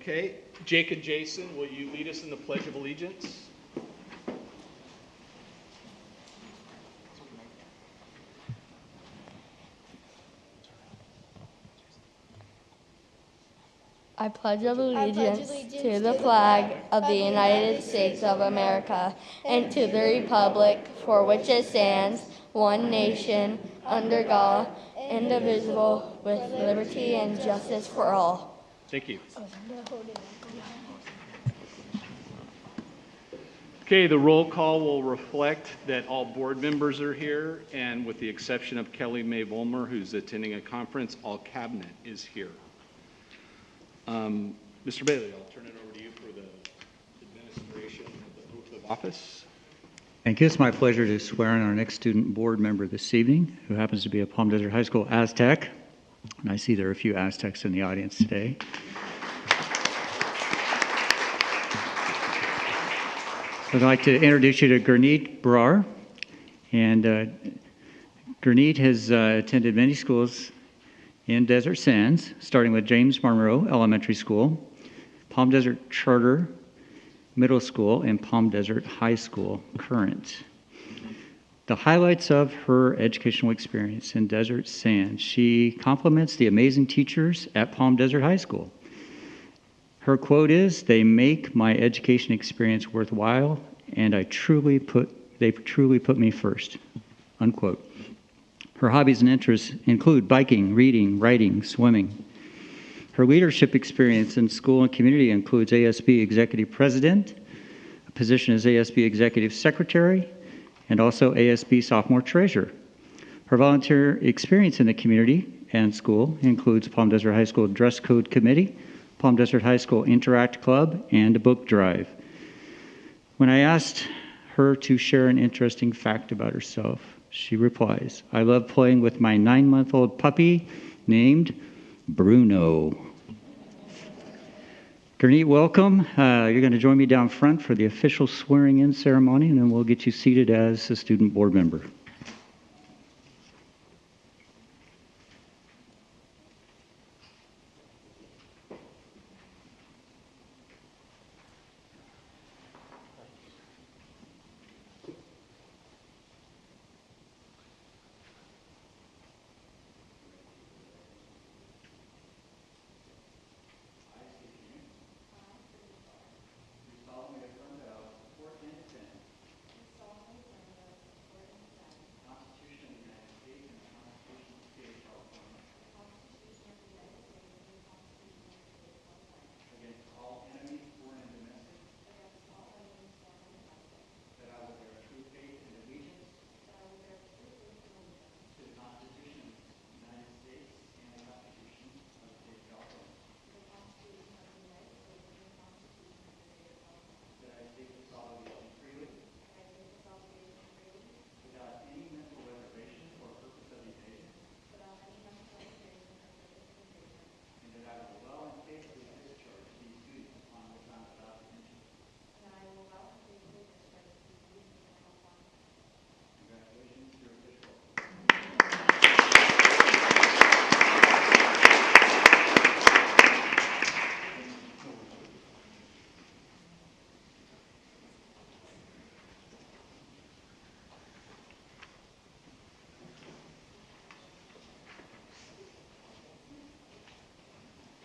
Okay, Jake and Jason, will you lead us in the Pledge of Allegiance? I pledge allegiance to the flag of the United States of America and to the republic for which it stands, one nation, under God, indivisible, with liberty and justice for all. Thank you. Okay, the roll call will reflect that all board members are here, and with the exception of Kelly Mae Volmer, who's attending a conference, all cabinet is here. Mr. Bailey, I'll turn it over to you for the administration of the oath of office. Thank you. It's my pleasure to swear in our next student board member this evening, who happens to be a Palm Desert High School Aztec. And I see there are a few Aztecs in the audience today. I'd like to introduce you to Gurneet Brar. And Gurneet has attended many schools in Desert Sands, starting with James Monroe Elementary School, Palm Desert Charter Middle School, and Palm Desert High School current. The highlights of her educational experience in Desert Sands: she compliments the amazing teachers at Palm Desert High School. Her quote is, "They make my education experience worthwhile, and they truly put me first," unquote. Her hobbies and interests include biking, reading, writing, swimming. Her leadership experience in school and community includes ASB Executive President, a position as ASB Executive Secretary, and also ASB Sophomore Treasurer. Her volunteer experience in the community and school includes Palm Desert High School Dress Code Committee, Palm Desert High School Interact Club, and a book drive. When I asked her to share an interesting fact about herself, she replies, "I love playing with my 9-month-old puppy named Bruno." Gurneet, welcome. You're going to join me down front for the official swearing-in ceremony, and then we'll get you seated as a student board member.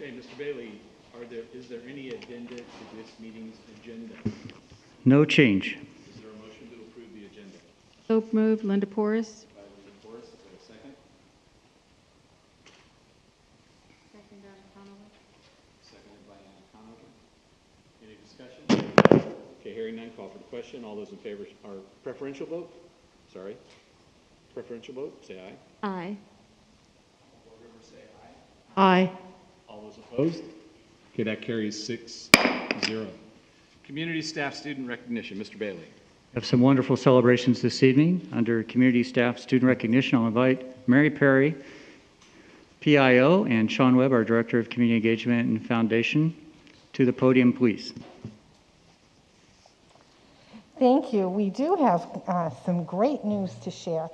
Okay, Mr. Bailey, is there any addenda to this meeting's agenda? No change. Is there a motion to approve the agenda? So moved, Linda Porras. By Linda Porras, is there a second? Second, Calloway. Seconded by Anna Conover. Any discussion? Okay, hearing none, call for the question. All those in favor, or preferential vote? Sorry. Preferential vote, say aye. Aye. Board members say aye. Aye. All those opposed? Okay, that carries 6-0. Community staff student recognition, Mr. Bailey. We have some wonderful celebrations this evening. Under community staff student recognition, I'll invite Mary Perry, PIO, and Sean Webb, our Director of Community Engagement and Foundation, to the podium, please. Thank you. We do have some great news to share.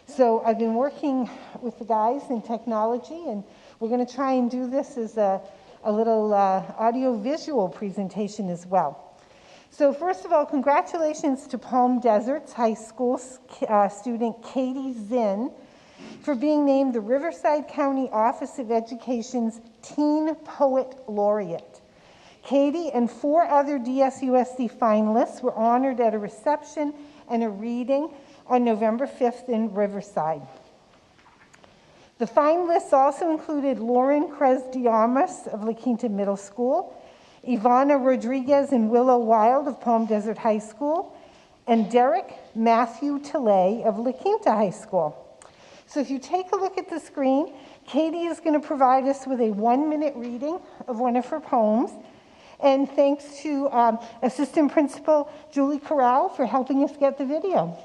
So I've been working with the guys in technology, and we're going to try and do this as a a little audio-visual presentation as well. So first of all, congratulations to Palm Deserts High School student Katie Zinn for being named the Riverside County Office of Education's Teen Poet Laureate. Katie and 4 other DSUSD finalists were honored at a reception and a reading on November 5th in Riverside. The finalists also included Lauren Krez-Diamas of La Quinta Middle School, Ivana Rodriguez and Willow Wild of Palm Desert High School, and Derek Matthew Tilley of La Quinta High School. So if you take a look at the screen, Katie is going to provide us with a 1-minute reading of one of her poems. And thanks to Assistant Principal Julie Corral for helping us get the video.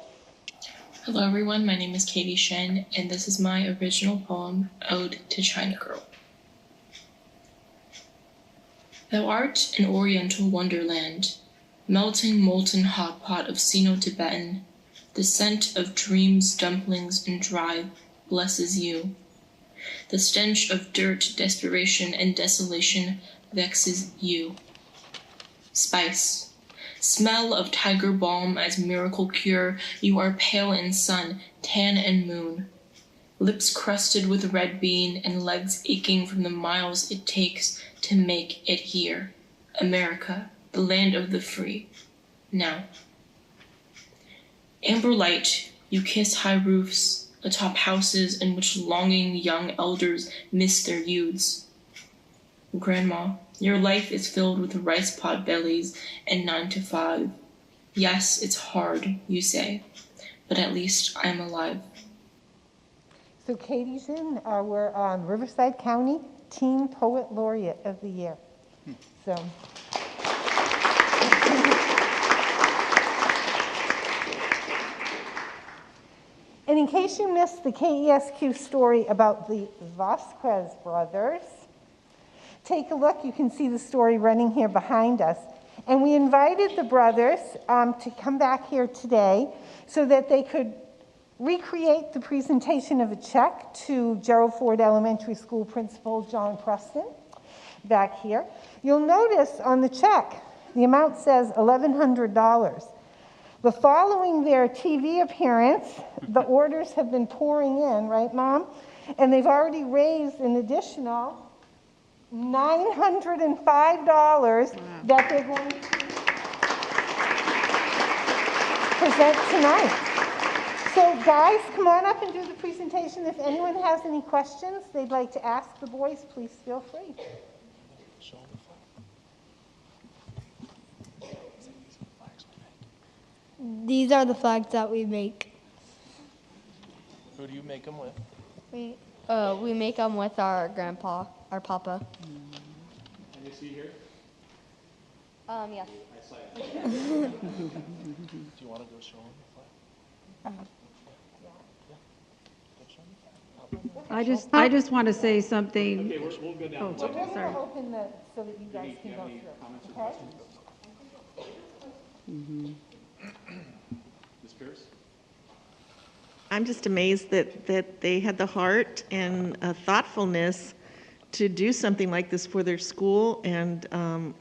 Hello everyone, my name is Katie Shen, and this is my original poem, Ode to China Girl. Thou art an oriental wonderland, melting molten hot pot of Sino-Tibetan. The scent of dreams, dumplings, and drive blesses you. The stench of dirt, desperation, and desolation vexes you. Spice. Smell of tiger balm as miracle cure, you are pale in sun, tan and moon. Lips crusted with red bean and legs aching from the miles it takes to make it here. America, the land of the free. Now. Amber light, you kiss high roofs, atop houses in which longing young elders miss their youths. Grandma, your life is filled with rice pot bellies and 9 to 5. Yes, it's hard, you say, but at least I'm alive. So Katie's in our Riverside County Teen Poet Laureate of the Year. So. And in case you missed the KESQ story about the Vasquez brothers, take a look. You can see the story running here behind us. And we invited the brothers to come back here today so that they could recreate the presentation of a check to Gerald Ford Elementary School Principal John Preston back here. You'll notice on the check, the amount says $1,100. But following their TV appearance, the orders have been pouring in, right, Mom? And they've already raised an additional $905 that they're going to present tonight. So guys, come on up and do the presentation. If anyone has any questions they'd like to ask the boys, please feel free. These are the flags that we make. Who do you make them with? We make them with our grandpa, our papa. Can you see here? Yes. I saw it. Do you want to go show them the flag? I just want to say something. Okay, we'll go down. We're going to open so that you guys can go through. Okay? Ms. Pierce? I'm just amazed that they had the heart and thoughtfulness to do something like this for their school, and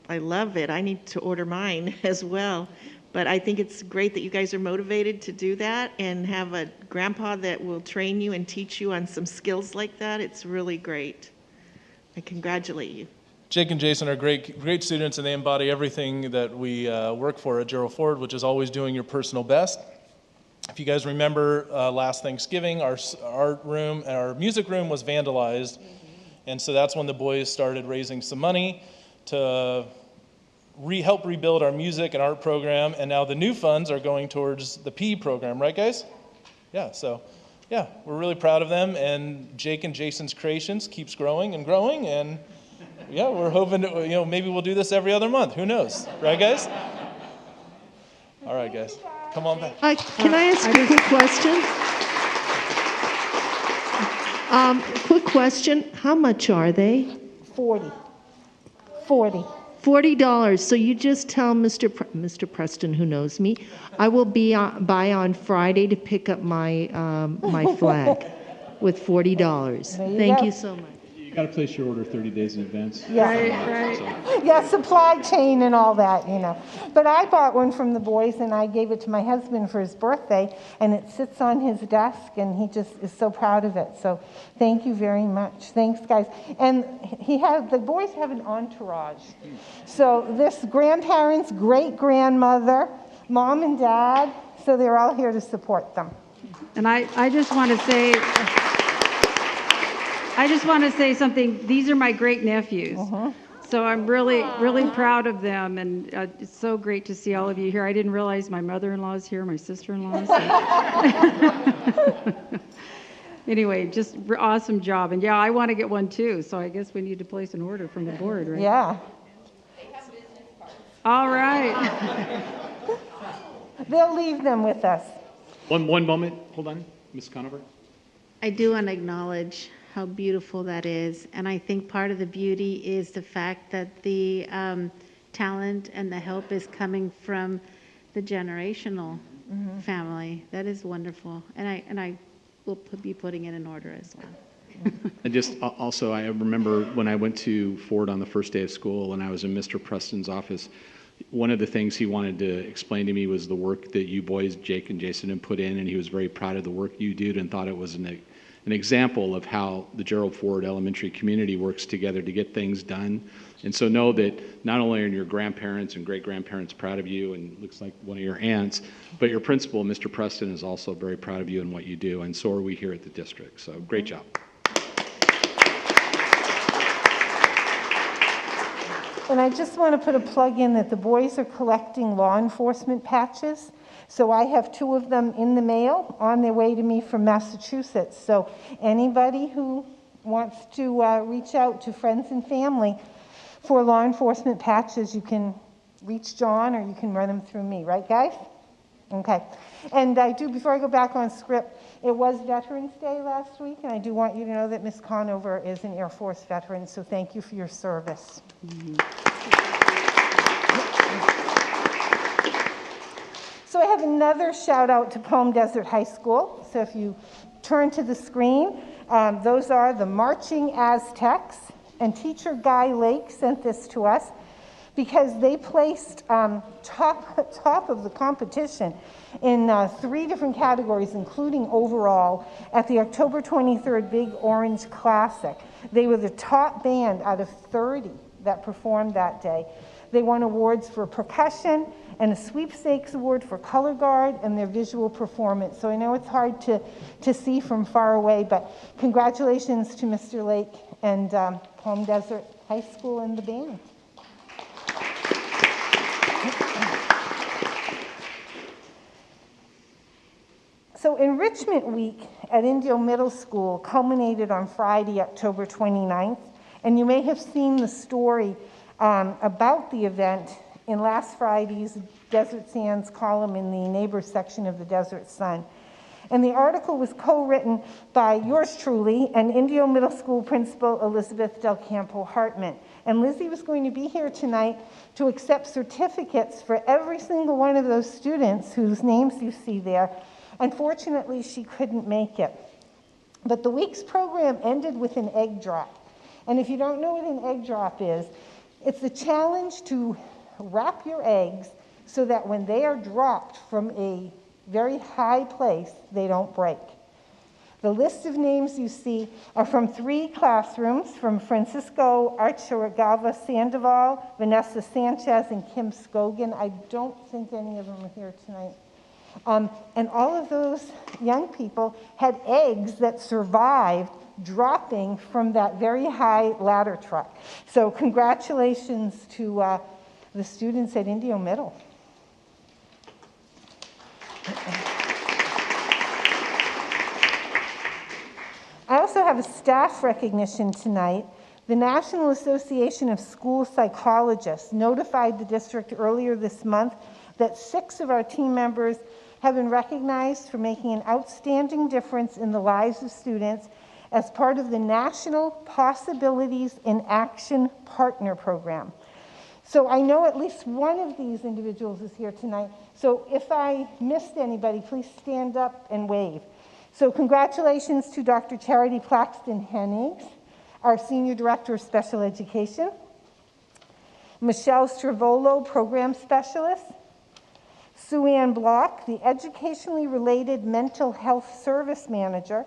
I love it. I need to order mine as well. But I think it's great that you guys are motivated to do that and have a grandpa that will train you and teach you on some skills like that. It's really great. I congratulate you. Jake and Jason are great students, and they embody everything that we work for at Gerald Ford, which is always doing your personal best. If you guys remember last Thanksgiving, our art room, our music room was vandalized, and so that's when the boys started raising some money to help rebuild our music and art program, and now the new funds are going towards the PE program, right guys? Yeah, so yeah, we're really proud of them, and Jake and Jason's creations keeps growing, and yeah, we're hoping to, maybe we'll do this every other month. Who knows, right guys? All right, guys, come on back. Can I ask a quick question? Quick question, how much are they? $40. $40. So you just tell Mr. Preston, who knows me, I will be by on Friday to pick up my my flag with $40. Thank you so much. You You got to place your order 30 days in advance. Yeah. Right. Yeah, supply chain and all that, you know. But I bought one from the boys, and I gave it to my husband for his birthday, and it sits on his desk, and he just is so proud of it. So thank you very much. Thanks, guys. And the boys have an entourage. So this grandparents, great-grandmother, mom and dad, so they're all here to support them. And I just want to say something. These are my great nephews. So I'm really proud of them, and it's so great to see all of you here. I didn't realize my mother-in-law is here, my sister-in-law. So. Anyway, just awesome job. And yeah, I want to get one too, so I guess we need to place an order from the board, right? Yeah. They have business cards. All right. They'll leave them with us. One moment. Hold on, Ms. Conover. I do want to acknowledge how beautiful that is. And I think part of the beauty is the fact that the talent and the help is coming from the generational family. That is wonderful. And I will be putting it in order as well. And just also, I remember when I went to Ford on the first day of school and I was in Mr. Preston's office, one of the things he wanted to explain to me was the work that you boys, Jake and Jason, had put in, and he was very proud of the work you did and thought it was an example of how the Gerald Ford Elementary community works together to get things done. And so know that not only are your grandparents and great-grandparents proud of you, and looks like one of your aunts, but your principal, Mr. Preston, is also very proud of you and what you do, and so are we here at the district. So great job. And I just want to put a plug in that the boys are collecting law enforcement patches. So I have 2 of them in the mail on their way to me from Massachusetts. So anybody who wants to reach out to friends and family for law enforcement patches, you can reach John or you can run them through me. Right, guys? Okay. And before I go back on script, it was Veterans Day last week, and I do want you to know that Ms. Conover is an Air Force veteran, so thank you for your service. So I have another shout out to Palm Desert High School. So if you turn to the screen, those are the Marching Aztecs, and teacher Guy Lake sent this to us because they placed top of the competition in 3 different categories, including overall, at the October 23rd Big Orange Classic. They were the top band out of 30 that performed that day. They won awards for percussion and a sweepstakes award for color guard and their visual performance. So I know it's hard to see from far away, but congratulations to Mr. Lake and Palm Desert High School and the band. So Enrichment Week at Indio Middle School culminated on Friday, October 29th, and you may have seen the story about the event in last Friday's Desert Sands column in the neighbors section of the Desert Sun. And the article was co-written by yours truly and Indio Middle School Principal Elizabeth Del Campo Hartman. And Lizzie was going to be here tonight to accept certificates for every single one of those students whose names you see there. Unfortunately, she couldn't make it. But the week's program ended with an egg drop. And if you don't know what an egg drop is, it's a challenge to wrap your eggs so that when they are dropped from a very high place, they don't break. The list of names you see are from 3 classrooms, from Francisco Archiragava Sandoval, Vanessa Sanchez, and Kim Scogan. I don't think any of them are here tonight. And all of those young people had eggs that survived dropping from that very high ladder truck. So congratulations to the students at Indio Middle. I also have a staff recognition tonight. The National Association of School Psychologists notified the district earlier this month that 6 of our team members have been recognized for making an outstanding difference in the lives of students as part of the National Possibilities in Action Partner Program. So I know at least one of these individuals is here tonight. So if I missed anybody, please stand up and wave. So congratulations to Dr. Charity Plaxton Hennings, our Senior Director of Special Education, Michelle Stravolo, Program Specialist, Sue Ann Block, the Educationally Related Mental Health Service Manager,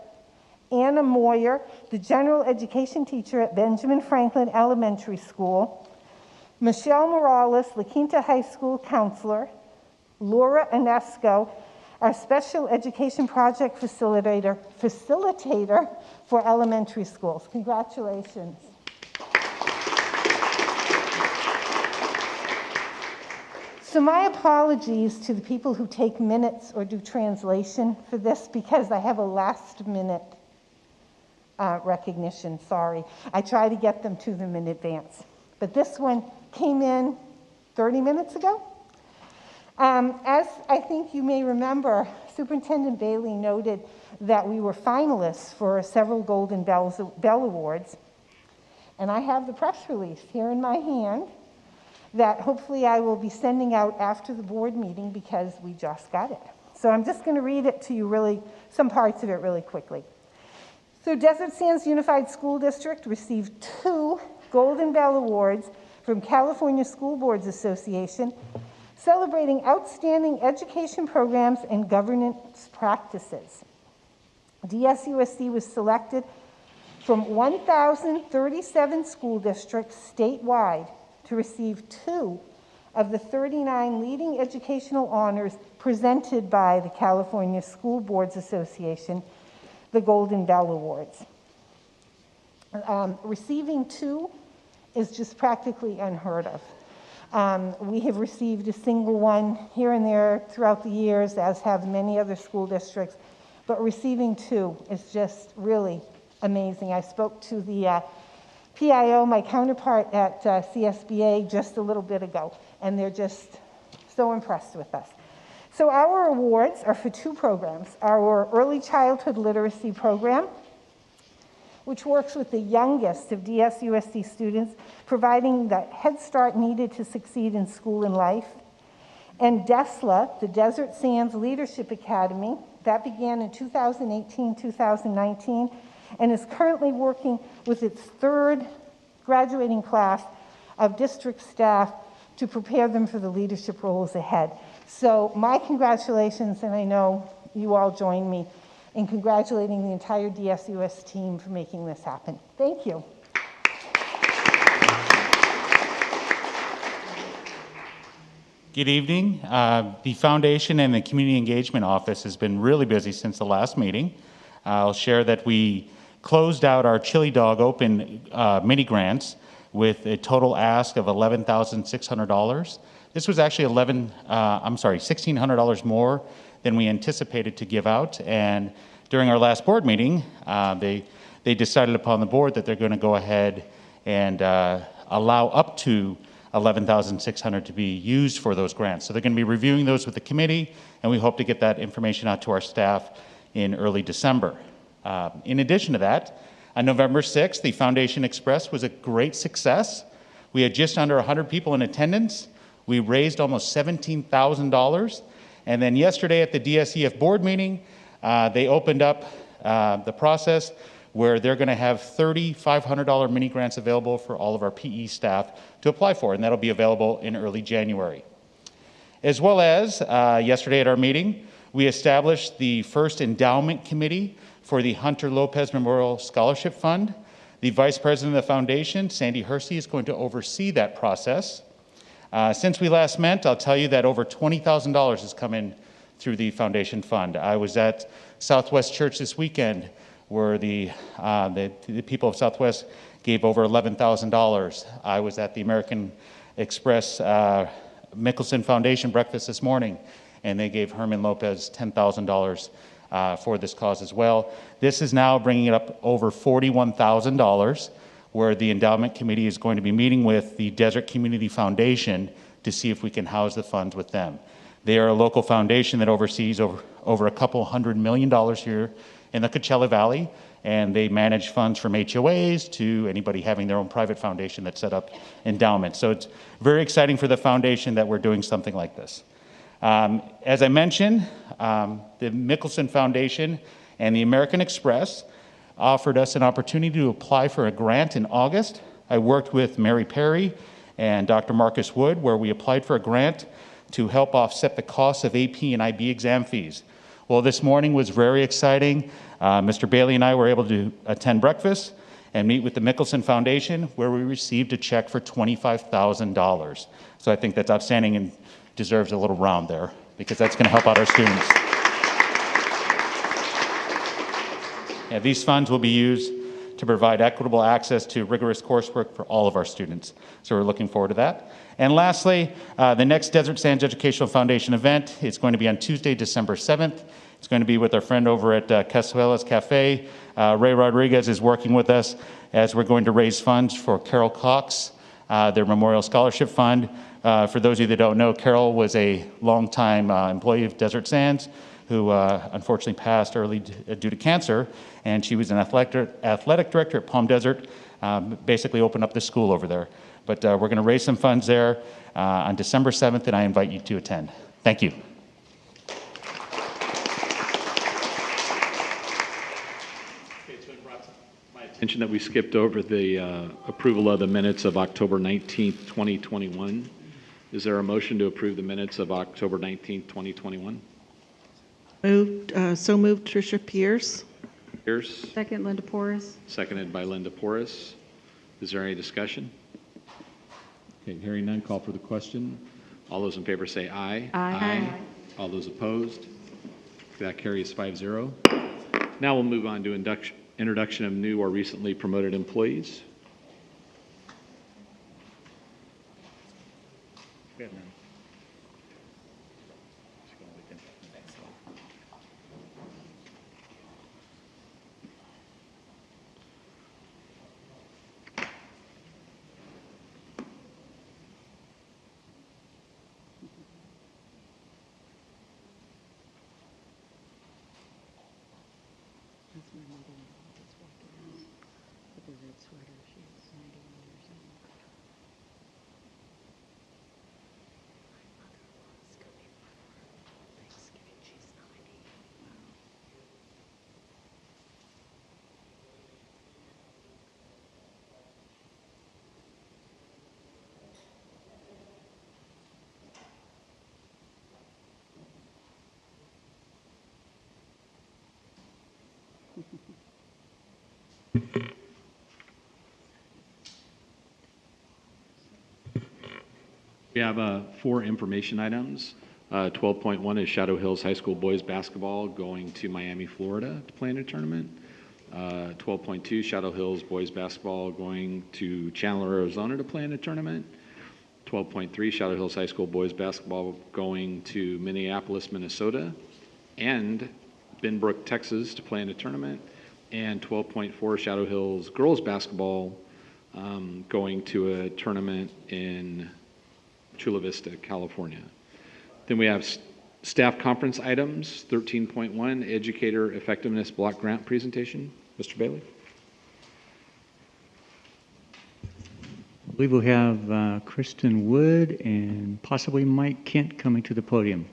Anna Moyer, the General Education Teacher at Benjamin Franklin Elementary School, Michelle Morales, La Quinta High School Counselor, Laura Inesco, our Special Education Project Facilitator for elementary schools. Congratulations. So my apologies to the people who take minutes or do translation for this, because I have a last minute recognition, sorry. I try to get them to them in advance. But this one came in 30 minutes ago. As I think you may remember, Superintendent Bailey noted that we were finalists for several Golden Bell Awards. And I have the press release here in my hand that hopefully I will be sending out after the board meeting because we just got it. So I'm just going to read it to you some parts of it really quickly. So Desert Sands Unified School District received 2 Golden Bell Awards from California School Boards Association, celebrating outstanding education programs and governance practices. DSUSD was selected from 1,037 school districts statewide to receive 2 of the 39 leading educational honors presented by the California School Boards Association, the Golden Bell Awards. Receiving 2 is just practically unheard of. We have received a single one here and there throughout the years, as have many other school districts, but receiving 2 is just really amazing. I spoke to the PIO, my counterpart at CSBA, just a little bit ago, and they're just so impressed with us. So our awards are for 2 programs. Our Early Childhood Literacy Program, which works with the youngest of DSUSD students, providing the head start needed to succeed in school and life. And DESLA, the Desert Sands Leadership Academy, that began in 2018-2019, and is currently working with its 3rd graduating class of district staff to prepare them for the leadership roles ahead. So my congratulations, and I know you all join me in congratulating the entire DSUS team for making this happen. Thank you. Good evening. The Foundation and the Community Engagement Office has been really busy since the last meeting. I'll share that we closed out our Chili Dog Open mini grants with a total ask of $11,600. This was actually $1,600 more than we anticipated to give out. And during our last board meeting, they decided upon the board that they're going to go ahead and allow up to $11,600 to be used for those grants. So they're going to be reviewing those with the committee, and we hope to get that information out to our staff in early December. In addition to that, on November 6th, the Foundation Express was a great success. We had just under 100 people in attendance. We raised almost $17,000. And then yesterday at the DSEF board meeting, they opened up the process where they're going to have $3,500 mini grants available for all of our PE staff to apply for, and that'll be available in early January. As well as yesterday at our meeting, we established the first endowment committee for the Hunter Lopez Memorial Scholarship Fund. The Vice President of the Foundation, Sandy Hersey, is going to oversee that process. Since we last met, I'll tell you that over $20,000 has come in through the Foundation Fund. I was at Southwest Church this weekend where the people of Southwest gave over $11,000. I was at the American Express Mickelson Foundation breakfast this morning, and they gave Herman Lopez $10,000 for this cause as well. This is now bringing it up over $41,000, where the endowment committee is going to be meeting with the Desert Community Foundation to see if we can house the funds with them. They are a local foundation that oversees over a couple $100 million here in the Coachella Valley, and they manage funds from HOAs to anybody having their own private foundation that set up endowment. So it's very exciting for the foundation that we're doing something like this. As I mentioned, the Mickelson Foundation and the American Express offered us an opportunity to apply for a grant in August. I worked with Mary Perry and Dr. Marcus Wood, where we applied for a grant to help offset the cost of AP and IB exam fees. Well, this morning was very exciting. Mr. Bailey and I were able to attend breakfast and meet with the Mickelson Foundation, where we received a check for $25,000. So I think that's outstanding and deserves a little round there, because that's going to help out our students. Yeah, these funds will be used to provide equitable access to rigorous coursework for all of our students. So we're looking forward to that. And lastly, the next Desert Sands Educational Foundation event is going to be on Tuesday, December 7th. It's going to be with our friend over at Casuelas Cafe. Ray Rodriguez is working with us as we're going to raise funds for Carol Cox, their Memorial Scholarship Fund. For those of you that don't know, Carol was a longtime employee of Desert Sands who unfortunately passed early due to cancer, and she was an athletic director at Palm Desert, basically opened up the school over there. But we're going to raise some funds there on December 7th, and I invite you to attend. Thank you. Mention that we skipped over the approval of the minutes of October 19th, 2021. Is there a motion to approve the minutes of October 19th, 2021? So moved, Tricia Pierce. Pierce. Second, Linda Porras. Seconded by Linda Porras. Is there any discussion? Okay, hearing none, call for the question. All those in favor say aye. Aye. All those opposed? That carries 5-0. Now we'll move on to introduction of new or recently promoted employees. We have 4 information items. 12.1 is Shadow Hills High School boys basketball going to Miami, Florida to play in a tournament. 12.2, Shadow Hills boys basketball going to Chandler, Arizona to play in a tournament. 12.3, Shadow Hills High School boys basketball going to Minneapolis, Minnesota, and Benbrook, Texas to play in a tournament. And 12.4, Shadow Hills girls basketball going to a tournament in Chula Vista, California. Then we have staff conference items, 13.1, Educator Effectiveness Block Grant presentation. Mr. Bailey. I believe we'll have Kristen Wood and possibly Mike Kent coming to the podium.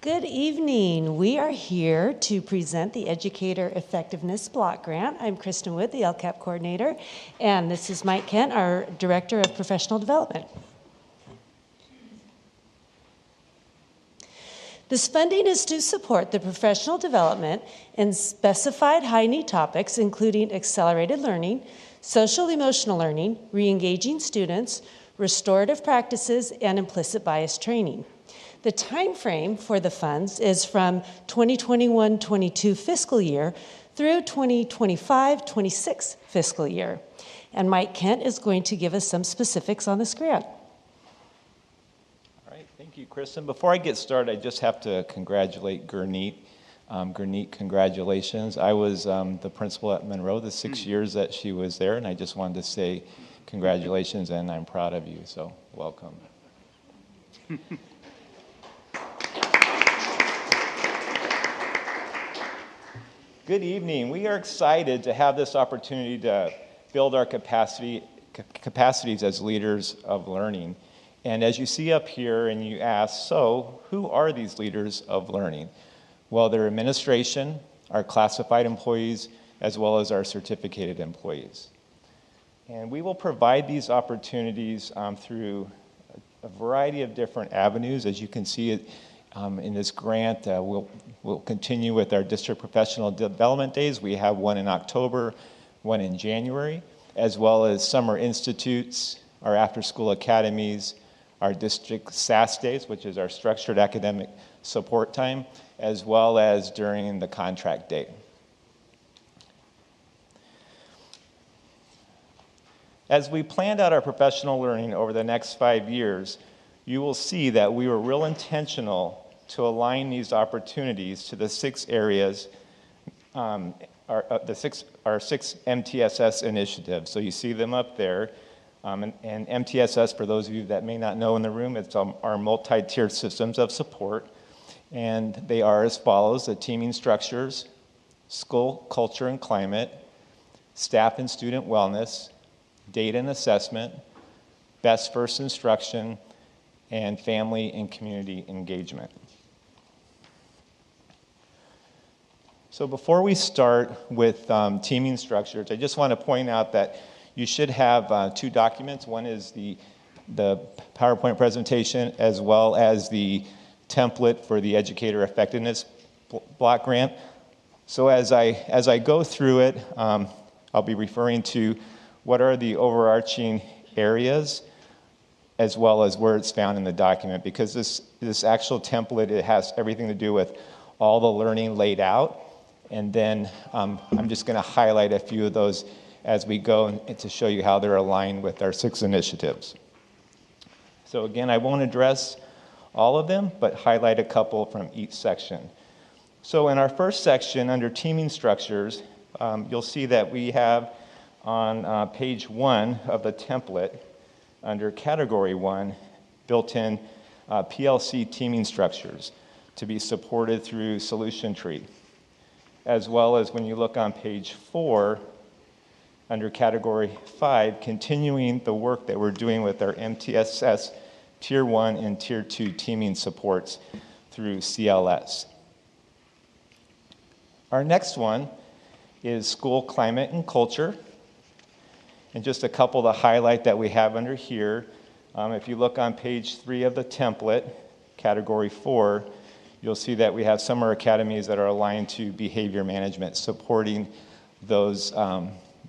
Good evening. We are here to present the Educator Effectiveness Block Grant. I'm Kristen Wood, the LCAP coordinator, and this is Mike Kent, our Director of Professional Development. This funding is to support the professional development in specified high-need topics, including accelerated learning, social-emotional learning, re-engaging students, restorative practices, and implicit bias training. The time frame for the funds is from 2021-22 fiscal year through 2025-26 fiscal year. And Mike Kent is going to give us some specifics on this grant. All right, thank you, Kristen. Before I get started, I just have to congratulate Gurneet. Gurneet, congratulations. I was the principal at Monroe the 6 years that she was there, and I just wanted to say congratulations, and I'm proud of you, so welcome. Good evening. We are excited to have this opportunity to build our capacities as leaders of learning. And as you see up here and you ask, so who are these leaders of learning? Well, they're administration, our classified employees, as well as our certificated employees. And we will provide these opportunities through a variety of different avenues. As you can see it in this grant, we'll continue with our district professional development days. We have one in October, one in January, as well as summer institutes, our after-school academies, our district SAS days, which is our structured academic support time, as well as during the contract day. As we planned out our professional learning over the next 5 years, you will see that we were real intentional to align these opportunities to the 6 areas, our 6 MTSS initiatives. So you see them up there. And MTSS, for those of you that may not know in the room, it's our multi-tiered systems of support. And they are as follows: the teaming structures, school culture and climate, staff and student wellness, data and assessment, best first instruction, and family and community engagement. So before we start with teaming structures, I just want to point out that you should have 2 documents. One is the PowerPoint presentation, as well as the template for the Educator Effectiveness Block Grant. So as I go through it, I'll be referring to what are the overarching areas, as well as where it's found in the document, because this actual template, it has everything to do with all the learning laid out. And then I'm just going to highlight a few of those as we go and to show you how they're aligned with our 6 initiatives. So again, I won't address all of them, but highlight a couple from each section. So in our first section, under teaming structures, you'll see that we have on page 1 of the template, under category 1, built-in PLC teaming structures to be supported through Solution Tree, as well as when you look on page 4, under category 5, continuing the work that we're doing with our MTSS Tier 1 and Tier 2 teaming supports through CLS. Our next one is school climate and culture. And just a couple to highlight that we have under here. If you look on page 3 of the template, category 4, you'll see that we have summer academies that are aligned to behavior management, supporting those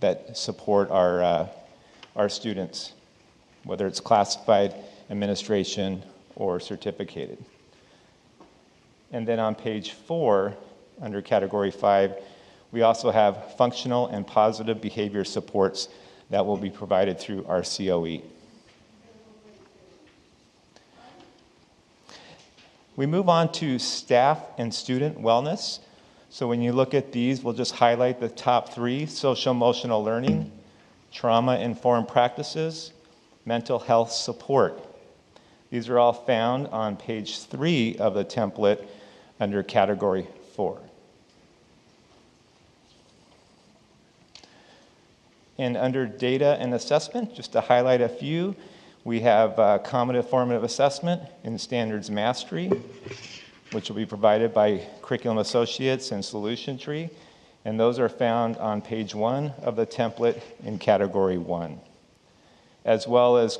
that support our students, whether it's classified, administration, or certificated. And then on page 4, under category 5, we also have functional and positive behavior supports that will be provided through our COE. We move on to staff and student wellness. So when you look at these, we'll just highlight the top 3: social emotional learning, trauma-informed practices, mental health support. These are all found on page 3 of the template under category 4. And under data and assessment, just to highlight a few, we have cognitive formative assessment and standards mastery, which will be provided by Curriculum Associates and Solution Tree. And those are found on page 1 of the template in category 1, as well as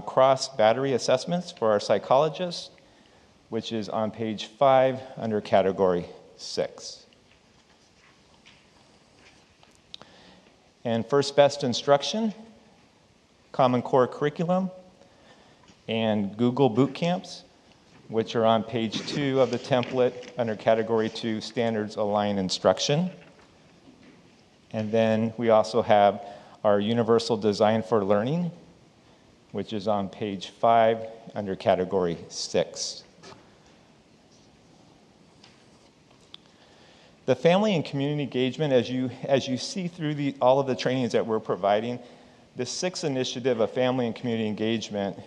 cross-battery assessments for our psychologists, which is on page 5 under category 6. And first best instruction, Common Core curriculum, and Google boot camps, which are on page 2 of the template under category 2, standards aligned instruction. And then we also have our universal design for learning, which is on page 5 under category 6. The family and community engagement, as you see through all of the trainings that we're providing, the 6th initiative of family and community engagement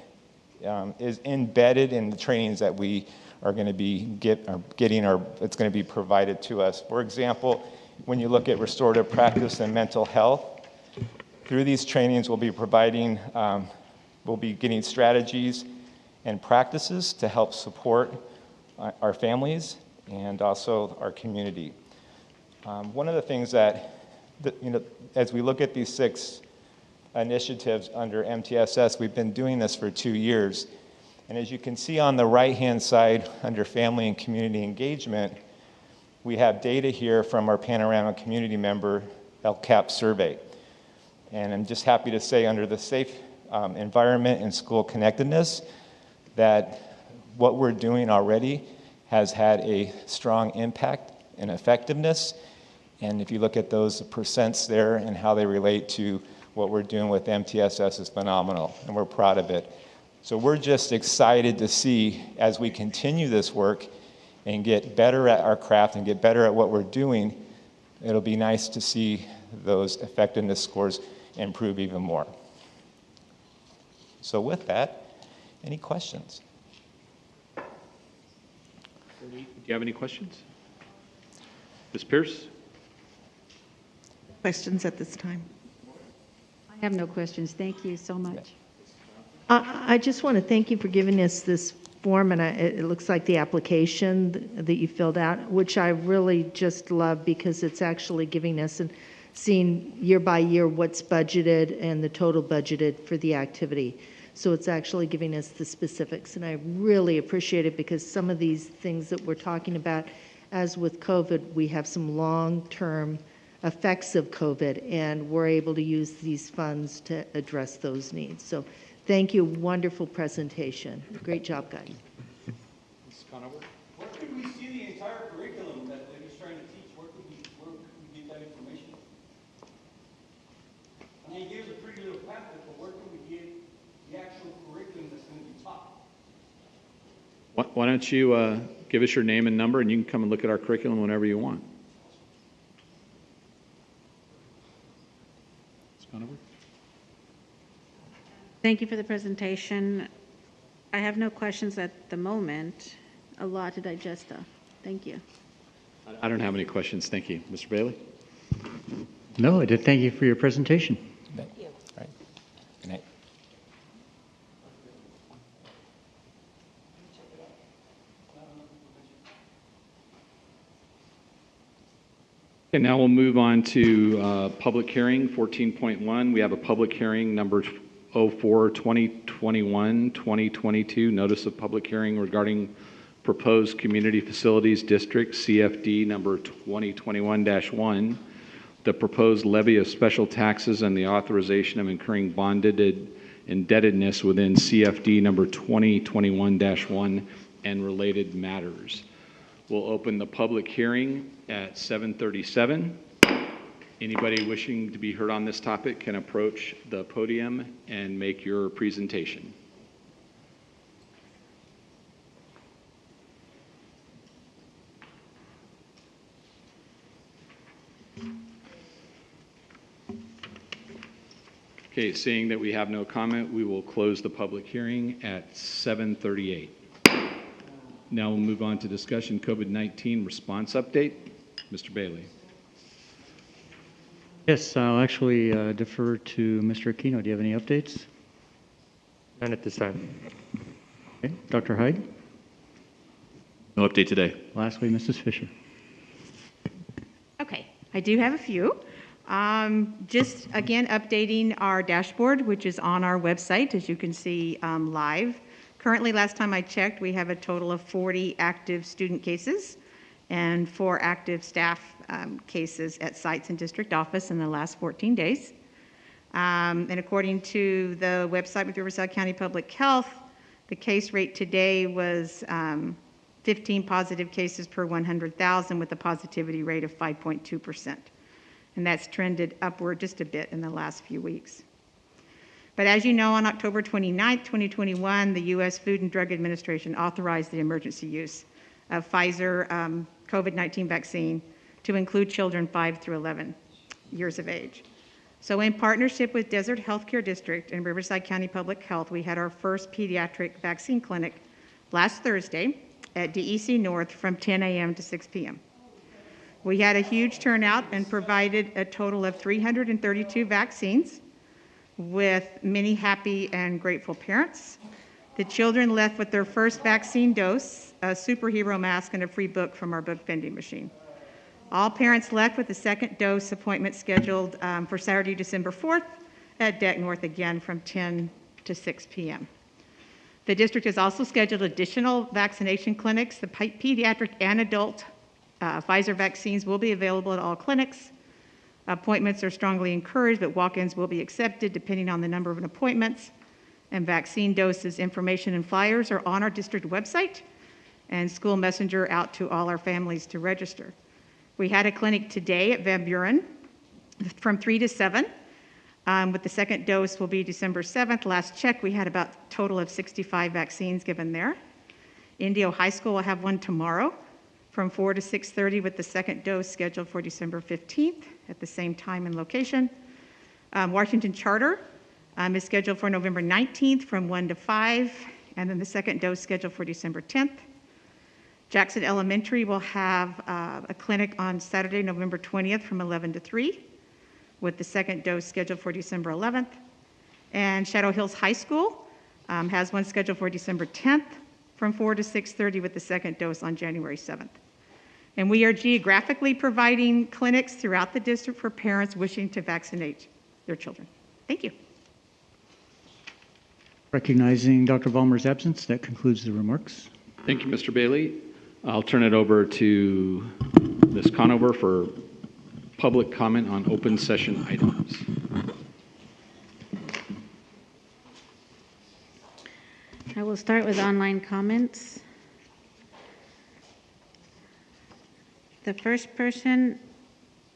is embedded in the trainings that we are going to be getting, or it's going to be provided to us. For example, when you look at restorative practice and mental health, through these trainings we'll be providing, we'll be getting strategies and practices to help support our families and also our community. One of the things that, as we look at these 6 initiatives under MTSS, we've been doing this for 2 years. And as you can see on the right-hand side under family and community engagement, we have data here from our Panorama community member LCAP survey. And I'm just happy to say under the safe environment and school connectedness that what we're doing already has had a strong impact and effectiveness. And if you look at those percents there and how they relate to what we're doing with MTSS is phenomenal, and we're proud of it. So we're just excited to see as we continue this work and get better at our craft and get better at what we're doing, it'll be nice to see those effectiveness scores improve even more. So with that, any questions? Do you have any questions? Ms. Pierce? Questions at this time? I have no questions. Thank you so much. I just want to thank you for giving us this form, and it looks like the application that you filled out, which I really just love because it's actually giving us and seeing year by year what's budgeted and the total budgeted for the activity. So it's actually giving us the specifics, and I really appreciate it because some of these things that we're talking about, as with COVID, we have some long-term effects of COVID, and we're able to use these funds to address those needs. So thank you. Wonderful presentation. Great job, guys. Where could we see the entire curriculum that Levy's trying to teach? Where could we get that information? I mean, he gives a pretty little pamphlet, but where can we get the actual curriculum that's going to be taught? Why don't you give us your name and number, and you can come and look at our curriculum whenever you want. Thank you for the presentation. I have no questions at the moment. A lot to digest, though. Thank you. I don't have any questions. Thank you. Mr. Bailey? No, I did thank you for your presentation. Thank you. All right. Good night. Okay, now we'll move on to public hearing 14.1. We have a public hearing number 04-2021-2022, notice of public hearing regarding proposed community facilities district CFD number 2021-1, the proposed levy of special taxes and the authorization of incurring bonded indebtedness within CFD number 2021-1 and related matters. We'll open the public hearing at 7:37. Anybody wishing to be heard on this topic can approach the podium and make your presentation. Okay, seeing that we have no comment, we will close the public hearing at 7:38. Now we'll move on to discussion COVID-19 response update. Mr. Bailey. Yes, I'll actually defer to Mr. Aquino. Do you have any updates? None at this time. Okay. Dr. Hyde? No update today. Lastly, Mrs. Fisher. Okay, I do have a few. Just again, updating our dashboard, which is on our website, as you can see live. Currently, last time I checked, we have a total of 40 active student cases and 4 active staff cases at sites and district office in the last 14 days. And according to the website with Riverside County Public Health, the case rate today was 15 positive cases per 100,000 with a positivity rate of 5.2%. And that's trended upward just a bit in the last few weeks. But as you know, on October 29th, 2021, the U.S. Food and Drug Administration authorized the emergency use of Pfizer COVID-19 vaccine to include children 5 through 11 years of age. So in partnership with Desert Healthcare District and Riverside County Public Health, we had our first pediatric vaccine clinic last Thursday at DEC North from 10 a.m. to 6 p.m. We had a huge turnout and provided a total of 332 vaccines with many happy and grateful parents. The children left with their first vaccine dose, a superhero mask, and a free book from our book vending machine. All parents left with the second dose appointment scheduled for Saturday, December 4th at Deck North again from 10 to 6 p.m. The district has also scheduled additional vaccination clinics. The pediatric and adult Pfizer vaccines will be available at all clinics. Appointments are strongly encouraged, but walk-ins will be accepted depending on the number of appointments. And vaccine doses, information, and flyers are on our district website, and school messenger out to all our families to register. We had a clinic today at Van Buren from 3 to 7. With the second dose will be December 7th. Last check, we had about a total of 65 vaccines given there. Indio High School will have one tomorrow from 4 to 6:30 with the second dose scheduled for December 15th at the same time and location. Washington Charter is scheduled for November 19th from 1 to 5, and then the second dose scheduled for December 10th. Jackson Elementary will have a clinic on Saturday, November 20th from 11 to 3, with the second dose scheduled for December 11th. And Shadow Hills High School has one scheduled for December 10th from 4 to 6:30 with the second dose on January 7th. And we are geographically providing clinics throughout the district for parents wishing to vaccinate their children. Thank you. Recognizing Dr. Vollmer's absence, that concludes the remarks. Thank you, Mr. Bailey. I'll turn it over to Ms. Conover for public comment on open session items. I will start with online comments. The first person,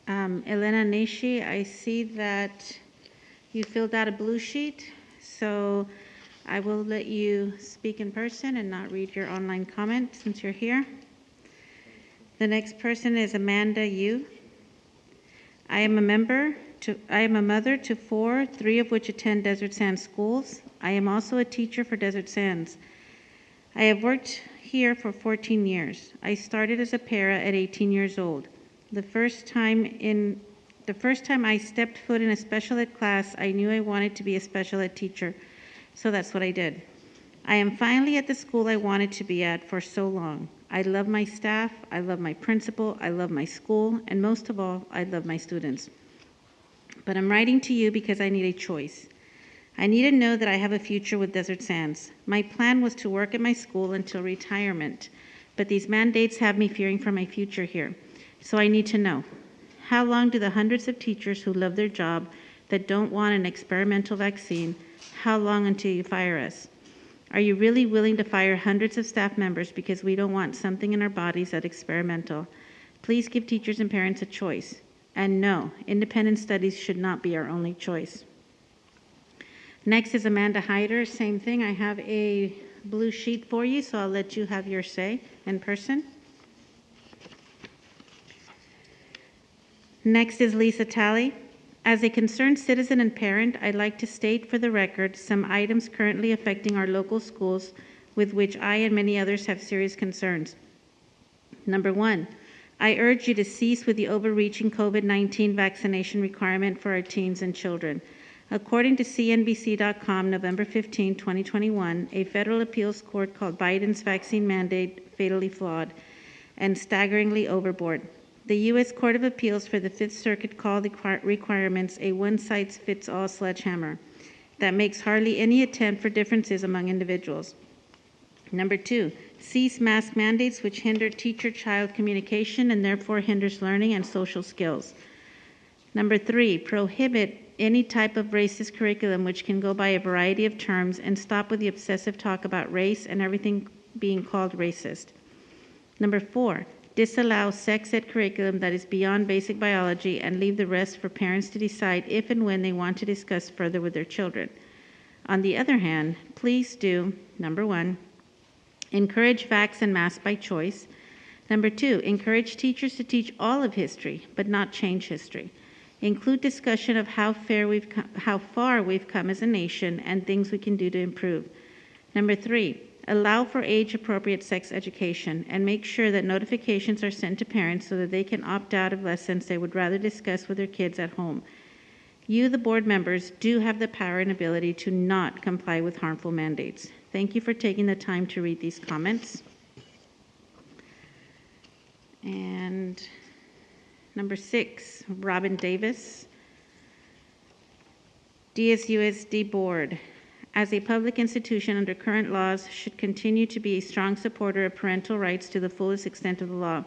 Elena Nishi, I see that you filled out a blue sheet, so I will let you speak in person and not read your online comment since you're here. The next person is Amanda Yu. I am a mother to 4, 3 of which attend Desert Sands schools. I am also a teacher for Desert Sands. I have worked here for 14 years. I started as a para at 18 years old. The first time I stepped foot in a special ed class, I knew I wanted to be a special ed teacher, so that's what I did. I am finally at the school I wanted to be at for so long. I love my staff, I love my principal, I love my school, and most of all, I love my students. But I'm writing to you because I need a choice. I need to know that I have a future with Desert Sands. My plan was to work at my school until retirement, but these mandates have me fearing for my future here. So I need to know, how long do the hundreds of teachers who love their job that don't want an experimental vaccine, how long until you fire us? Are you really willing to fire hundreds of staff members because we don't want something in our bodies that's experimental? Please give teachers and parents a choice. And no, independent studies should not be our only choice. Next is Amanda Hyder. Same thing. I have a blue sheet for you, so I'll let you have your say in person. Next is Lisa Talley. As a concerned citizen and parent, I'd like to state for the record some items currently affecting our local schools with which I and many others have serious concerns. Number 1, I urge you to cease with the overreaching COVID-19 vaccination requirement for our teens and children. According to CNBC.com, November 15, 2021, a federal appeals court called Biden's vaccine mandate fatally flawed and staggeringly overboard. The U.S. Court of Appeals for the Fifth Circuit called the requirements a one-size-fits-all sledgehammer that makes hardly any attempt for differences among individuals. Number 2, cease mask mandates which hinder teacher-child communication and therefore hinders learning and social skills. Number 3, prohibit any type of racist curriculum which can go by a variety of terms and stop with the obsessive talk about race and everything being called racist. Number 4, disallow sex ed curriculum that is beyond basic biology and leave the rest for parents to decide if and when they want to discuss further with their children. On the other hand, please do, number 1, encourage vax and mask by choice. Number 2, encourage teachers to teach all of history, but not change history. Include discussion of how far we've come as a nation and things we can do to improve. Number 3, allow for age-appropriate sex education and make sure that notifications are sent to parents so that they can opt out of lessons they would rather discuss with their kids at home. You, the board members, do have the power and ability to not comply with harmful mandates. Thank you for taking the time to read these comments. And number 6, Robin Davis. DSUSD Board, as a public institution under current laws, should continue to be a strong supporter of parental rights to the fullest extent of the law.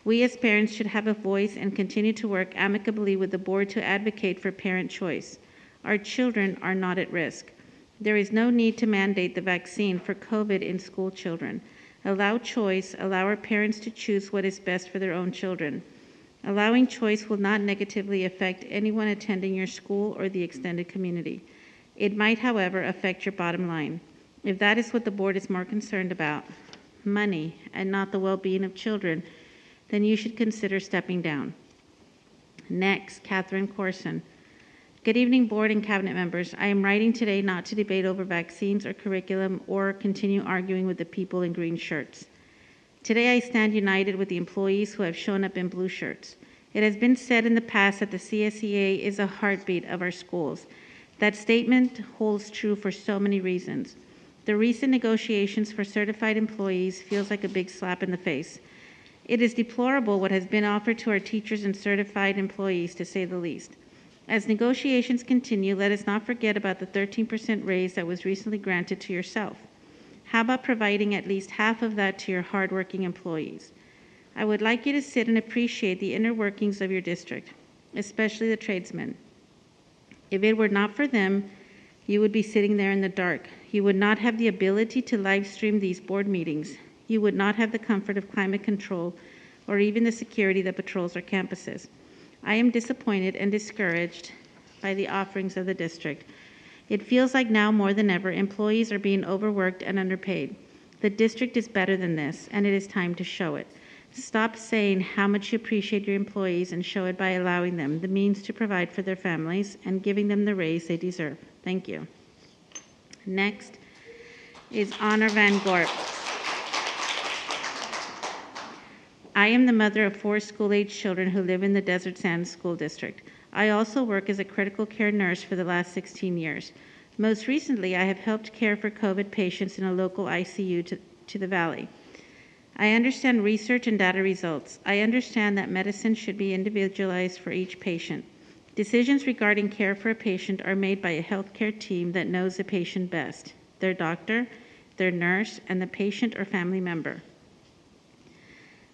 We as parents should have a voice and continue to work amicably with the board to advocate for parent choice. Our children are not at risk. There is no need to mandate the vaccine for COVID in school children. Allow choice, allow our parents to choose what is best for their own children. Allowing choice will not negatively affect anyone attending your school or the extended community. It might, however, affect your bottom line. If that is what the board is more concerned about, money and not the well-being of children, then you should consider stepping down. Next, Catherine Corson. Good evening, board and cabinet members. I am writing today not to debate over vaccines or curriculum or continue arguing with the people in green shirts. Today, I stand united with the employees who have shown up in blue shirts. It has been said in the past that the CSEA is a heartbeat of our schools. That statement holds true for so many reasons. The recent negotiations for certified employees feels like a big slap in the face. It is deplorable what has been offered to our teachers and certified employees, to say the least. As negotiations continue, let us not forget about the 13% raise that was recently granted to yourself. How about providing at least half of that to your hardworking employees? I would like you to sit and appreciate the inner workings of your district, especially the tradesmen. If it were not for them, you would be sitting there in the dark. You would not have the ability to live stream these board meetings. You would not have the comfort of climate control or even the security that patrols our campuses. I am disappointed and discouraged by the offerings of the district. It feels like now more than ever, employees are being overworked and underpaid. The district is better than this, and it is time to show it. Stop saying how much you appreciate your employees and show it by allowing them the means to provide for their families and giving them the raise they deserve. Thank you. Next is Honor Van Gorp. I am the mother of 4 school-age children who live in the Desert Sands School District. I also work as a critical care nurse for the last 16 years. Most recently, I have helped care for COVID patients in a local ICU to the Valley. I understand research and data results. I understand that medicine should be individualized for each patient. Decisions regarding care for a patient are made by a healthcare team that knows the patient best, their doctor, their nurse, and the patient or family member.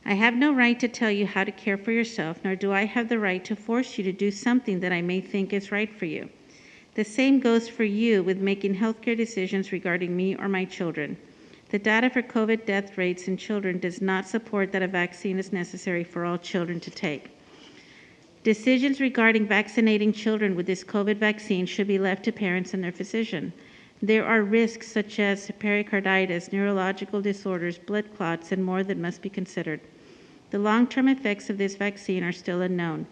I have no right to tell you how to care for yourself, nor do I have the right to force you to do something that I may think is right for you. The same goes for you with making healthcare decisions regarding me or my children. The data for COVID death rates in children does not support that a vaccine is necessary for all children to take. Decisions regarding vaccinating children with this COVID vaccine should be left to parents and their physician. There are risks such as pericarditis, neurological disorders, blood clots, and more that must be considered. The long-term effects of this vaccine are still unknown.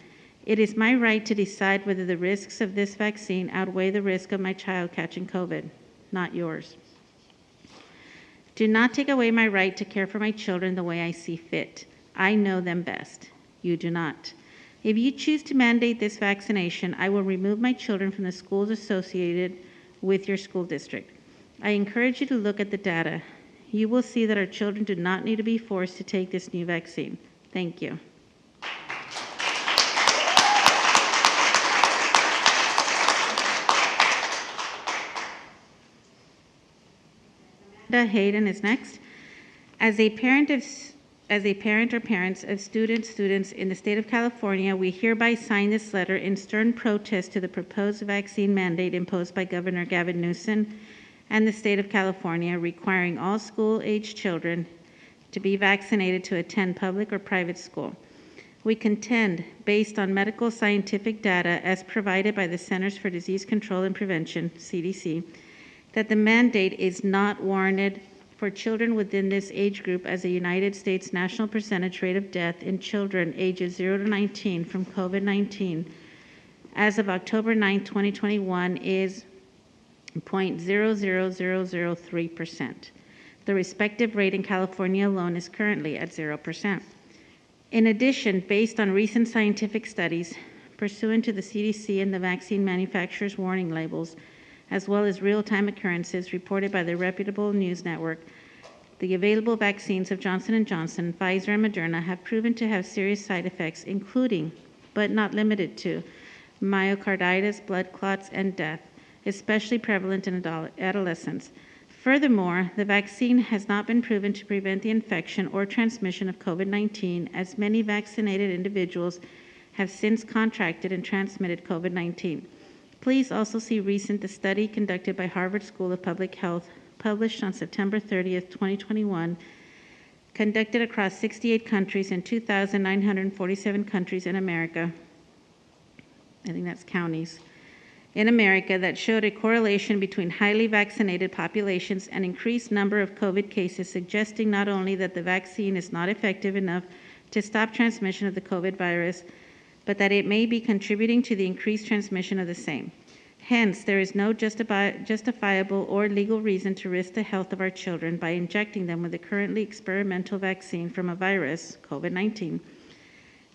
It is my right to decide whether the risks of this vaccine outweigh the risk of my child catching COVID, not yours. Do not take away my right to care for my children the way I see fit. I know them best. You do not. If you choose to mandate this vaccination, I will remove my children from the schools associated with your school district. I encourage you to look at the data. You will see that our children do not need to be forced to take this new vaccine. Thank you. Amanda Hayden is next. As a parent or parents of students in the state of California, we hereby sign this letter in stern protest to the proposed vaccine mandate imposed by Governor Gavin Newsom and the state of California, requiring all school-age children to be vaccinated to attend public or private school. We contend, based on medical scientific data as provided by the Centers for Disease Control and Prevention, CDC, that the mandate is not warranted for children within this age group, as the United States national percentage rate of death in children ages 0 to 19 from COVID-19 as of October 9, 2021 is 0.00003%. The respective rate in California alone is currently at 0%. In addition, based on recent scientific studies, pursuant to the CDC and the vaccine manufacturers' warning labels, as well as real-time occurrences reported by the reputable news network. The available vaccines of Johnson & Johnson, Pfizer, and Moderna have proven to have serious side effects, including, but not limited to, myocarditis, blood clots, and death, especially prevalent in adolescents. Furthermore, the vaccine has not been proven to prevent the infection or transmission of COVID-19, as many vaccinated individuals have since contracted and transmitted COVID-19. Please also see recent study conducted by Harvard School of Public Health, published on September 30th, 2021, conducted across 68 countries and 2,947 countries in America. I think that's counties. In America, that showed a correlation between highly vaccinated populations and increased number of COVID cases, suggesting not only that the vaccine is not effective enough to stop transmission of the COVID virus, but that it may be contributing to the increased transmission of the same. Hence, there is no justifiable or legal reason to risk the health of our children by injecting them with the currently experimental vaccine from a virus, COVID-19,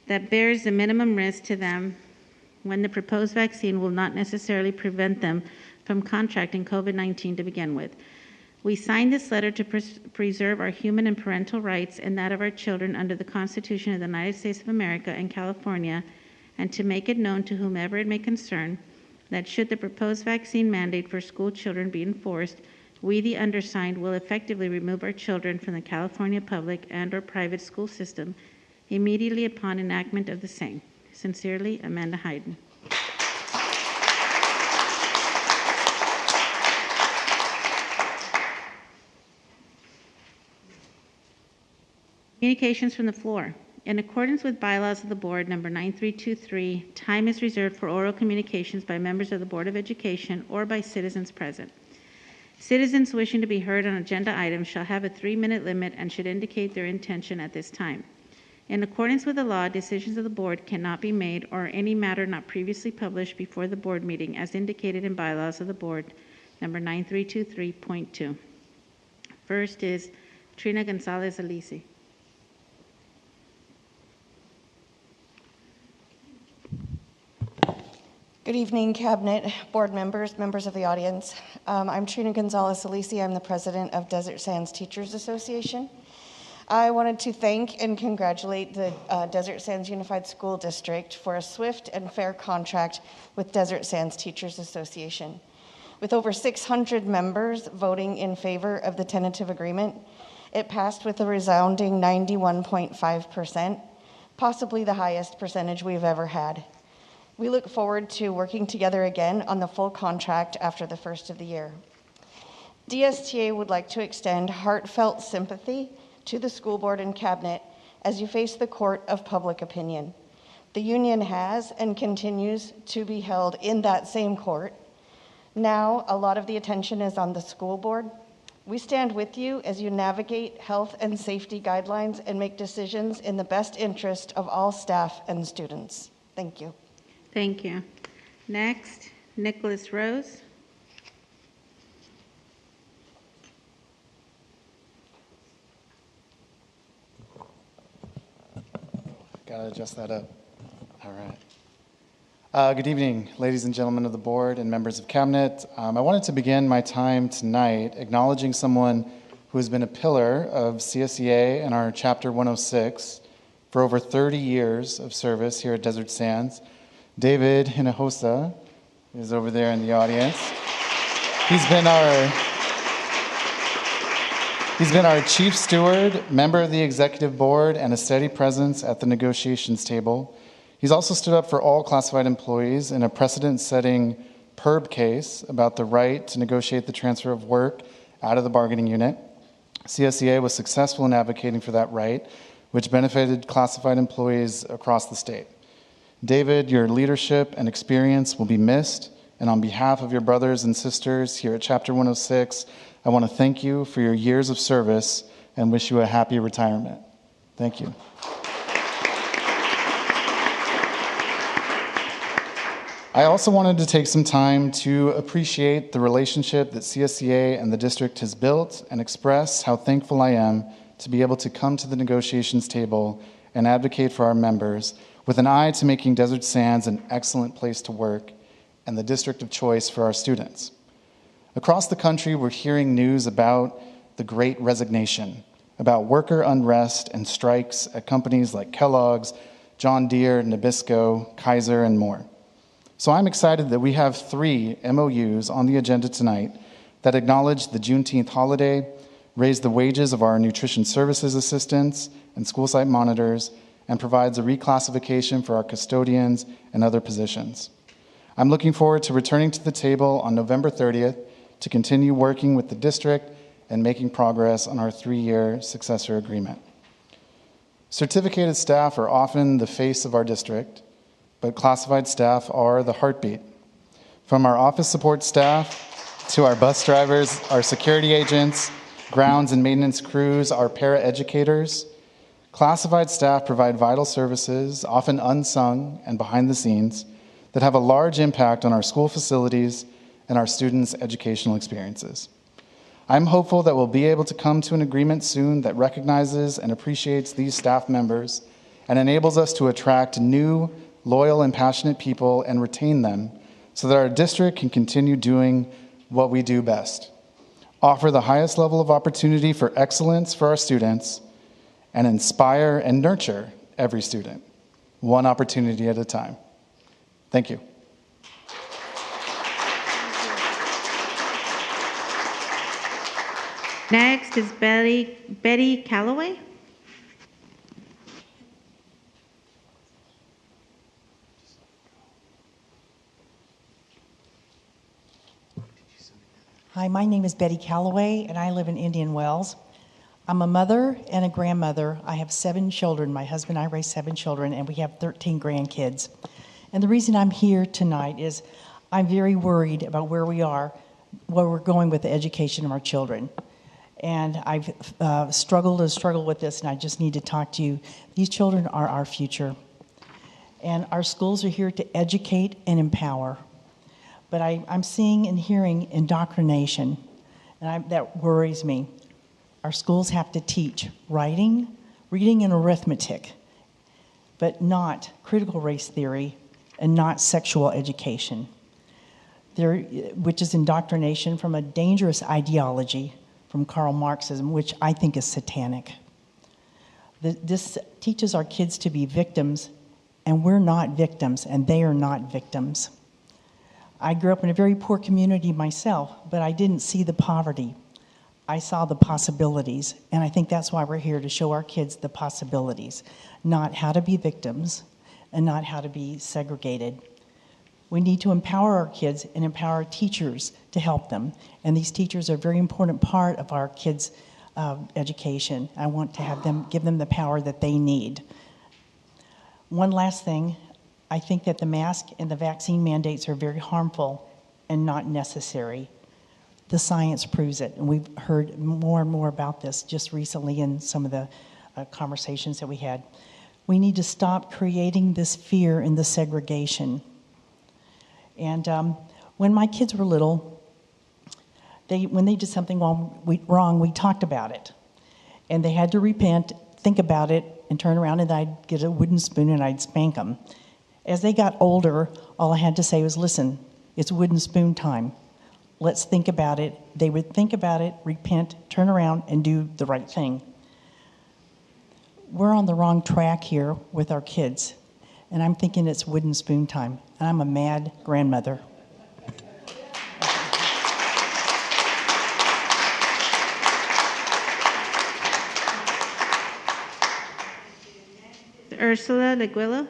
that bears the minimum risk to them when the proposed vaccine will not necessarily prevent them from contracting COVID-19 to begin with. We signed this letter to preserve our human and parental rights and that of our children under the Constitution of the United States of America and California, and to make it known to whomever it may concern that should the proposed vaccine mandate for school children be enforced, we, the undersigned, will effectively remove our children from the California public and/or private school system immediately upon enactment of the same. Sincerely, Amanda Hayden. Communications from the floor. In accordance with bylaws of the board number 9323, time is reserved for oral communications by members of the Board of Education or by citizens present. Citizens wishing to be heard on agenda items shall have a 3-minute limit and should indicate their intention at this time. In accordance with the law, decisions of the board cannot be made or any matter not previously published before the board meeting as indicated in bylaws of the board number 9323.2. First is Trina Gonzalez-Alisi. Good evening, Cabinet, board members, members of the audience. I'm Trina Gonzalez-Alisi. I'm the president of Desert Sands Teachers Association. I wanted to thank and congratulate the Desert Sands Unified School District for a swift and fair contract with Desert Sands Teachers Association. With over 600 members voting in favor of the tentative agreement, it passed with a resounding 91.5%, possibly the highest percentage we've ever had. We look forward to working together again on the full contract after the first of the year. DSTA would like to extend heartfelt sympathy to the school board and cabinet as you face the court of public opinion. The union has and continues to be held in that same court. Now, a lot of the attention is on the school board. We stand with you as you navigate health and safety guidelines and make decisions in the best interest of all staff and students. Thank you. Thank you. Next, Nicholas Rose. Gotta adjust that up. All right. Good evening, ladies and gentlemen of the board and members of cabinet. I wanted to begin my time tonight acknowledging someone who has been a pillar of CSEA and our Chapter 106 for over 30 years of service here at Desert Sands. David Hinojosa is over there in the audience. He's been our chief steward, member of the executive board, and a steady presence at the negotiations table. He's also stood up for all classified employees in a precedent-setting PERB case about the right to negotiate the transfer of work out of the bargaining unit. CSEA was successful in advocating for that right, which benefited classified employees across the state. David, your leadership and experience will be missed, and on behalf of your brothers and sisters here at Chapter 106, I want to thank you for your years of service and wish you a happy retirement. Thank you. I also wanted to take some time to appreciate the relationship that CSEA and the district has built and express how thankful I am to be able to come to the negotiations table and advocate for our members with an eye to making Desert Sands an excellent place to work and the district of choice for our students. Across the country, we're hearing news about the Great Resignation, about worker unrest and strikes at companies like Kellogg's, John Deere, Nabisco, Kaiser, and more. So I'm excited that we have 3 MOUs on the agenda tonight that acknowledge the Juneteenth holiday, raise the wages of our nutrition services assistants and school site monitors, and provides a reclassification for our custodians and other positions. I'm looking forward to returning to the table on November 30th to continue working with the district and making progress on our 3-year successor agreement. Certificated staff are often the face of our district, but classified staff are the heartbeat. From our office support staff to our bus drivers, our security agents, grounds and maintenance crews, our para-educators, classified staff provide vital services, often unsung and behind the scenes, that have a large impact on our school facilities and our students' educational experiences. I'm hopeful that we'll be able to come to an agreement soon that recognizes and appreciates these staff members and enables us to attract new, loyal, and passionate people and retain them so that our district can continue doing what we do best: offer the highest level of opportunity for excellence for our students and inspire and nurture every student, one opportunity at a time. Thank you. Next is Betty Calloway. Hi, my name is Betty Calloway, and I live in Indian Wells. I'm a mother and a grandmother. I have 7 children. My husband and I raised 7 children, and we have 13 grandkids. And the reason I'm here tonight is I'm very worried about where we are, where we're going with the education of our children. And I've struggled with this, and I just need to talk to you. These children are our future. And our schools are here to educate and empower. But I'm seeing and hearing indoctrination, and that worries me. Our schools have to teach writing, reading, and arithmetic, but not critical race theory and not sexual education, which is indoctrination from a dangerous ideology from Karl Marxism, which I think is satanic. This teaches our kids to be victims, and we're not victims, and they are not victims. I grew up in a very poor community myself, but I didn't see the poverty. I saw the possibilities, and I think that's why we're here, to show our kids the possibilities, not how to be victims and not how to be segregated. We need to empower our kids and empower our teachers to help them, and these teachers are a very important part of our kids' education. I want to have them, give them the power that they need. One last thing, I think that the mask and the vaccine mandates are very harmful and not necessary. The science proves it, and we've heard more and more about this just recently in some of the conversations that we had. We need to stop creating this fear and the segregation. And when my kids were little, when they did something wrong, we talked about it. And they had to repent, think about it, and turn around, and I'd get a wooden spoon and I'd spank them. As they got older, all I had to say was, listen, it's wooden spoon time. Let's think about it. They would think about it, repent, turn around, and do the right thing. We're on the wrong track here with our kids, and I'm thinking it's wooden spoon time, and I'm a mad grandmother. Ursula Leguila.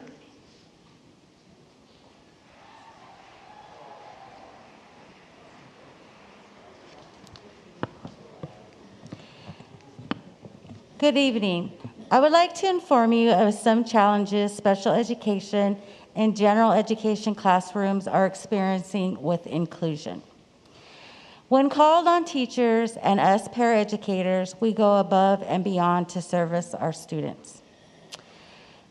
Good evening. I would like to inform you of some challenges special education and general education classrooms are experiencing with inclusion. When called on teachers and us paraeducators, we go above and beyond to service our students.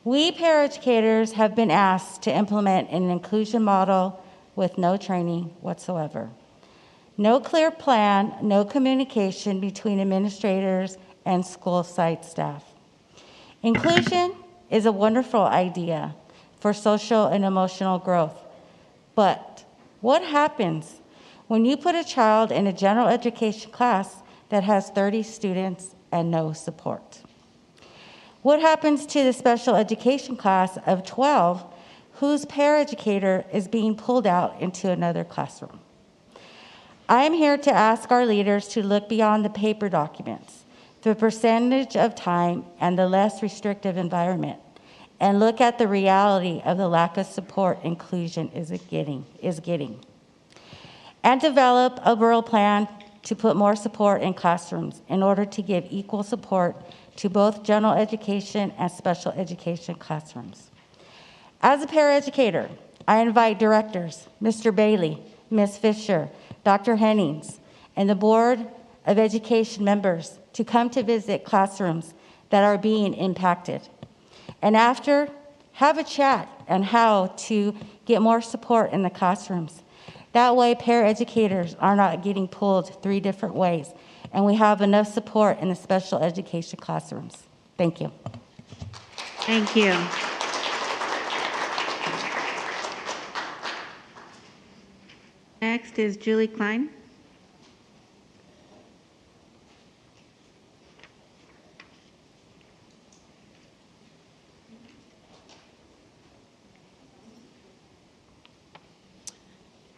We paraeducators have been asked to implement an inclusion model with no training whatsoever. No clear plan, no communication between administrators and school site staff. Inclusion is a wonderful idea for social and emotional growth, but what happens When you put a child in a general education class that has 30 students and no support? What happens to the special education class of 12 whose paraeducator is being pulled out into another classroom? I am here to ask our leaders to look beyond the paper documents, the percentage of time, and the less restrictive environment, and look at the reality of the lack of support inclusion is getting. And develop a rural plan to put more support in classrooms in order to give equal support to both general education and special education classrooms. As a paraeducator, I invite directors, Mr. Bailey, Ms. Fisher, Dr. Hennings, and the Board of Education members to come to visit classrooms that are being impacted. And after, have a chat on how to get more support in the classrooms. That way, paraeducators are not getting pulled 3 different ways, and we have enough support in the special education classrooms. Thank you. Thank you. Next is Julie Klein.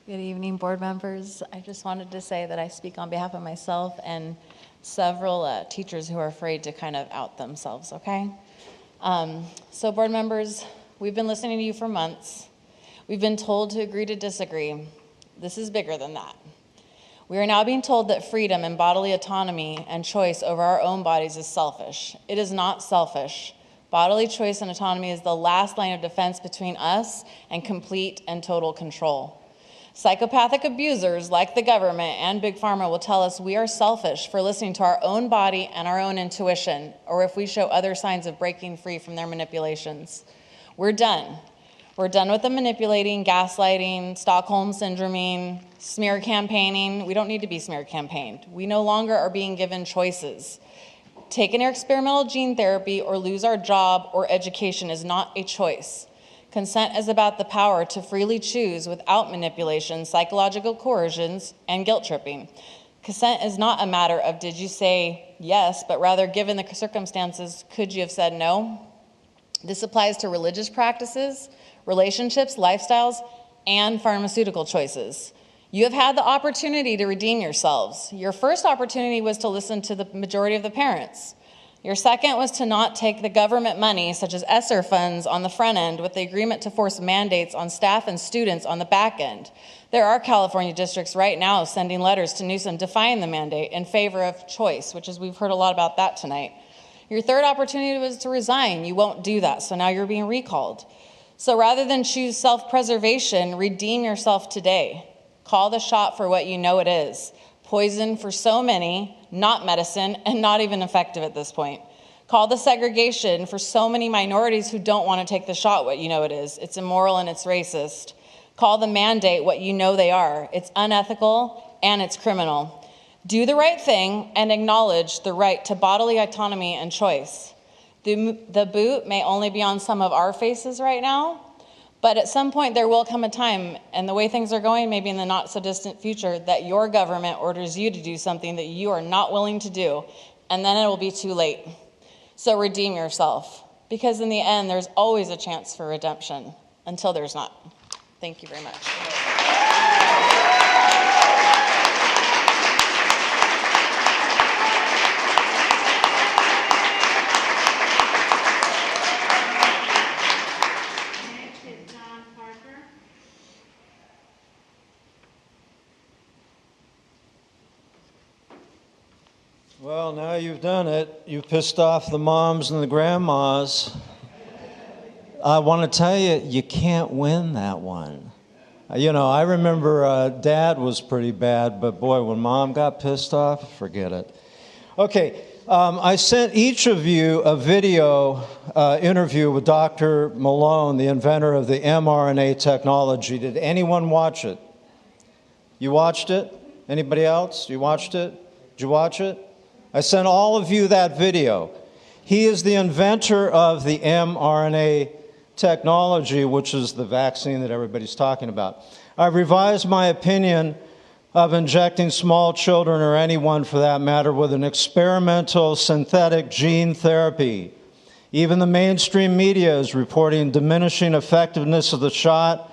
Good evening, board members. I just wanted to say that I speak on behalf of myself and several teachers who are afraid to kind of out themselves, okay? So board members, we've been listening to you for months. We've been told to agree to disagree. This is bigger than that. We are now being told that freedom and bodily autonomy and choice over our own bodies is selfish. It is not selfish. Bodily choice and autonomy is the last line of defense between us and complete and total control. Psychopathic abusers like the government and Big Pharma will tell us we are selfish for listening to our own body and our own intuition, or if we show other signs of breaking free from their manipulations. We're done. We're done with the manipulating, gaslighting, Stockholm syndroming, smear campaigning. We don't need to be smear campaigned. We no longer are being given choices. Taking our experimental gene therapy or lose our job or education is not a choice. Consent is about the power to freely choose without manipulation, psychological coercions, and guilt tripping. Consent is not a matter of did you say yes, but rather given the circumstances, could you have said no? This applies to religious practices, relationships, lifestyles, and pharmaceutical choices. You have had the opportunity to redeem yourselves. Your first opportunity was to listen to the majority of the parents. Your second was to not take the government money, such as ESSER funds, on the front end with the agreement to force mandates on staff and students on the back end. There are California districts right now sending letters to Newsom defying the mandate in favor of choice, which is, we've heard a lot about that tonight. Your third opportunity was to resign. You won't do that, so now you're being recalled. So rather than choose self-preservation, redeem yourself today. Call the shot for what you know it is. Poison for so many, not medicine, and not even effective at this point. Call the segregation for so many minorities who don't want to take the shot what you know it is. It's immoral and it's racist. Call the mandate what you know they are. It's unethical and it's criminal. Do the right thing and acknowledge the right to bodily autonomy and choice. The boot may only be on some of our faces right now, but at some point there will come a time, and the way things are going, maybe in the not so distant future, that your government orders you to do something that you are not willing to do, and then it will be too late. So redeem yourself, because in the end, there's always a chance for redemption, until there's not. Thank you very much. Well, now you've done it. You've pissed off the moms and the grandmas. I want to tell you, you can't win that one. You know, I remember Dad was pretty bad, but boy, when Mom got pissed off, forget it. Okay, I sent each of you a video interview with Dr. Malone, the inventor of the mRNA technology. Did anyone watch it? You watched it? Anybody else? You watched it? Did you watch it? I sent all of you that video. He is the inventor of the mRNA technology, which is the vaccine that everybody's talking about. I revised my opinion of injecting small children, or anyone for that matter, with an experimental synthetic gene therapy. Even the mainstream media is reporting diminishing effectiveness of the shot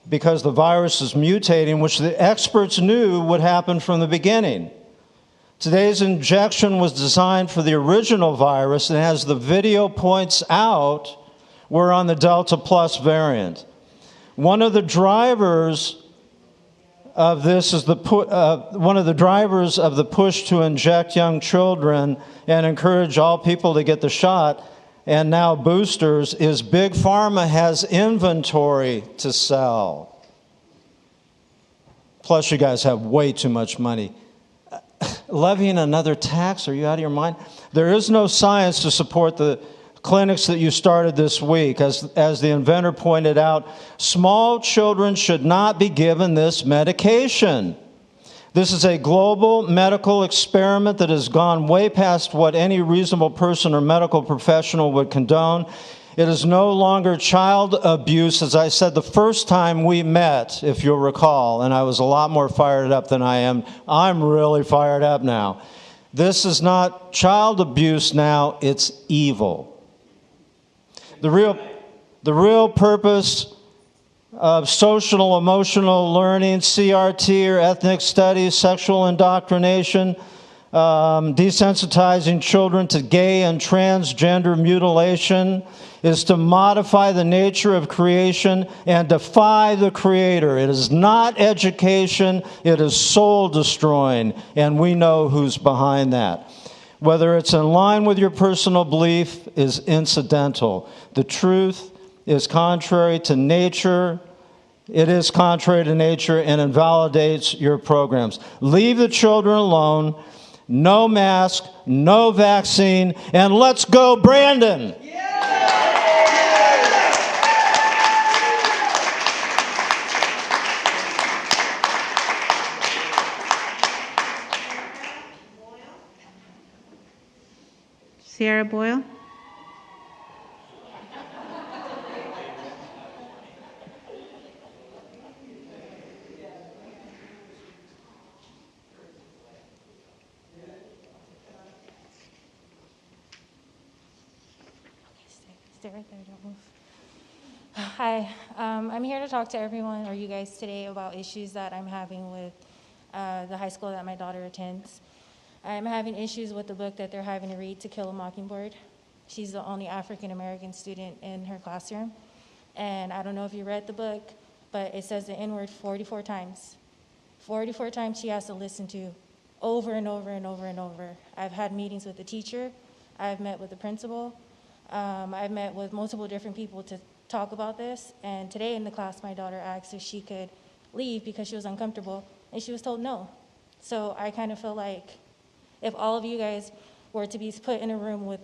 because the virus is mutating, which the experts knew would happen from the beginning. Today's injection was designed for the original virus, and as the video points out, we're on the Delta Plus variant. One of the drivers of this is one of the drivers of the push to inject young children and encourage all people to get the shot, and now boosters, is Big Pharma has inventory to sell. Plus, you guys have way too much money. Levying another tax? Are you out of your mind? There is no science to support the clinics that you started this week. As the inventor pointed out, small children should not be given this medication. This is a global medical experiment that has gone way past what any reasonable person or medical professional would condone. It is no longer child abuse, as I said the first time we met, if you'll recall, and I was a lot more fired up than I am. I'm really fired up now. This is not child abuse now, it's evil. The real purpose of social emotional learning, CRT or ethnic studies, sexual indoctrination, desensitizing children to gay and transgender mutilation, is to modify the nature of creation and defy the Creator. It is not education, it is soul destroying, and we know who's behind that. Whether it's in line with your personal belief is incidental. The truth is contrary to nature. It is contrary to nature and invalidates your programs. Leave the children alone. No mask, no vaccine, and let's go, Brandon! Sierra Boyle. Stay right there, don't move. Hi, I'm here to talk to everyone, or you guys today, about issues that I'm having with the high school that my daughter attends. I'm having issues with the book that they're having to read, To Kill a Mockingbird. She's the only African-American student in her classroom. And I don't know if you read the book, but it says the N-word 44 times. 44 times she has to listen to over and over and over and over. I've had meetings with the teacher. I've met with the principal. I've met with multiple different people to talk about this. And today in the class, my daughter asked if she could leave because she was uncomfortable, and she was told no. So I kind of feel like if all of you guys were to be put in a room with,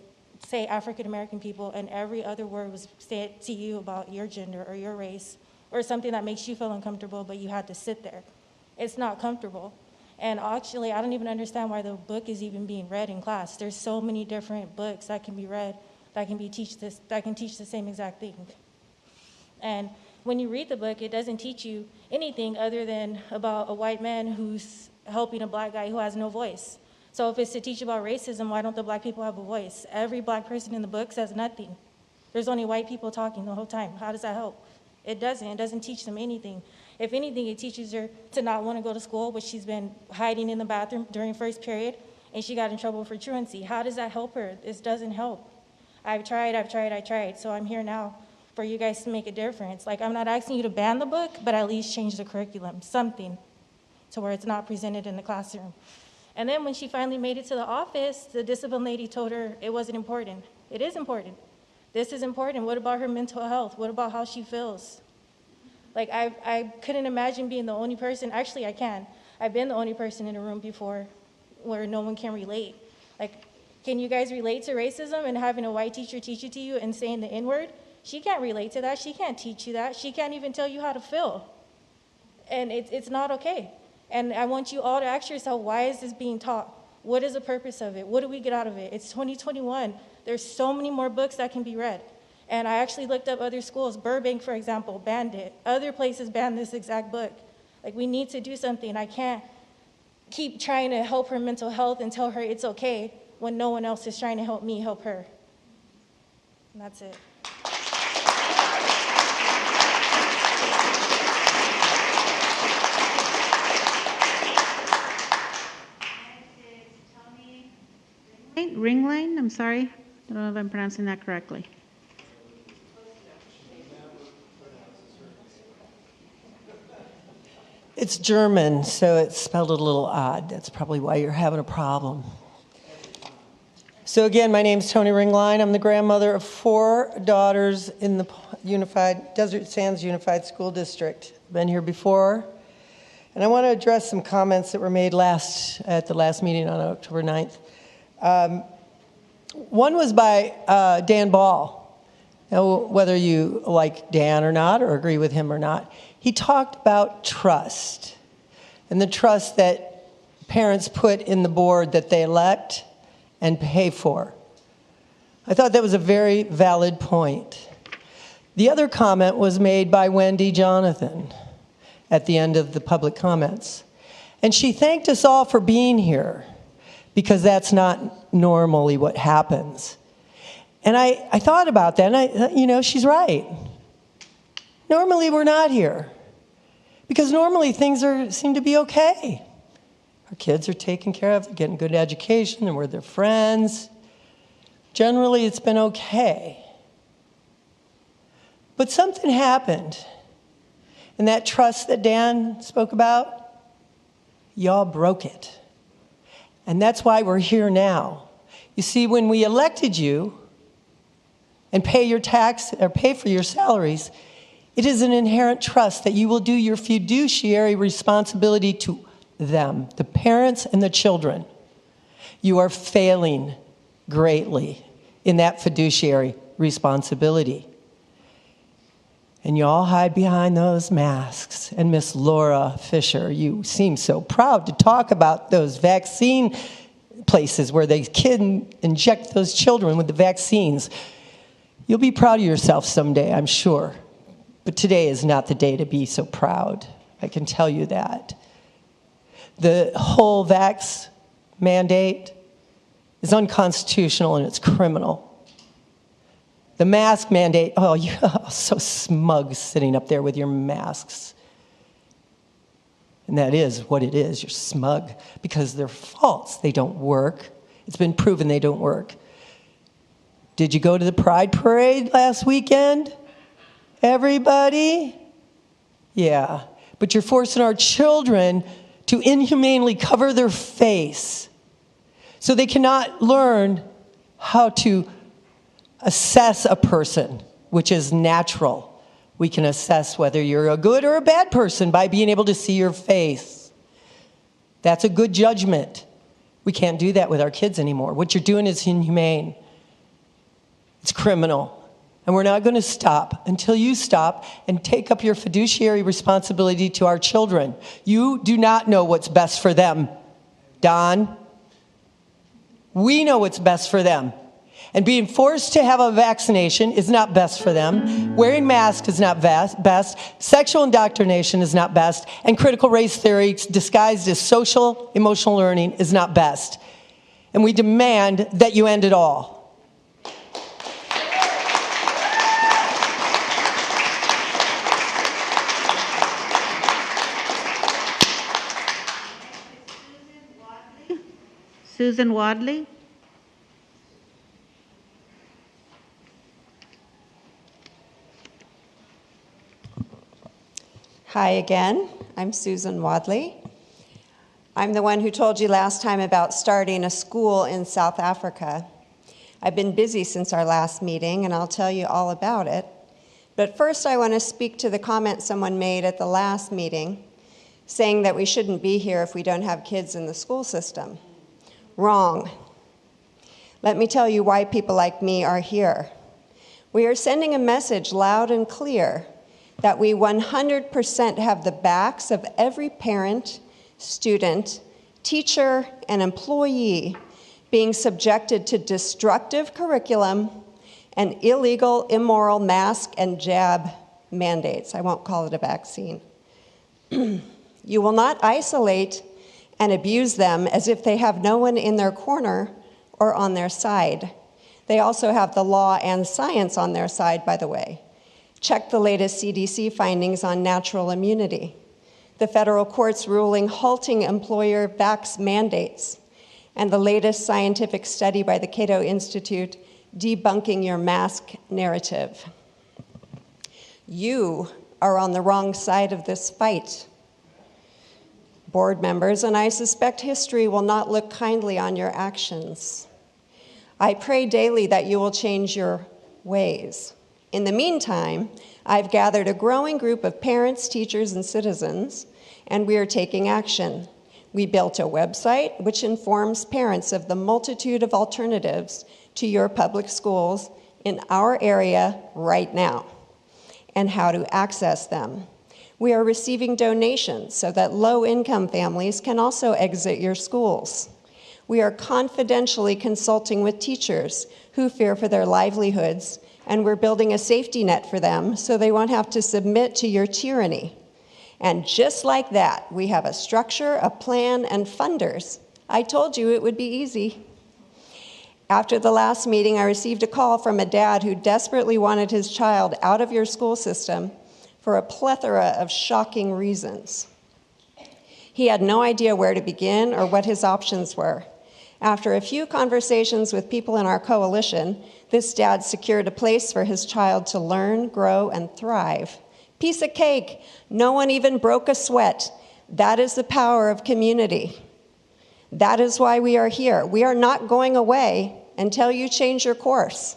say, African-American people, and every other word was said to you about your gender or your race, or something that makes you feel uncomfortable, but you had to sit there, it's not comfortable. And actually, I don't even understand why the book is even being read in class. There's so many different books that can be read that can teach the same exact thing. And when you read the book, it doesn't teach you anything other than about a white man who's helping a black guy who has no voice. So if it's to teach about racism, why don't the black people have a voice? Every black person in the book says nothing. There's only white people talking the whole time. How does that help? It doesn't. It doesn't teach them anything. If anything, it teaches her to not want to go to school, but she's been hiding in the bathroom during first period, and she got in trouble for truancy. How does that help her? This doesn't help. I've tried. So I'm here now for you guys to make a difference. Like, I'm not asking you to ban the book, but at least change the curriculum, something, to where it's not presented in the classroom. And then when she finally made it to the office, the discipline lady told her it wasn't important. It is important. This is important. What about her mental health? What about how she feels? Like, I couldn't imagine being the only person. Actually, I can. I've been the only person in a room before where no one can relate. Like, can you guys relate to racism and having a white teacher teach it to you and saying the N-word? She can't relate to that. She can't teach you that. She can't even tell you how to feel. And it's not okay. And I want you all to ask yourself, why is this being taught? What is the purpose of it? What do we get out of it? It's 2021. There's so many more books that can be read. And I actually looked up other schools. Burbank, for example, banned it. Other places banned this exact book. Like, we need to do something. I can't keep trying to help her mental health and tell her it's okay when no one else is trying to help me help her. And that's it. Ringline, I'm sorry. I don't know if I'm pronouncing that correctly. It's German, so it's spelled a little odd. That's probably why you're having a problem. So again, my name's Tony Ringline. I'm the grandmother of 4 daughters in the Desert Sands Unified School District. Been here before. And I want to address some comments that were made at the last meeting on October 9th. One was by Dan Ball. Now, whether you like Dan or not, or agree with him or not, he talked about trust and the trust that parents put in the board that they elect and pay for. I thought that was a very valid point. The other comment was made by Wendy Jonathan at the end of the public comments. And she thanked us all for being here, because that's not normally what happens. And I thought about that, and she's right. Normally we're not here, because normally things seem to be okay. Our kids are taken care of, they're getting good education, and we're their friends. Generally, it's been okay. But something happened, and that trust that Dan spoke about, y'all broke it. And that's why we're here now. You see, when we elected you and pay your tax or pay for your salaries, it is an inherent trust that you will do your fiduciary responsibility to them, the parents and the children. You are failing greatly in that fiduciary responsibility. And you all hide behind those masks. And Miss Laura Fisher, you seem so proud to talk about those vaccine places where they can inject those children with the vaccines. You'll be proud of yourself someday, I'm sure. But today is not the day to be so proud. I can tell you that. The whole vax mandate is unconstitutional and it's criminal. The mask mandate, oh, you're so smug sitting up there with your masks. And that is what it is, you're smug, because they're false, they don't work. It's been proven they don't work. Did you go to the Pride Parade last weekend? Everybody? Yeah, but you're forcing our children to inhumanely cover their face so they cannot learn how to assess a person, which is natural. We can assess whether you're a good or a bad person by being able to see your face. That's a good judgment. We can't do that with our kids anymore. What you're doing is inhumane. It's criminal. And we're not going to stop until you stop and take up your fiduciary responsibility to our children. You do not know what's best for them, Don. We know what's best for them. And being forced to have a vaccination is not best for them. Wearing masks is not best. Sexual indoctrination is not best. And critical race theory disguised as social emotional learning is not best. And we demand that you end it all. Susan Wadley. Hi again, I'm Susan Wadley. I'm the one who told you last time about starting a school in South Africa. I've been busy since our last meeting, and I'll tell you all about it. But first, I want to speak to the comment someone made at the last meeting, saying that we shouldn't be here if we don't have kids in the school system. Wrong. Let me tell you why people like me are here. We are sending a message loud and clear that we 100% have the backs of every parent, student, teacher, and employee being subjected to destructive curriculum and illegal, immoral mask and jab mandates. I won't call it a vaccine. You will not isolate and abuse them as if they have no one in their corner or on their side. They also have the law and science on their side, by the way. Check the latest CDC findings on natural immunity, the federal court's ruling halting employer vax mandates, and the latest scientific study by the Cato Institute debunking your mask narrative. You are on the wrong side of this fight, board members, and I suspect history will not look kindly on your actions. I pray daily that you will change your ways. In the meantime, I've gathered a growing group of parents, teachers, and citizens, and we are taking action. We built a website which informs parents of the multitude of alternatives to your public schools in our area right now and how to access them. We are receiving donations so that low-income families can also exit your schools. We are confidentially consulting with teachers who fear for their livelihoods, and we're building a safety net for them so they won't have to submit to your tyranny. And just like that, we have a structure, a plan, and funders. I told you it would be easy. After the last meeting, I received a call from a dad who desperately wanted his child out of your school system for a plethora of shocking reasons. He had no idea where to begin or what his options were. After a few conversations with people in our coalition, this dad secured a place for his child to learn, grow, and thrive. Piece of cake. No one even broke a sweat. That is the power of community. That is why we are here. We are not going away until you change your course.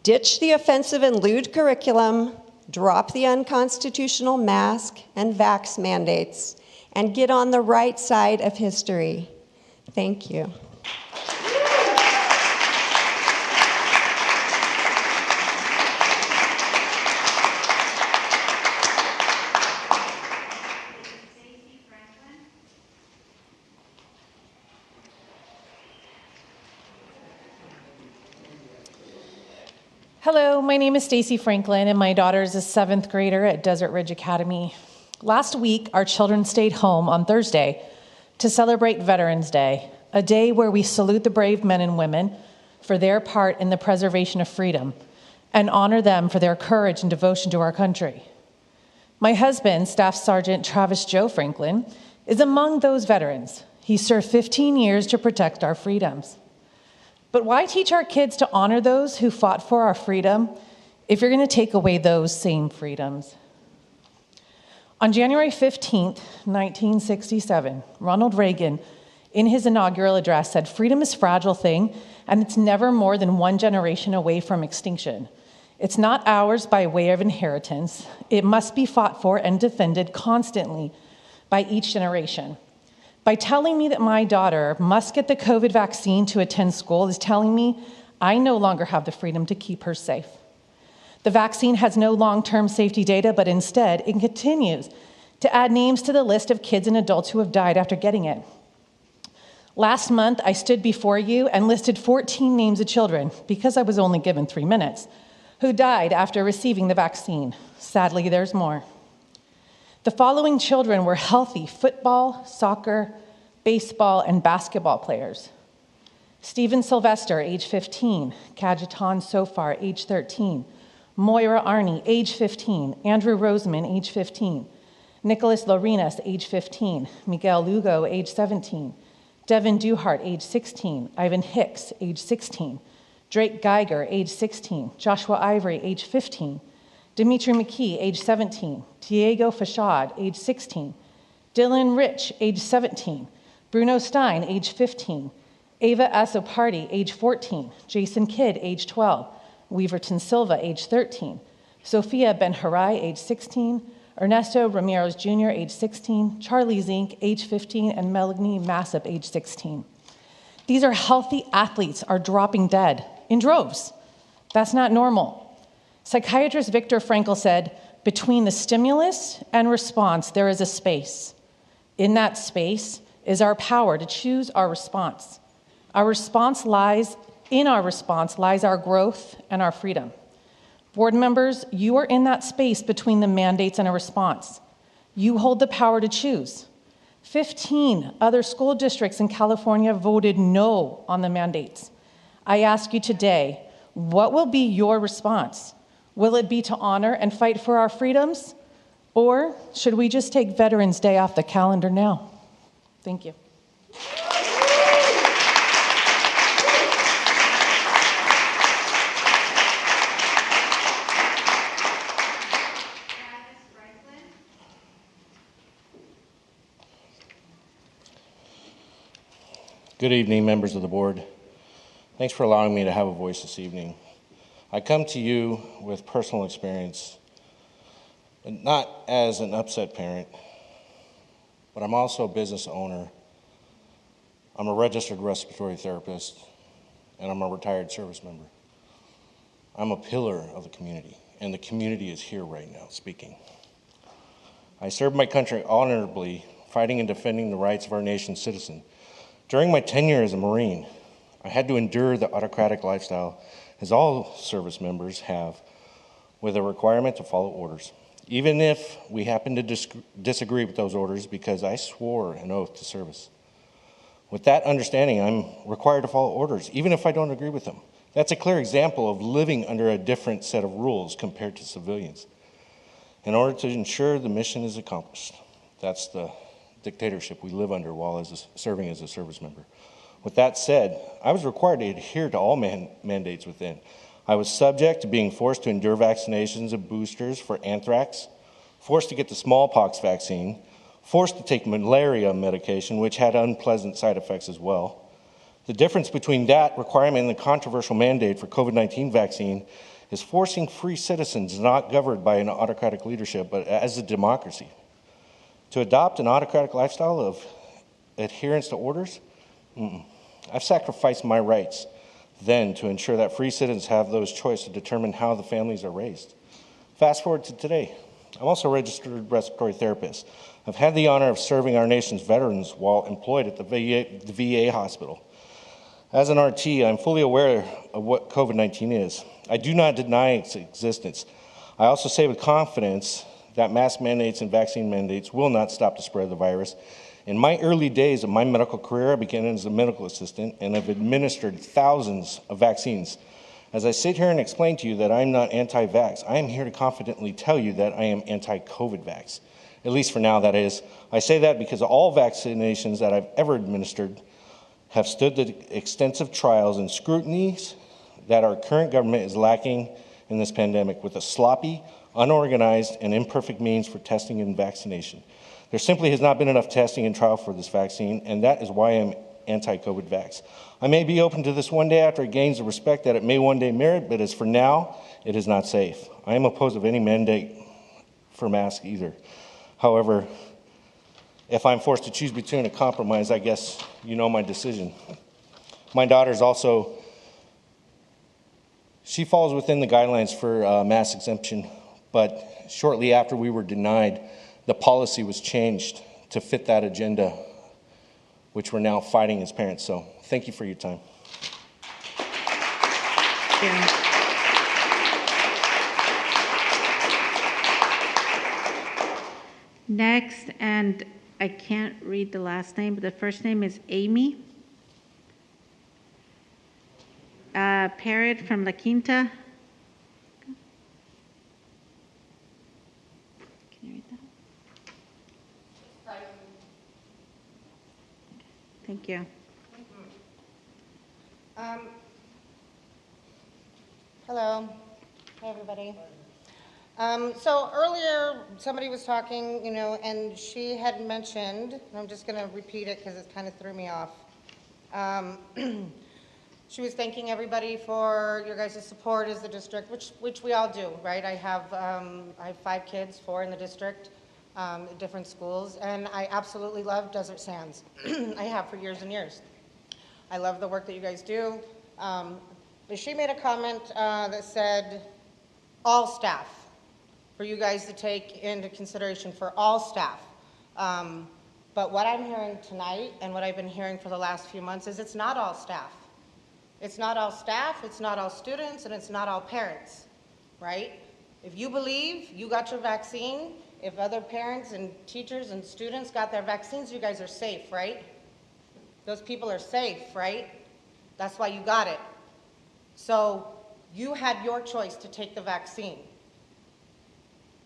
Ditch the offensive and lewd curriculum, drop the unconstitutional mask and vax mandates, and get on the right side of history. Thank you. Hello, my name is Stacy Franklin, and my daughter is a 7th grader at Desert Ridge Academy. Last week, our children stayed home on Thursday to celebrate Veterans Day, a day where we salute the brave men and women for their part in the preservation of freedom and honor them for their courage and devotion to our country. My husband, Staff Sergeant Travis Joe Franklin, is among those veterans. He served 15 years to protect our freedoms. But why teach our kids to honor those who fought for our freedom if you're going to take away those same freedoms? On January 15th, 1967, Ronald Reagan, in his inaugural address, said, "Freedom is a fragile thing, and it's never more than one generation away from extinction. It's not ours by way of inheritance. It must be fought for and defended constantly by each generation." By telling me that my daughter must get the COVID vaccine to attend school is telling me I no longer have the freedom to keep her safe. The vaccine has no long-term safety data, but instead it continues to add names to the list of kids and adults who have died after getting it. Last month, I stood before you and listed 14 names of children, because I was only given 3 minutes, who died after receiving the vaccine. Sadly, there's more. The following children were healthy football, soccer, baseball, and basketball players. Stephen Sylvester, age 15, Kajitan Sofar, age 13, Moira Arney, age 15, Andrew Roseman, age 15, Nicholas Lorenas, age 15, Miguel Lugo, age 17, Devin Duhart, age 16, Ivan Hicks, age 16, Drake Geiger, age 16, Joshua Ivory, age 15, Dimitri McKee, age 17, Diego Fashad, age 16, Dylan Rich, age 17, Bruno Stein, age 15, Ava Asopardi, age 14, Jason Kidd, age 12, Weaverton Silva, age 13, Sophia Ben-Harai, age 16, Ernesto Ramirez Jr., age 16, Charlie Zink, age 15, and Melanie Massip, age 16. These are healthy athletes are dropping dead in droves. That's not normal. Psychiatrist Viktor Frankl said, "Between the stimulus and response, there is a space. In that space is our power to choose our response. In our response lies our growth and our freedom." Board members, you are in that space between the mandates and a response. You hold the power to choose. 15 other school districts in California voted no on the mandates. I ask you today, what will be your response? Will it be to honor and fight for our freedoms? Or should we just take Veterans Day off the calendar now? Thank you. Good evening, members of the board. Thanks for allowing me to have a voice this evening. I come to you with personal experience, but not as an upset parent, but I'm also a business owner. I'm a registered respiratory therapist, and I'm a retired service member. I'm a pillar of the community, and the community is here right now speaking. I served my country honorably, fighting and defending the rights of our nation's citizens. During my tenure as a Marine, I had to endure the autocratic lifestyle, as all service members have, with a requirement to follow orders, even if we happen to disagree with those orders, because I swore an oath to service. With that understanding, I'm required to follow orders, even if I don't agree with them. That's a clear example of living under a different set of rules compared to civilians, in order to ensure the mission is accomplished. That's the dictatorship we live under while serving as a service member. With that said, I was required to adhere to all mandates within. I was subject to being forced to endure vaccinations and boosters for anthrax, forced to get the smallpox vaccine, forced to take malaria medication, which had unpleasant side effects as well. The difference between that requirement and the controversial mandate for COVID-19 vaccine is forcing free citizens not governed by an autocratic leadership, but as a democracy. To adopt an autocratic lifestyle of adherence to orders? I've sacrificed my rights then to ensure that free citizens have those choices to determine how the families are raised. Fast forward to today. I'm also a registered respiratory therapist. I've had the honor of serving our nation's veterans while employed at the VA hospital. As an RT, I'm fully aware of what COVID-19 is. I do not deny its existence. I also say with confidence that mask mandates and vaccine mandates will not stop the spread of the virus. In my early days of my medical career, I began as a medical assistant and have administered thousands of vaccines. As I sit here and explain to you that I'm not anti-vax, I am here to confidently tell you that I am anti-COVID vax. At least for now, that is. I say that because all vaccinations that I've ever administered have stood the extensive trials and scrutinies that our current government is lacking in this pandemic, with a sloppy, unorganized, and imperfect means for testing and vaccination. There simply has not been enough testing and trial for this vaccine, and that is why I'm anti-COVID vax. I may be open to this one day after it gains the respect that it may one day merit, but as for now, it is not safe. I am opposed of any mandate for masks either. However, if I'm forced to choose between a compromise, I guess you know my decision. My daughter's also, she falls within the guidelines for mask exemption, but shortly after we were denied, the policy was changed to fit that agenda, which we're now fighting as parents. So thank you for your time. Next, and I can't read the last name, but the first name is Amy Parrott from La Quinta. Can you read that? Thank you. Hello. Hi, everybody. So earlier, somebody was talking, and she had mentioned, and I'm just going to repeat it because it kind of threw me off. She was thanking everybody for your guys' support as the district, which we all do, right? I have 5 kids, 4 in the district, at different schools, and I absolutely love Desert Sands. I have for years and years. I love the work that you guys do. But she made a comment that said, all staff, for you guys to take into consideration for all staff. But what I'm hearing tonight and what I've been hearing for the last few months is it's not all staff. It's not all staff, it's not all students, and it's not all parents, right? If you believe you got your vaccine If other parents and teachers and students got their vaccines, you guys are safe, right? Those people are safe, right? That's why you got it. So you had your choice to take the vaccine.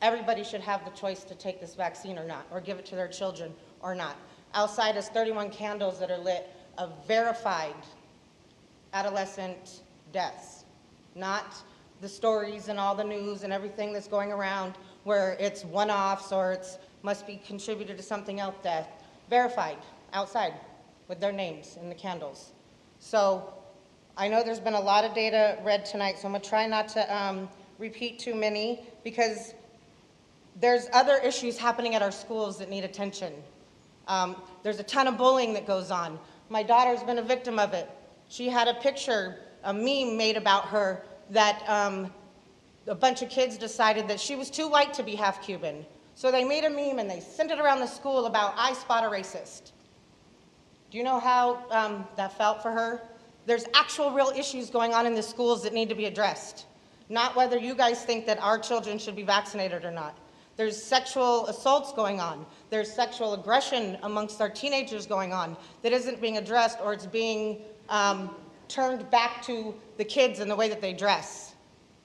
Everybody should have the choice to take this vaccine or not, or give it to their children or not. Outside is 31 candles that are lit of verified adolescent deaths, not the stories and all the news and everything that's going around where it's one-offs or it's must be contributed to something else death. Verified, outside, with their names in the candles. So I know there's been a lot of data read tonight, so I'm gonna try not to repeat too many because there's other issues happening at our schools that need attention. There's a ton of bullying that goes on. My daughter's been a victim of it. She had a picture, a meme made about her that a bunch of kids decided that she was too white to be half Cuban. So they made a meme and they sent it around the school about, I spot a racist. Do you know how that felt for her? There's actual real issues going on in the schools that need to be addressed. Not whether you guys think that our children should be vaccinated or not. There's sexual assaults going on. There's sexual aggression amongst our teenagers going on that isn't being addressed, or it's being turned back to the kids and the way that they dress,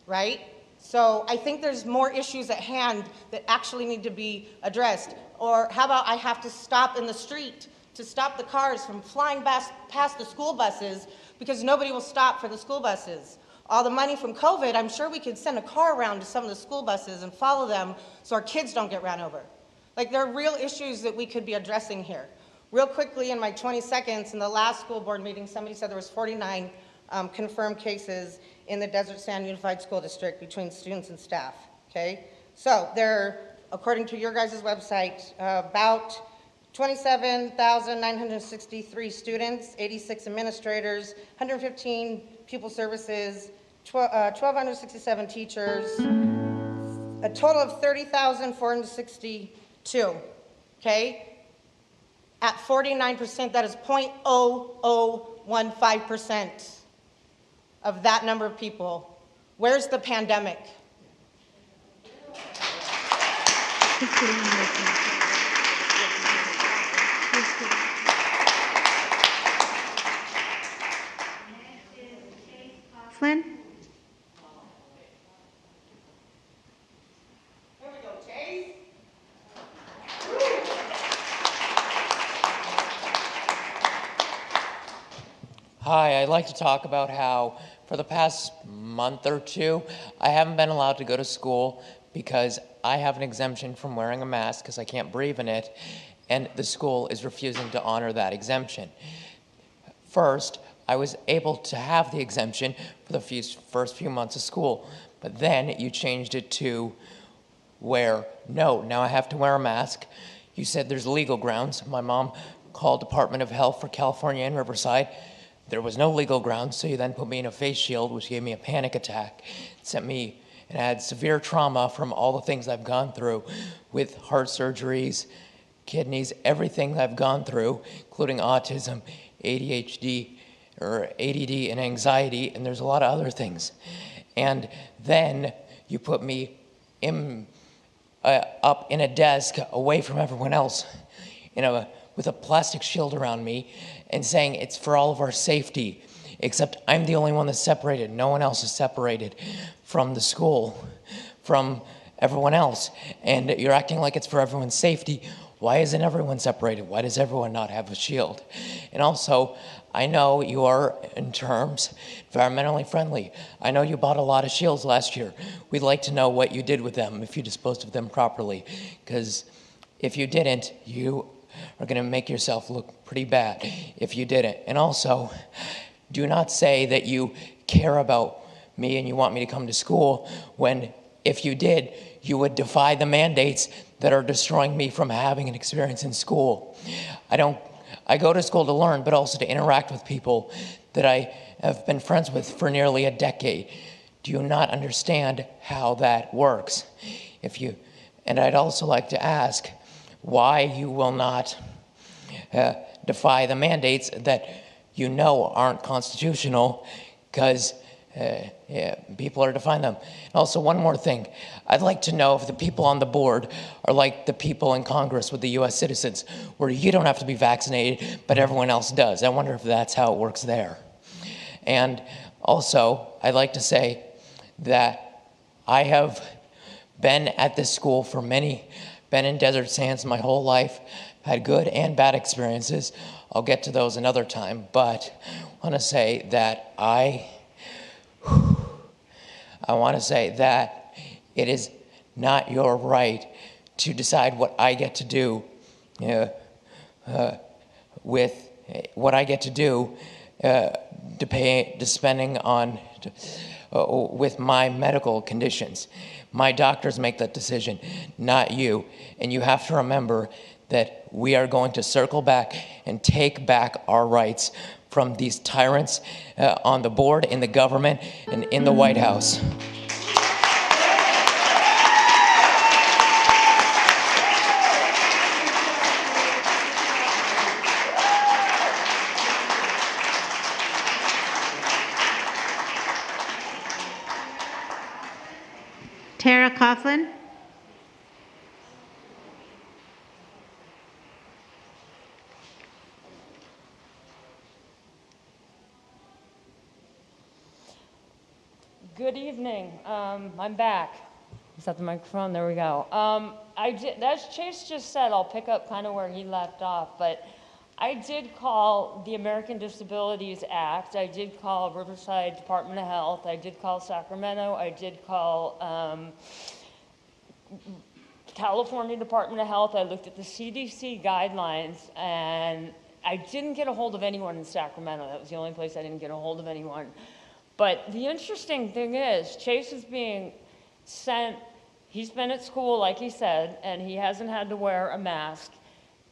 right? So I think there's more issues at hand that actually need to be addressed. Or how about I have to stop in the street to stop the cars from flying past the school buses because nobody will stop for the school buses. All the money from COVID, I'm sure we could send a car around to some of the school buses and follow them so our kids don't get ran over. Like, there are real issues that we could be addressing here. Real quickly, in my 20 seconds, in the last school board meeting, somebody said there was 49 confirmed cases in the Desert Sand Unified School District between students and staff, okay? So there are, according to your guys' website, about 27,963 students, 86 administrators, 115 pupil services, 1,267 teachers, a total of 30,462, okay? At 49%, that is 0.0015% of that number of people. Where's the pandemic? Flynn? Here we go, Chase. Hi, I'd like to talk about how for the past month or two, I haven't been allowed to go to school because I have an exemption from wearing a mask because I can't breathe in it, and the school is refusing to honor that exemption. First, I was able to have the exemption for the first few months of school, but then you changed it to where, no, now I have to wear a mask. You said there's legal grounds. My mom called Department of Health for California and Riverside. There was no legal grounds, so you then put me in a face shield, which gave me a panic attack. It sent me and had severe trauma from all the things I've gone through with heart surgeries, kidneys, everything I've gone through, including autism, ADHD, or ADD and anxiety, and there's a lot of other things. And then you put me up in a desk away from everyone else with a plastic shield around me and saying it's for all of our safety, except I'm the only one that's separated. No one else is separated from the school, from everyone else. And you're acting like it's for everyone's safety. Why isn't everyone separated? Why does everyone not have a shield? And also, I know you are, in terms, environmentally friendly. I know you bought a lot of shields last year. We'd like to know what you did with them, if you disposed of them properly. Because if you didn't, you are going to make yourself look pretty bad if you didn't. And also, do not say that you care about me and you want me to come to school when, if you did, you would defy the mandates that are destroying me from having an experience in school. I go to school to learn, but also to interact with people that I have been friends with for nearly a decade. Do you not understand how that works? And I'd also like to ask why you will not defy the mandates that you know aren't constitutional, because people are to find them. And also, one more thing. I'd like to know if the people on the board are like the people in Congress with the U.S. citizens, where you don't have to be vaccinated, but everyone else does. I wonder if that's how it works there. And also, I'd like to say that I have been at this school for been in Desert Sands my whole life, had good and bad experiences. I'll get to those another time, but I want to say that it is not your right to decide what I get to do with what I get to do depending on with my medical conditions. My doctors make that decision, not you. And you have to remember that we are going to circle back and take back our rights from these tyrants on the board, in the government, and in the White House. Tara Coughlin. Good evening. I'm back. Is that the microphone? There we go. As Chase just said, I'll pick up kind of where he left off, but I did call the American Disabilities Act. I did call Riverside Department of Health. I did call Sacramento. I did call California Department of Health. I looked at the CDC guidelines, and I didn't get a hold of anyone in Sacramento. That was the only place I didn't get a hold of anyone. But the interesting thing is, Chase is being sent, he's been at school, like he said, and he hasn't had to wear a mask,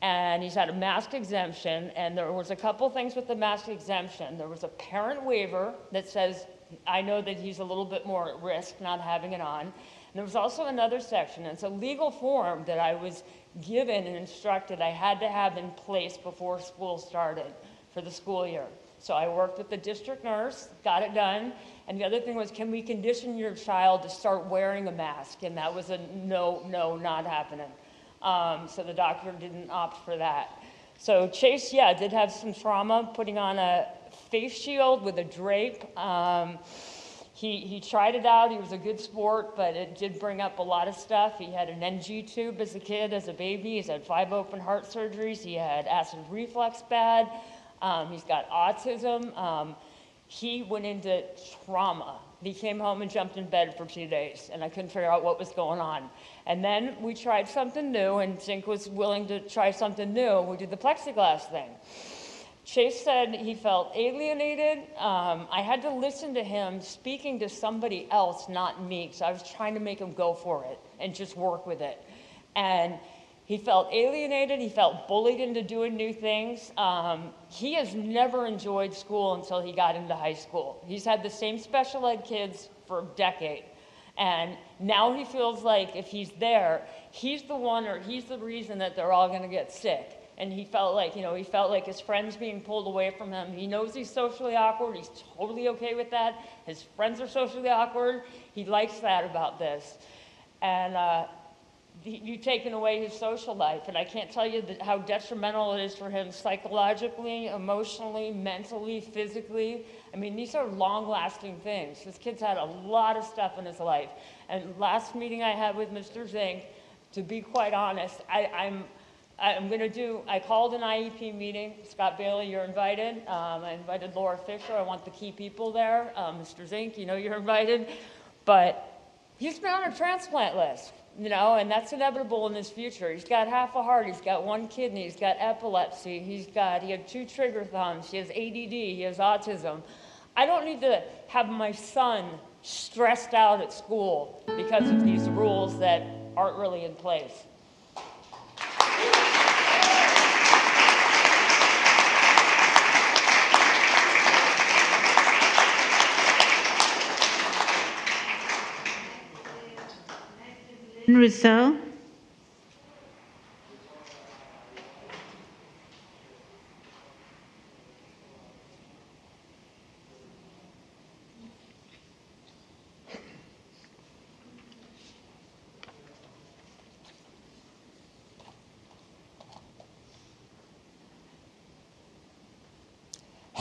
and he's had a mask exemption, and there was a couple things with the mask exemption. There was a parent waiver that says, I know that he's a little bit more at risk not having it on. And there was also another section, and it's a legal form that I was given and instructed I had to have in place before school started for the school year. So I worked with the district nurse, got it done, and the other thing was, can we condition your child to start wearing a mask? And that was a no, not happening. So the doctor didn't opt for that. So Chase, did have some trauma putting on a face shield with a drape. He tried it out. He was a good sport, but it did bring up a lot of stuff. He had an NG tube as a kid, as a baby. He's had 5 open heart surgeries. He had acid reflux bad. He's got autism. He went into trauma. He came home and jumped in bed for 2 days, and I couldn't figure out what was going on. And then we tried something new, and Zink was willing to try something new. We did the plexiglass thing. Chase said he felt alienated. I had to listen to him speaking to somebody else, not me, because I was trying to make him go for it and just work with it. And he felt alienated. He felt bullied into doing new things. He has never enjoyed school until he got into high school. He's had the same special ed kids for a decade. And now he feels like if he's there, he's the one, or he's the reason that they're all going to get sick. And he felt like, his friends being pulled away from him. He knows he's socially awkward. He's totally okay with that. His friends are socially awkward. He likes that about this. And you've taken away his social life. And I can't tell you how detrimental it is for him psychologically, emotionally, mentally, physically. I mean, these are long-lasting things. This kid's had a lot of stuff in his life. And last meeting I had with Mr. Zink, to be quite honest, I called an IEP meeting. Scott Bailey, you're invited. I invited Laura Fisher. I want the key people there. Mr. Zink, you're invited. But he's been on a transplant list, and that's inevitable in his future. He's got half a heart. He's got 1 kidney. He's got epilepsy. He had 2 trigger thumbs. He has ADD. He has autism. I don't need to have my son stressed out at school because of these rules that aren't really in place. Rousseau.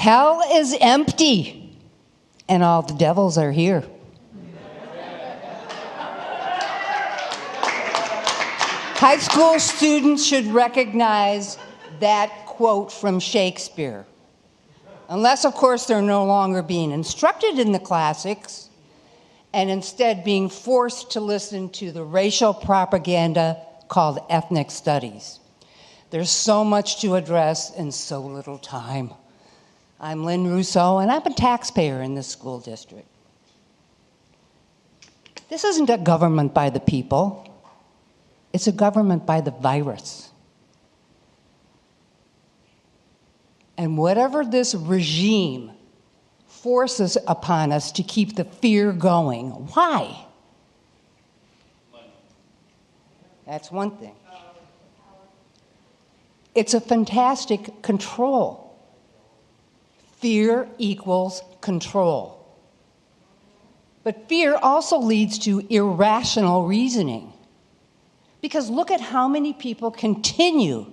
Hell is empty, and all the devils are here. High school students should recognize that quote from Shakespeare. Unless, of course, they're no longer being instructed in the classics and instead being forced to listen to the racial propaganda called ethnic studies. There's so much to address in so little time. I'm Lynn Rousseau, and I'm a taxpayer in this school district. This isn't a government by the people. It's a government by the virus. And whatever this regime forces upon us to keep the fear going, why? That's one thing. It's a fantastic control. Fear equals control. But fear also leads to irrational reasoning. Because look at how many people continue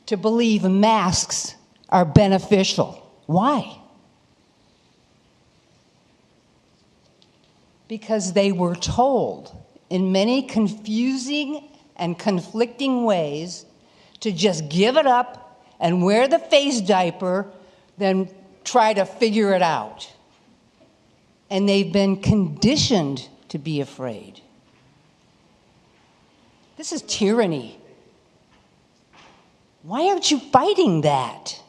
to believe masks are beneficial. Why? Because they were told in many confusing and conflicting ways to just give it up and wear the face diaper, then try to figure it out. And they've been conditioned to be afraid. This is tyranny. Why aren't you fighting that?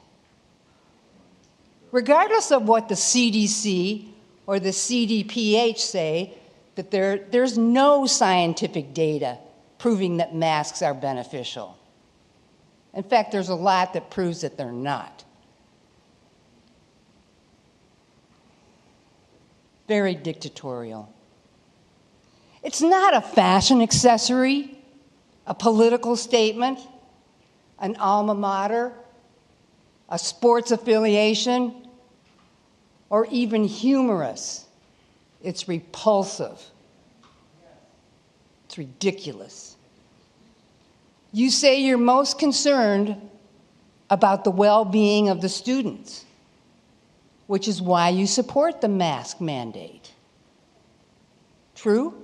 Regardless of what the CDC or the CDPH say, that there's no scientific data proving that masks are beneficial. In fact, there's a lot that proves that they're not. Very dictatorial. It's not a fashion accessory, a political statement, an alma mater, a sports affiliation, or even humorous. It's repulsive. It's ridiculous. You say you're most concerned about the well-being of the students, which is why you support the mask mandate. True?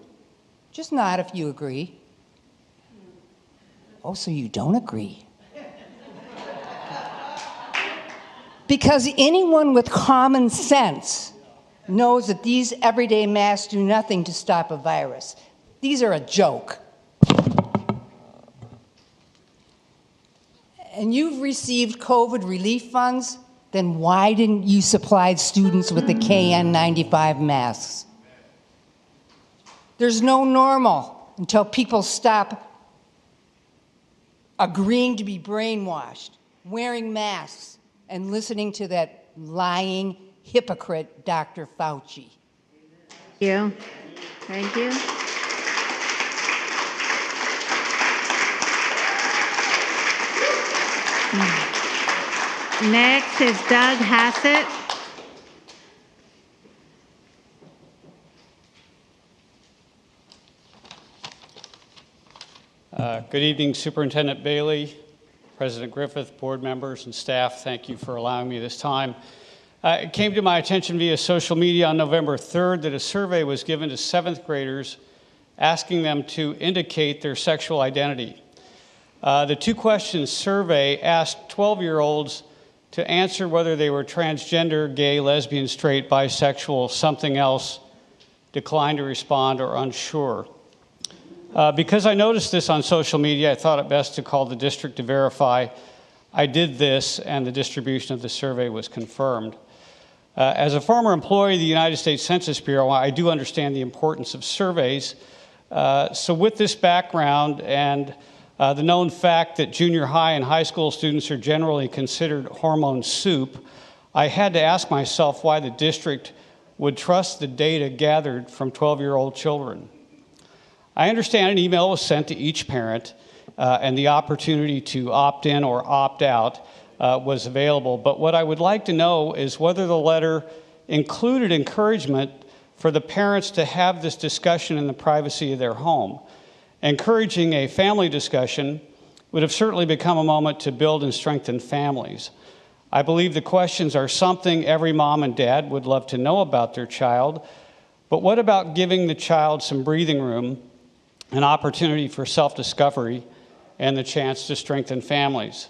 Just nod if you agree. Oh, so you don't agree. Because anyone with common sense knows that these everyday masks do nothing to stop a virus. These are a joke. And you've received COVID relief funds, then why didn't you supply students with the KN95 masks? There's no normal until people stop agreeing to be brainwashed, wearing masks, and listening to that lying hypocrite, Dr. Fauci. Thank you. Thank you. Next is Doug Hassett. Good evening, Superintendent Bailey, President Griffith, board members, and staff. Thank you for allowing me this time. It came to my attention via social media on November 3rd that a survey was given to 7th graders asking them to indicate their sexual identity. The 2-question survey asked 12-year-olds to answer whether they were transgender, gay, lesbian, straight, bisexual, something else, declined to respond, or unsure. Because I noticed this on social media, I thought it best to call the district to verify. I did this, and the distribution of the survey was confirmed. As a former employee of the United States Census Bureau, I do understand the importance of surveys. So with this background and the known fact that junior high and high school students are generally considered hormone soup, I had to ask myself why the district would trust the data gathered from 12-year-old children. I understand an email was sent to each parent and the opportunity to opt in or opt out was available, but what I would like to know is whether the letter included encouragement for the parents to have this discussion in the privacy of their home. Encouraging a family discussion would have certainly become a moment to build and strengthen families. I believe the questions are something every mom and dad would love to know about their child, but what about giving the child some breathing room, an opportunity for self-discovery, and the chance to strengthen families?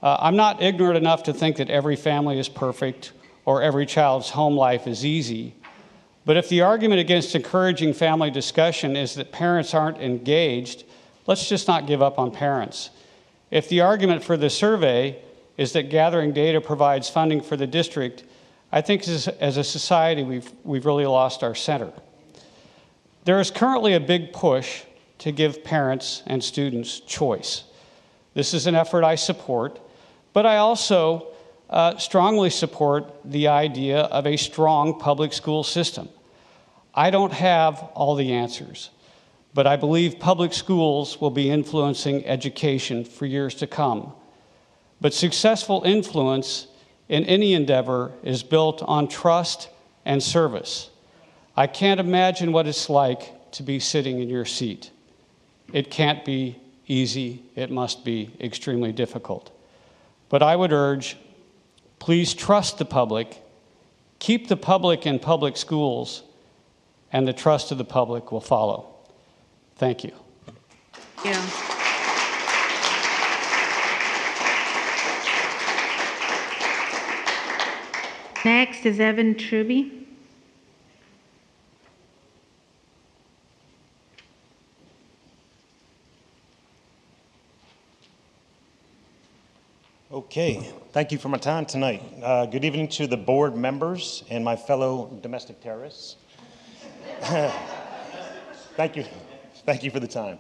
I'm not ignorant enough to think that every family is perfect or every child's home life is easy, but if the argument against encouraging family discussion is that parents aren't engaged, let's just not give up on parents. If the argument for the survey is that gathering data provides funding for the district, I think as a society we've really lost our center. There is currently a big push to give parents and students choice. This is an effort I support, but I also strongly support the idea of a strong public school system. I don't have all the answers, but I believe public schools will be influencing education for years to come. But successful influence in any endeavor is built on trust and service. I can't imagine what it's like to be sitting in your seat. It can't be easy. It must be extremely difficult. But I would urge, please trust the public, keep the public in public schools, and the trust of the public will follow. Thank you. Yeah. Next is Evan Truby. Okay, thank you for my time tonight. Good evening to the board members and my fellow domestic terrorists. Thank you for the time.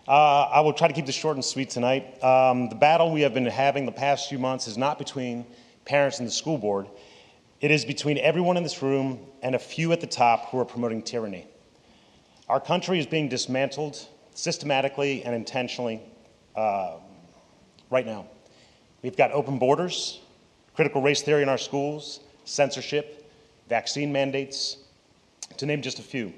I will try to keep this short and sweet tonight. The battle we have been having the past few months is not between parents and the school board. It is between everyone in this room and a few at the top who are promoting tyranny. Our country is being dismantled systematically and intentionally right now. We've got open borders, critical race theory in our schools, censorship, vaccine mandates, to name just a few.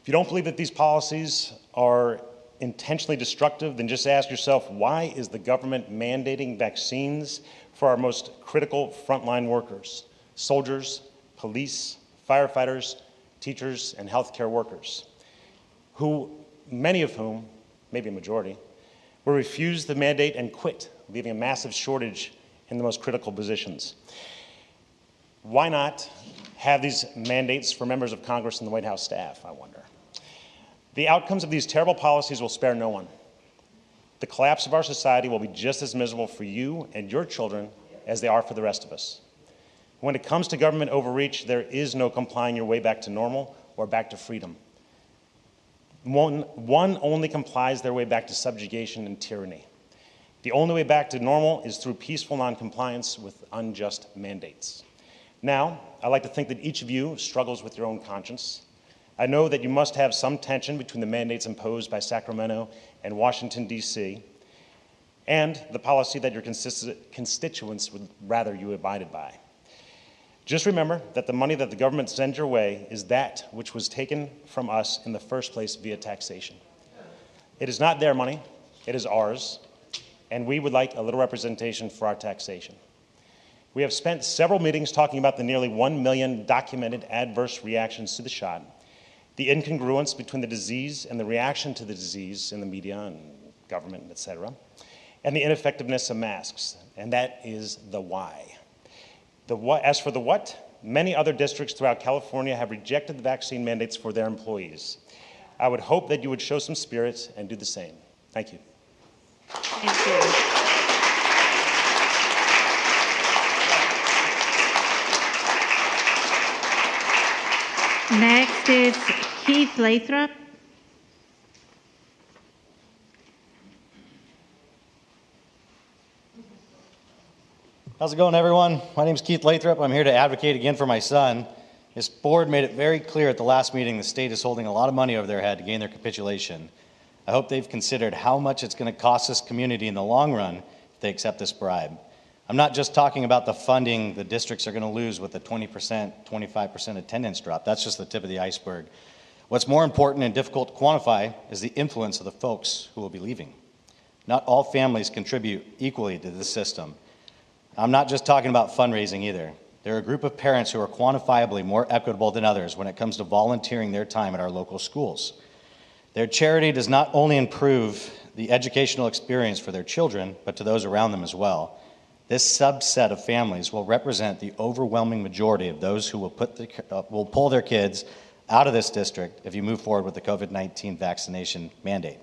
If you don't believe that these policies are intentionally destructive, then just ask yourself, why is the government mandating vaccines for our most critical frontline workers? Soldiers, police, firefighters, teachers, and healthcare workers, who, many of whom, maybe a majority, will refuse the mandate and quit, leaving a massive shortage in the most critical positions. Why not have these mandates for members of Congress and the White House staff, I wonder? The outcomes of these terrible policies will spare no one. The collapse of our society will be just as miserable for you and your children as they are for the rest of us. When it comes to government overreach, there is no complying your way back to normal or back to freedom. One only complies their way back to subjugation and tyranny. The only way back to normal is through peaceful noncompliance with unjust mandates. Now, I like to think that each of you struggles with your own conscience. I know that you must have some tension between the mandates imposed by Sacramento and Washington, D.C., and the policy that your constituents would rather you abided by. Just remember that the money that the government sends your way is that which was taken from us in the first place via taxation. It is not their money, it is ours, and we would like a little representation for our taxation. We have spent several meetings talking about the nearly 1 million documented adverse reactions to the shot, the incongruence between the disease and the reaction to the disease in the media and government, et cetera, and the ineffectiveness of masks, and that is the why. As for the what, many other districts throughout California have rejected the vaccine mandates for their employees. I would hope that you would show some spirit and do the same. Thank you. Thank you. Next is Keith Lathrop. How's it going, everyone? My name is Keith Lathrop. I'm here to advocate again for my son. This board made it very clear at the last meeting the state is holding a lot of money over their head to gain their capitulation. I hope they've considered how much it's going to cost this community in the long run if they accept this bribe. I'm not just talking about the funding the districts are going to lose with the 20%, 25% attendance drop. That's just the tip of the iceberg. What's more important and difficult to quantify is the influence of the folks who will be leaving. Not all families contribute equally to this system. I'm not just talking about fundraising either. They're a group of parents who are quantifiably more equitable than others when it comes to volunteering their time at our local schools. Their charity does not only improve the educational experience for their children, but to those around them as well. This subset of families will represent the overwhelming majority of those who will pull their kids out of this district if you move forward with the COVID-19 vaccination mandate.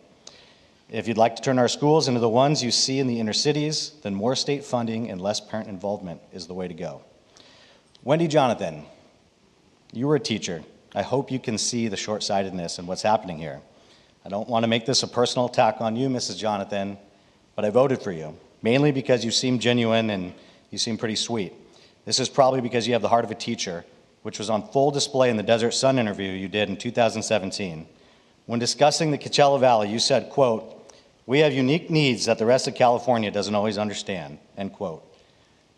If you'd like to turn our schools into the ones you see in the inner cities, then more state funding and less parent involvement is the way to go. Wendy Jonathan, you were a teacher. I hope you can see the short-sightedness in what's happening here. I don't want to make this a personal attack on you, Mrs. Jonathan, but I voted for you, mainly because you seem genuine and you seem pretty sweet. This is probably because you have the heart of a teacher, which was on full display in the Desert Sun interview you did in 2017. When discussing the Coachella Valley, you said, quote, "We have unique needs that the rest of California doesn't always understand," end quote.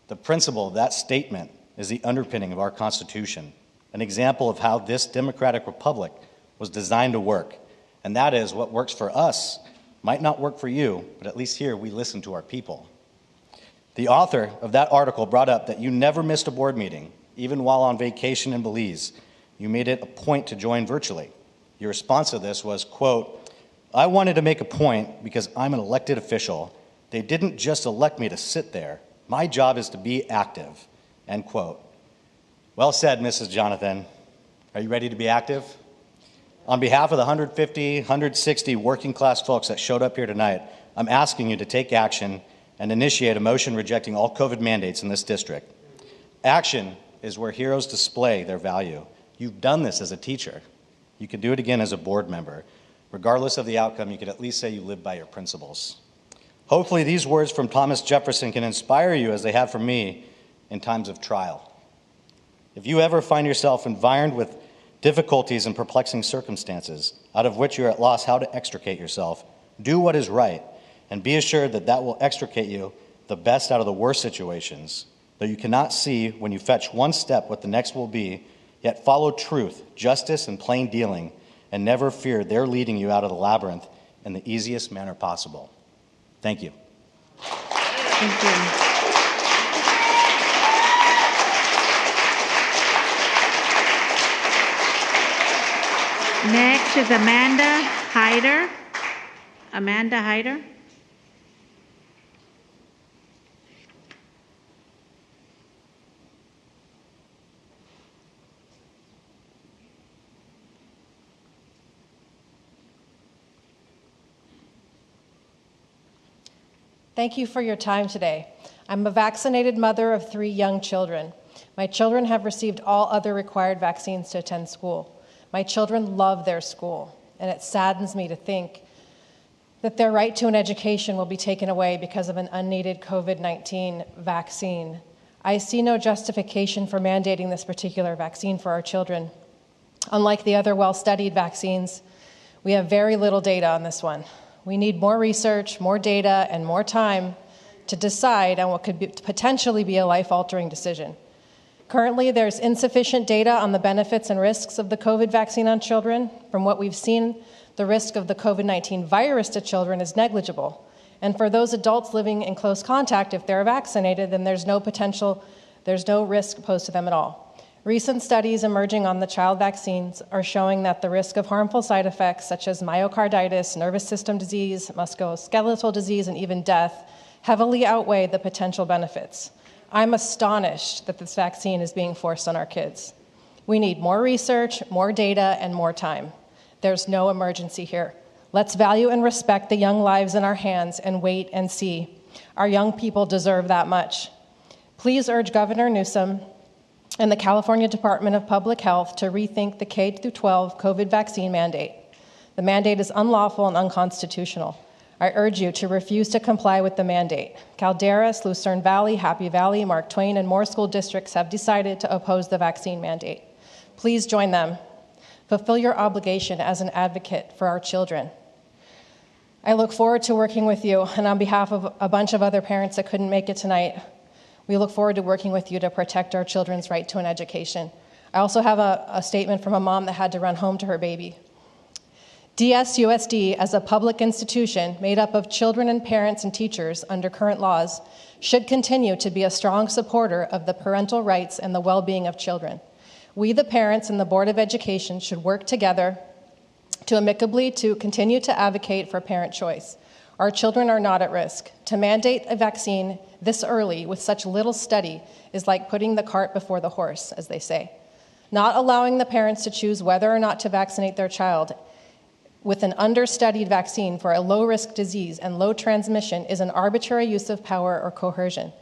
The principle of that statement is the underpinning of our Constitution, an example of how this democratic republic was designed to work. And that is, what works for us might not work for you, but at least here we listen to our people. The author of that article brought up that you never missed a board meeting, even while on vacation in Belize. You made it a point to join virtually. Your response to this was, quote, "I wanted to make a point because I'm an elected official. They didn't just elect me to sit there. My job is to be active," end quote. Well said, Mrs. Jonathan. Are you ready to be active? On behalf of the 150, 160 working class folks that showed up here tonight, I'm asking you to take action and initiate a motion rejecting all COVID mandates in this district. Action is where heroes display their value. You've done this as a teacher. You can do it again as a board member. Regardless of the outcome, you can at least say you live by your principles. Hopefully these words from Thomas Jefferson can inspire you as they have for me in times of trial. If you ever find yourself environed with difficulties and perplexing circumstances, out of which you're at loss how to extricate yourself, do what is right, and be assured that that will extricate you the best out of the worst situations. Though you cannot see when you fetch one step what the next will be, yet follow truth, justice, and plain dealing, and never fear they're leading you out of the labyrinth in the easiest manner possible. Thank you. Thank you. Next is Amanda Hyder. Amanda Hyder. Thank you for your time today. I'm a vaccinated mother of 3 young children. My children have received all other required vaccines to attend school. My children love their school, and it saddens me to think that their right to an education will be taken away because of an unneeded COVID-19 vaccine. I see no justification for mandating this particular vaccine for our children. Unlike the other well-studied vaccines, we have very little data on this one. We need more research, more data, and more time to decide on what could potentially be a life-altering decision. Currently, there's insufficient data on the benefits and risks of the COVID vaccine on children. From what we've seen, the risk of the COVID-19 virus to children is negligible. And for those adults living in close contact, if they're vaccinated, then there's no risk posed to them at all. Recent studies emerging on the child vaccines are showing that the risk of harmful side effects such as myocarditis, nervous system disease, musculoskeletal disease, and even death heavily outweigh the potential benefits. I'm astonished that this vaccine is being forced on our kids. We need more research, more data, and more time. There's no emergency here. Let's value and respect the young lives in our hands and wait and see. Our young people deserve that much. Please urge Governor Newsom and the California Department of Public Health to rethink the K-12 COVID vaccine mandate. The mandate is unlawful and unconstitutional. I urge you to refuse to comply with the mandate. Calderas, Lucerne Valley, Happy Valley, Mark Twain, and more school districts have decided to oppose the vaccine mandate. Please join them. Fulfill your obligation as an advocate for our children. I look forward to working with you, and on behalf of a bunch of other parents that couldn't make it tonight, we look forward to working with you to protect our children's right to an education. I also have a statement from a mom that had to run home to her baby. DSUSD, as a public institution made up of children and parents and teachers under current laws, should continue to be a strong supporter of the parental rights and the well-being of children. We, the parents and the Board of Education, should work together to amicably to continue to advocate for parent choice. Our children are not at risk. To mandate a vaccine this early with such little study is like putting the cart before the horse, as they say. Not allowing the parents to choose whether or not to vaccinate their child with an understudied vaccine for a low-risk disease and low transmission is an arbitrary use of power or coercion.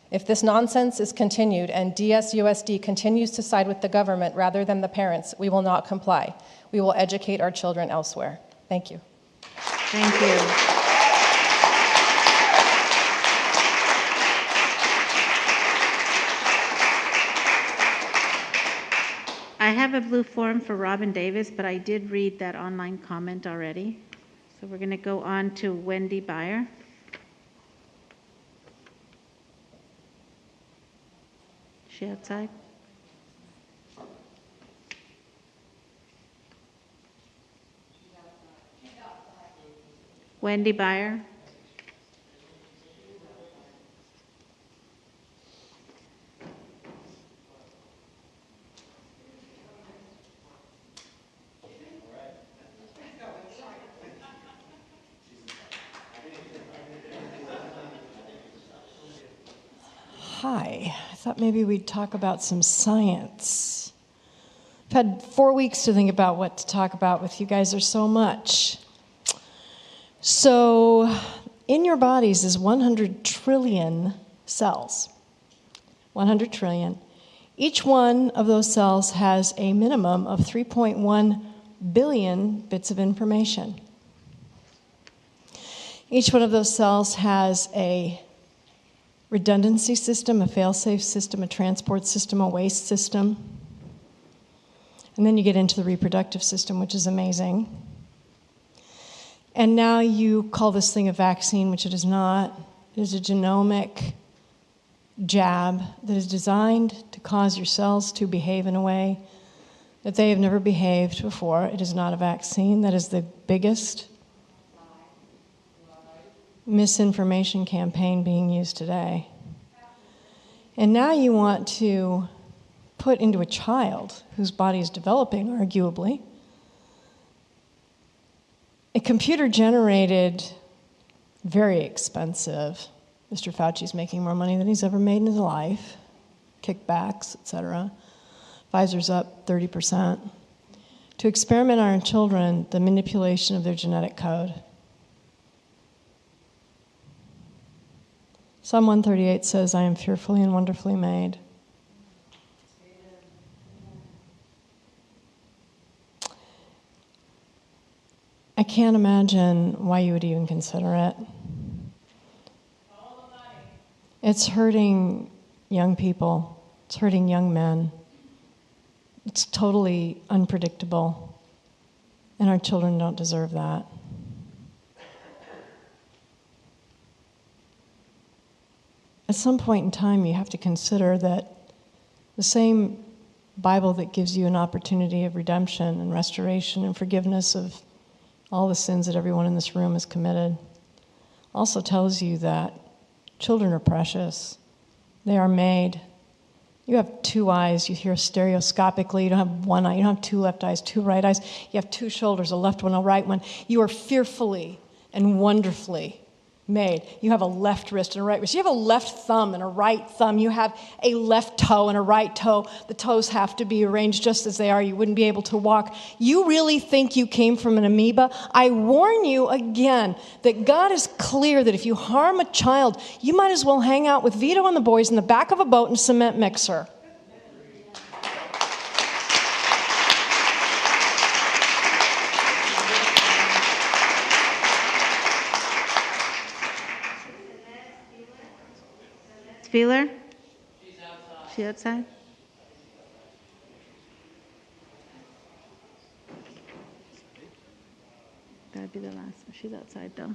If this nonsense is continued and DSUSD continues to side with the government rather than the parents, we will not comply. We will educate our children elsewhere. Thank you. Thank you. I have a blue form for Robin Davis, but I did read that online comment already. So we're going to go on to Wendy Byer. Is she outside? Wendy Byer. Hi, I thought maybe we'd talk about some science. I've had 4 weeks to think about what to talk about with you guys. There's so much. So, in your bodies is 100 trillion cells. 100 trillion. Each one of those cells has a minimum of 3.1 billion bits of information. Each one of those cells has a redundancy system, a fail-safe system, a transport system, a waste system. And then you get into the reproductive system, which is amazing. And now you call this thing a vaccine, which it is not. It is a genomic jab that is designed to cause your cells to behave in a way that they have never behaved before. It is not a vaccine. That is the biggest misinformation campaign being used today. And now you want to put into a child whose body is developing, arguably, a computer-generated, very expensive, Mr. Fauci's making more money than he's ever made in his life, kickbacks, etc. Pfizer's up 30%, to experiment on our children the manipulation of their genetic code. Psalm 138 says, I am fearfully and wonderfully made. I can't imagine why you would even consider it. It's hurting young people. It's hurting young men. It's totally unpredictable. And our children don't deserve that. At some point in time, you have to consider that the same Bible that gives you an opportunity of redemption and restoration and forgiveness of all the sins that everyone in this room has committed also tells you that children are precious. They are made. You have two eyes. You hear stereoscopically. You don't have one eye. You don't have two left eyes, two right eyes. You have two shoulders, a left one, a right one. You are fearfully and wonderfully made. You have a left wrist and a right wrist. You have a left thumb and a right thumb. You have a left toe and a right toe. The toes have to be arranged just as they are. You wouldn't be able to walk. You really think you came from an amoeba? I warn you again that God is clear that if you harm a child, you might as well hang out with Vito and the boys in the back of a boat and a cement mixer. Feeler? She's outside. She outside? That'd be the last one. She's outside though.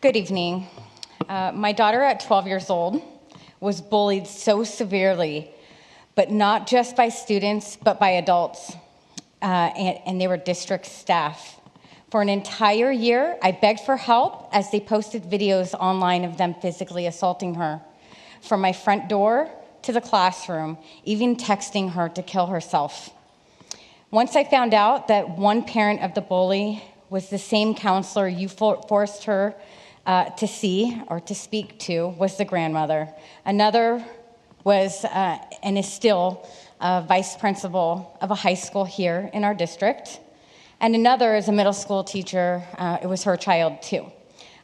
Good evening. My daughter at 12 years old was bullied so severely, but not just by students, but by adults, and they were district staff. For an entire year, I begged for help as they posted videos online of them physically assaulting her. From my front door to the classroom, even texting her to kill herself. Once I found out that one parent of the bully was the same counselor you forced her to see or to speak to, was the grandmother. Another was and is still vice principal of a high school here in our district. And another is a middle school teacher. It was her child too.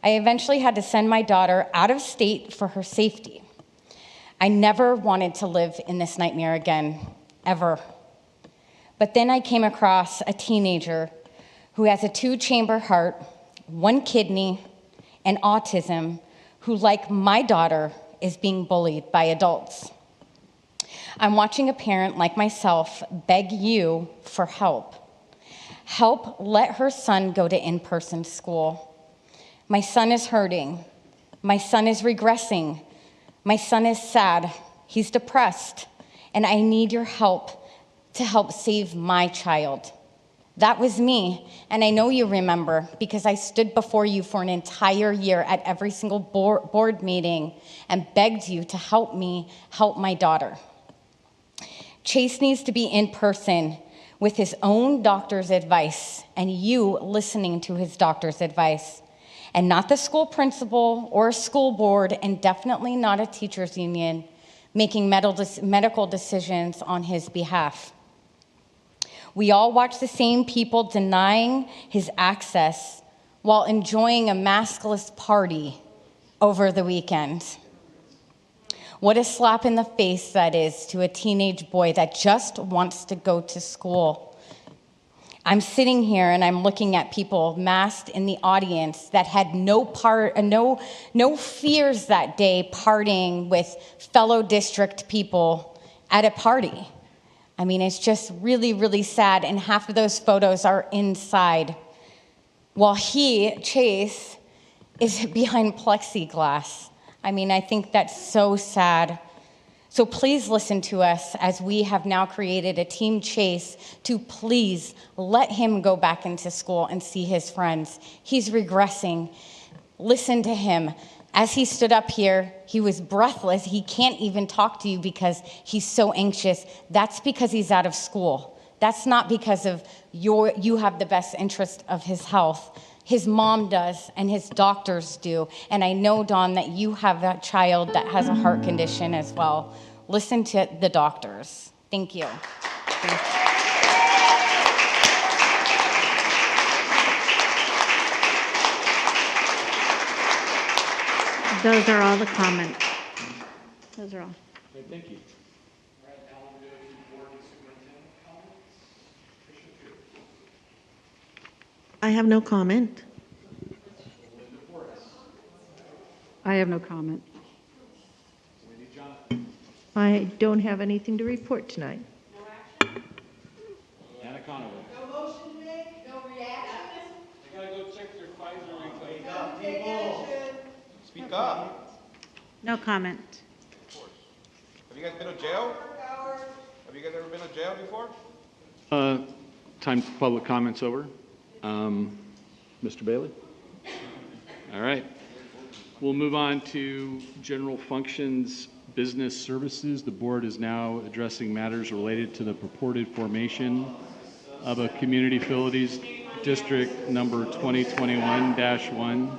I eventually had to send my daughter out of state for her safety. I never wanted to live in this nightmare again, ever. But then I came across a teenager who has a 2-chamber heart, 1 kidney, and autism, who, like my daughter, is being bullied by adults. I'm watching a parent like myself beg you for help. Help let her son go to in-person school. My son is hurting. My son is regressing. My son is sad. He's depressed. And I need your help to help save my child. That was me, and I know you remember because I stood before you for an entire year at every single board meeting and begged you to help me help my daughter. Chase needs to be in person with his own doctor's advice and you listening to his doctor's advice, and not the school principal or a school board, and definitely not a teachers union making medical decisions on his behalf. We all watch the same people denying his access while enjoying a maskless party over the weekend. What a slap in the face that is to a teenage boy that just wants to go to school. I'm sitting here and I'm looking at people masked in the audience that had no fears that day partying with fellow district people at a party. I mean, it's just really, really sad, and half of those photos are inside, while Chase, is behind plexiglass. I mean, I think that's so sad. So please listen to us as we have now created a Team Chase to please let him go back into school and see his friends. He's regressing. Listen to him. As he stood up here, he was breathless. He can't even talk to you because he's so anxious. That's because he's out of school. That's not because of you have the best interest of his health. His mom does, and his doctors do. And I know, Dawn, that you have a child that has a heart condition as well. Listen to the doctors. Thank you. Those are all the comments. Those are all. Great, thank you. I have no comment. I have no comment. I don't have anything to report tonight. Anna Conover. No motion to make, no reaction. They gotta go check their Pfizer replay. Speak up. No comment. Have you guys been to jail? Have you guys ever been to jail before? Time for public comments over. Mr. Bailey? All right. We'll move on to general functions, business services. The board is now addressing matters related to the purported formation of a community facilities district number 2021-1.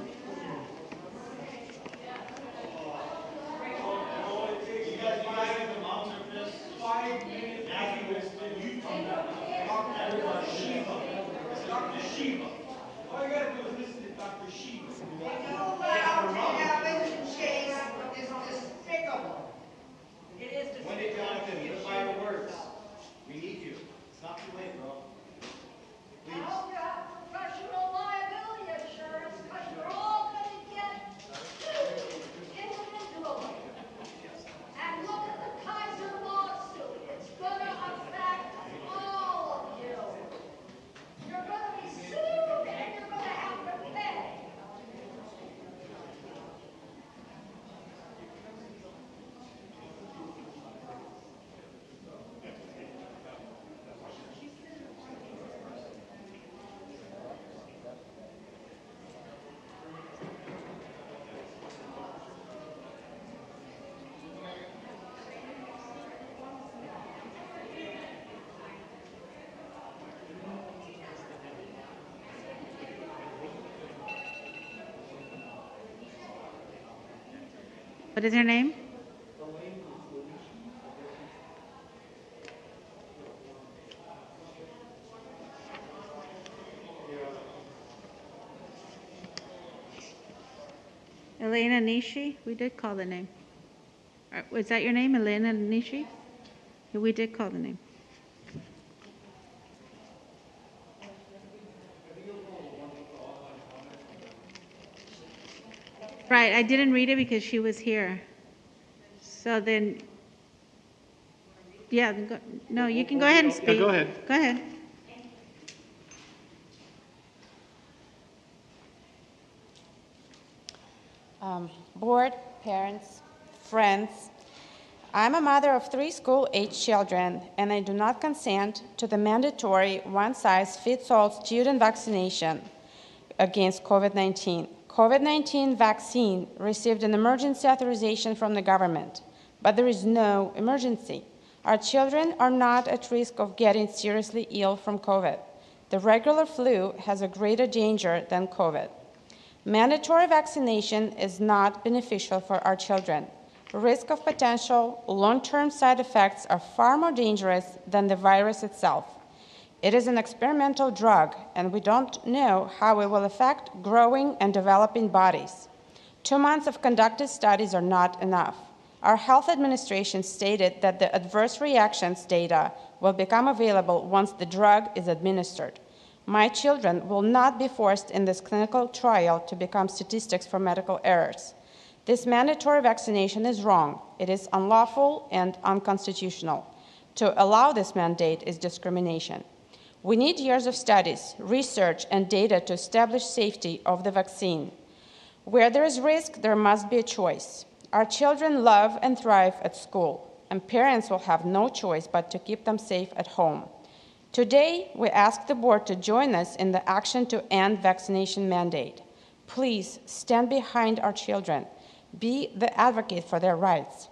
What is her name? Elena Nishi? We did call the name. Was that your name, Elena Nishi? Yeah, we did call the name. Right, I didn't read it because she was here. So then, yeah, no, you can go ahead and speak. Yeah, go ahead. Go ahead. Board, parents, friends, I'm a mother of 3 school-age children, and I do not consent to the mandatory one-size-fits-all student vaccination against COVID-19. COVID-19 vaccine received an emergency authorization from the government, but there is no emergency. Our children are not at risk of getting seriously ill from COVID. The regular flu has a greater danger than COVID. Mandatory vaccination is not beneficial for our children. Risk of potential long-term side effects are far more dangerous than the virus itself. It is an experimental drug, and we don't know how it will affect growing and developing bodies. 2 months of conducted studies are not enough. Our health administration stated that the adverse reactions data will become available once the drug is administered. My children will not be forced in this clinical trial to become statistics for medical errors. This mandatory vaccination is wrong. It is unlawful and unconstitutional. To allow this mandate is discrimination. We need years of studies, research, and data to establish safety of the vaccine. Where there is risk, there must be a choice. Our children love and thrive at school, and parents will have no choice but to keep them safe at home. Today, we ask the board to join us in the action to end vaccination mandate. Please stand behind our children. Be the advocate for their rights.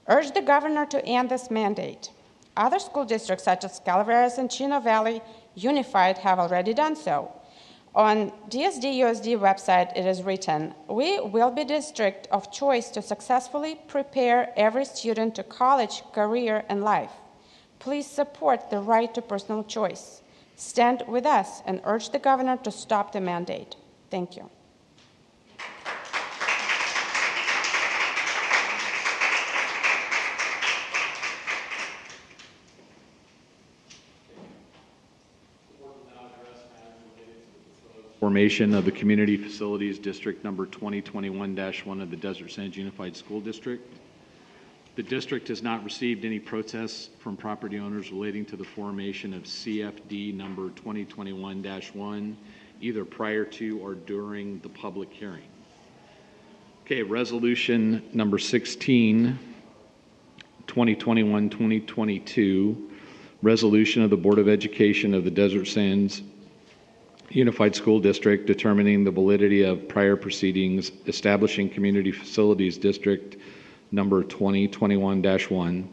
Urge the governor to end this mandate. Other school districts such as Calloway and Chino Valley Unified have already done so. On DSUSD website, it is written, "We will be district of choice to successfully prepare every student to college, career, and life. Please support the right to personal choice. Stand with us and urge the governor to stop the mandate." Thank you. Formation of the Community Facilities District number 2021-1 of the Desert Sands Unified School District. The district has not received any protests from property owners relating to the formation of CFD number 2021-1, either prior to or during the public hearing. Okay, resolution number 16, 2021-2022, resolution of the Board of Education of the Desert Sands Unified School District determining the validity of prior proceedings establishing Community Facilities District number 2021-1,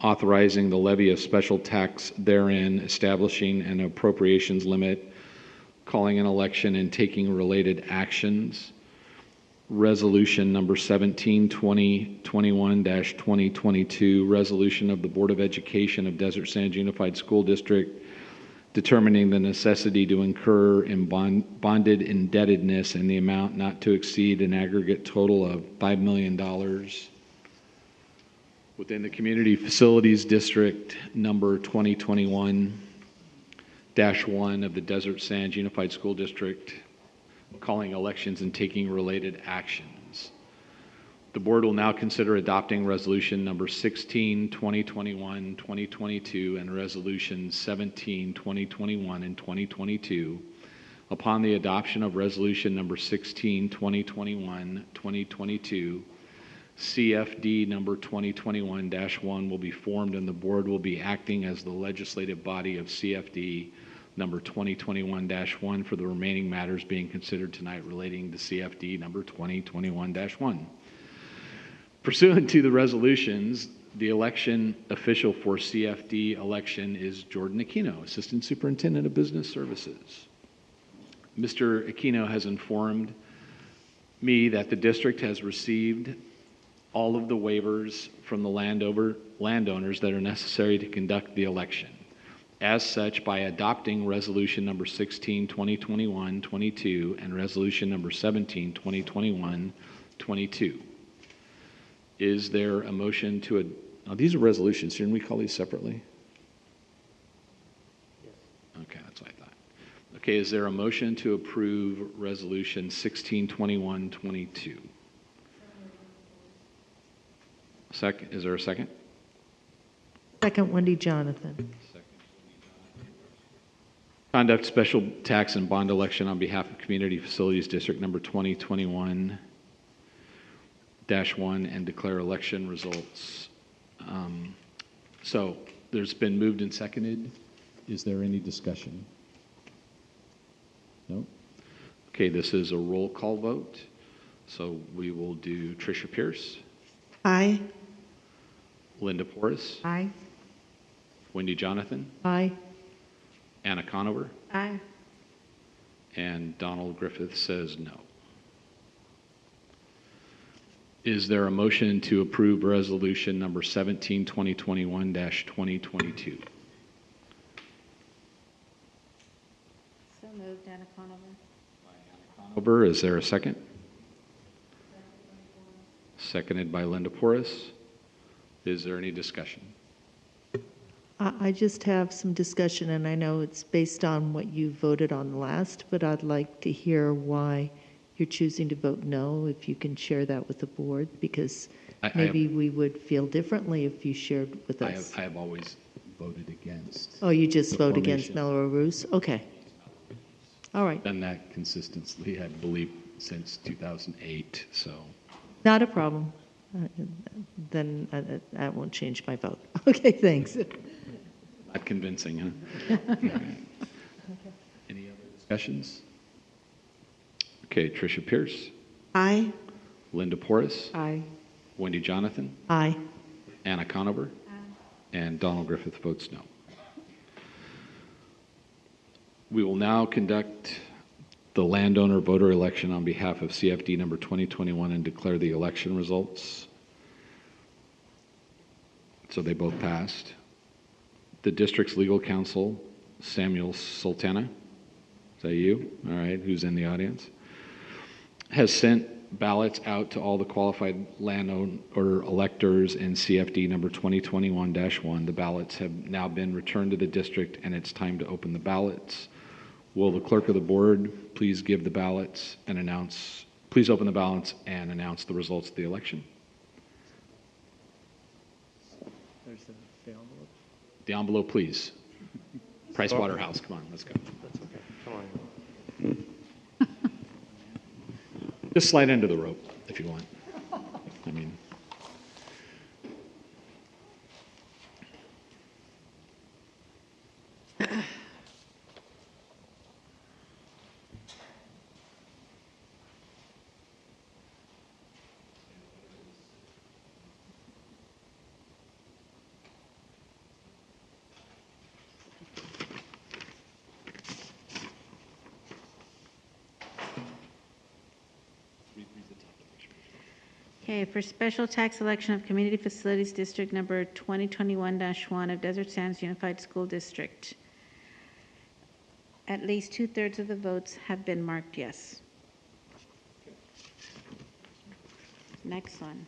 authorizing the levy of special tax therein, establishing an appropriations limit, calling an election, and taking related actions. Resolution number 17, 2021-2022, resolution of the Board of Education of Desert Sands Unified School District determining the necessity to incur in bonded indebtedness in the amount not to exceed an aggregate total of $5 million within the Community Facilities District number 2021-1 of the Desert Sands Unified School District, calling elections and taking related actions. The board will now consider adopting resolution number 16, 2021-2022 and resolution 17, 2021 and 2022. Upon the adoption of resolution number 16, 2021-2022, CFD number 2021-1 will be formed and the board will be acting as the legislative body of CFD number 2021-1 for the remaining matters being considered tonight relating to CFD number 2021-1. Pursuant to the resolutions, the election official for CFD election is Jordan Aquino, Assistant Superintendent of Business Services. Mr. Aquino has informed me that the district has received all of the waivers from the landowners that are necessary to conduct the election. As such, by adopting Resolution Number 16, 2021-22 and Resolution Number 17, 2021-22. Is there a motion to, now these are resolutions, shouldn't we call these separately? Okay, that's what I thought. Okay, is there a motion to approve Resolution 1621-22? Second, is there a second? Second, Wendy Jonathan. Conduct special tax and bond election on behalf of Community Facilities District Number 2021-1 and declare election results. So there's been moved and seconded. Is there any discussion? No? Okay, this is a roll call vote. So we will do Tricia Pierce. Aye. Linda Porras. Aye. Wendy Jonathan. Aye. Anna Conover. Aye. And Donald Griffith says no. Is there a motion to approve Resolution Number 17, 2021-2022? So moved, Anna Conover. Conover, is there a second? Seconded by Linda Porras. Is there any discussion? I just have some discussion, and I know it's based on what you voted on last, but I'd like to hear why you're choosing to vote no, if you can share that with the board, because maybe we would feel differently if you shared with us. I have always voted against. Oh, you just the vote against formation. Melrose? Okay. All right. Done that consistently, I believe, since 2008, so. Not a problem. Then I won't change my vote. Okay, thanks. Not convincing, huh? All right. Any other discussions? Okay, Tricia Pierce. Aye. Linda Porras. Aye. Wendy Jonathan. Aye. Anna Conover. And Donald Griffith votes no. We will now conduct the landowner voter election on behalf of CFD number 2021 and declare the election results. So they both passed. The district's legal counsel, Samuel Sultana, is that you? All right, who's in the audience? Has sent ballots out to all the qualified landowner electors in CFD number 2021-1. The ballots have now been returned to the district and it's time to open the ballots. Will the clerk of the board please give the ballots and announce, please open the ballots and announce the results of the election? There's the envelope. The envelope, please. Price Waterhouse, come on, let's go. That's okay. Come on. Just slide into the rope if you want. I mean. Okay, for special tax election of Community Facilities District number 2021-1 of Desert Sands Unified School District, at least 2/3 of the votes have been marked yes. Next one.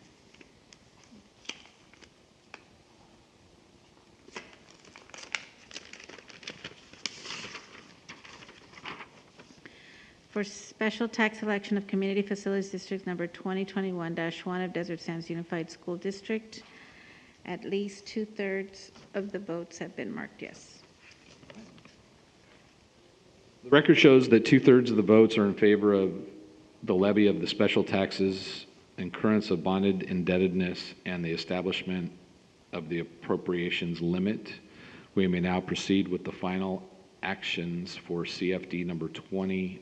For special tax election of Community Facilities District number 2021-1 of Desert Sands Unified School District, at least 2/3 of the votes have been marked yes. The record shows that 2/3 of the votes are in favor of the levy of the special taxes, incurrence of bonded indebtedness, and the establishment of the appropriations limit. We may now proceed with the final actions for CFD number 2021-1.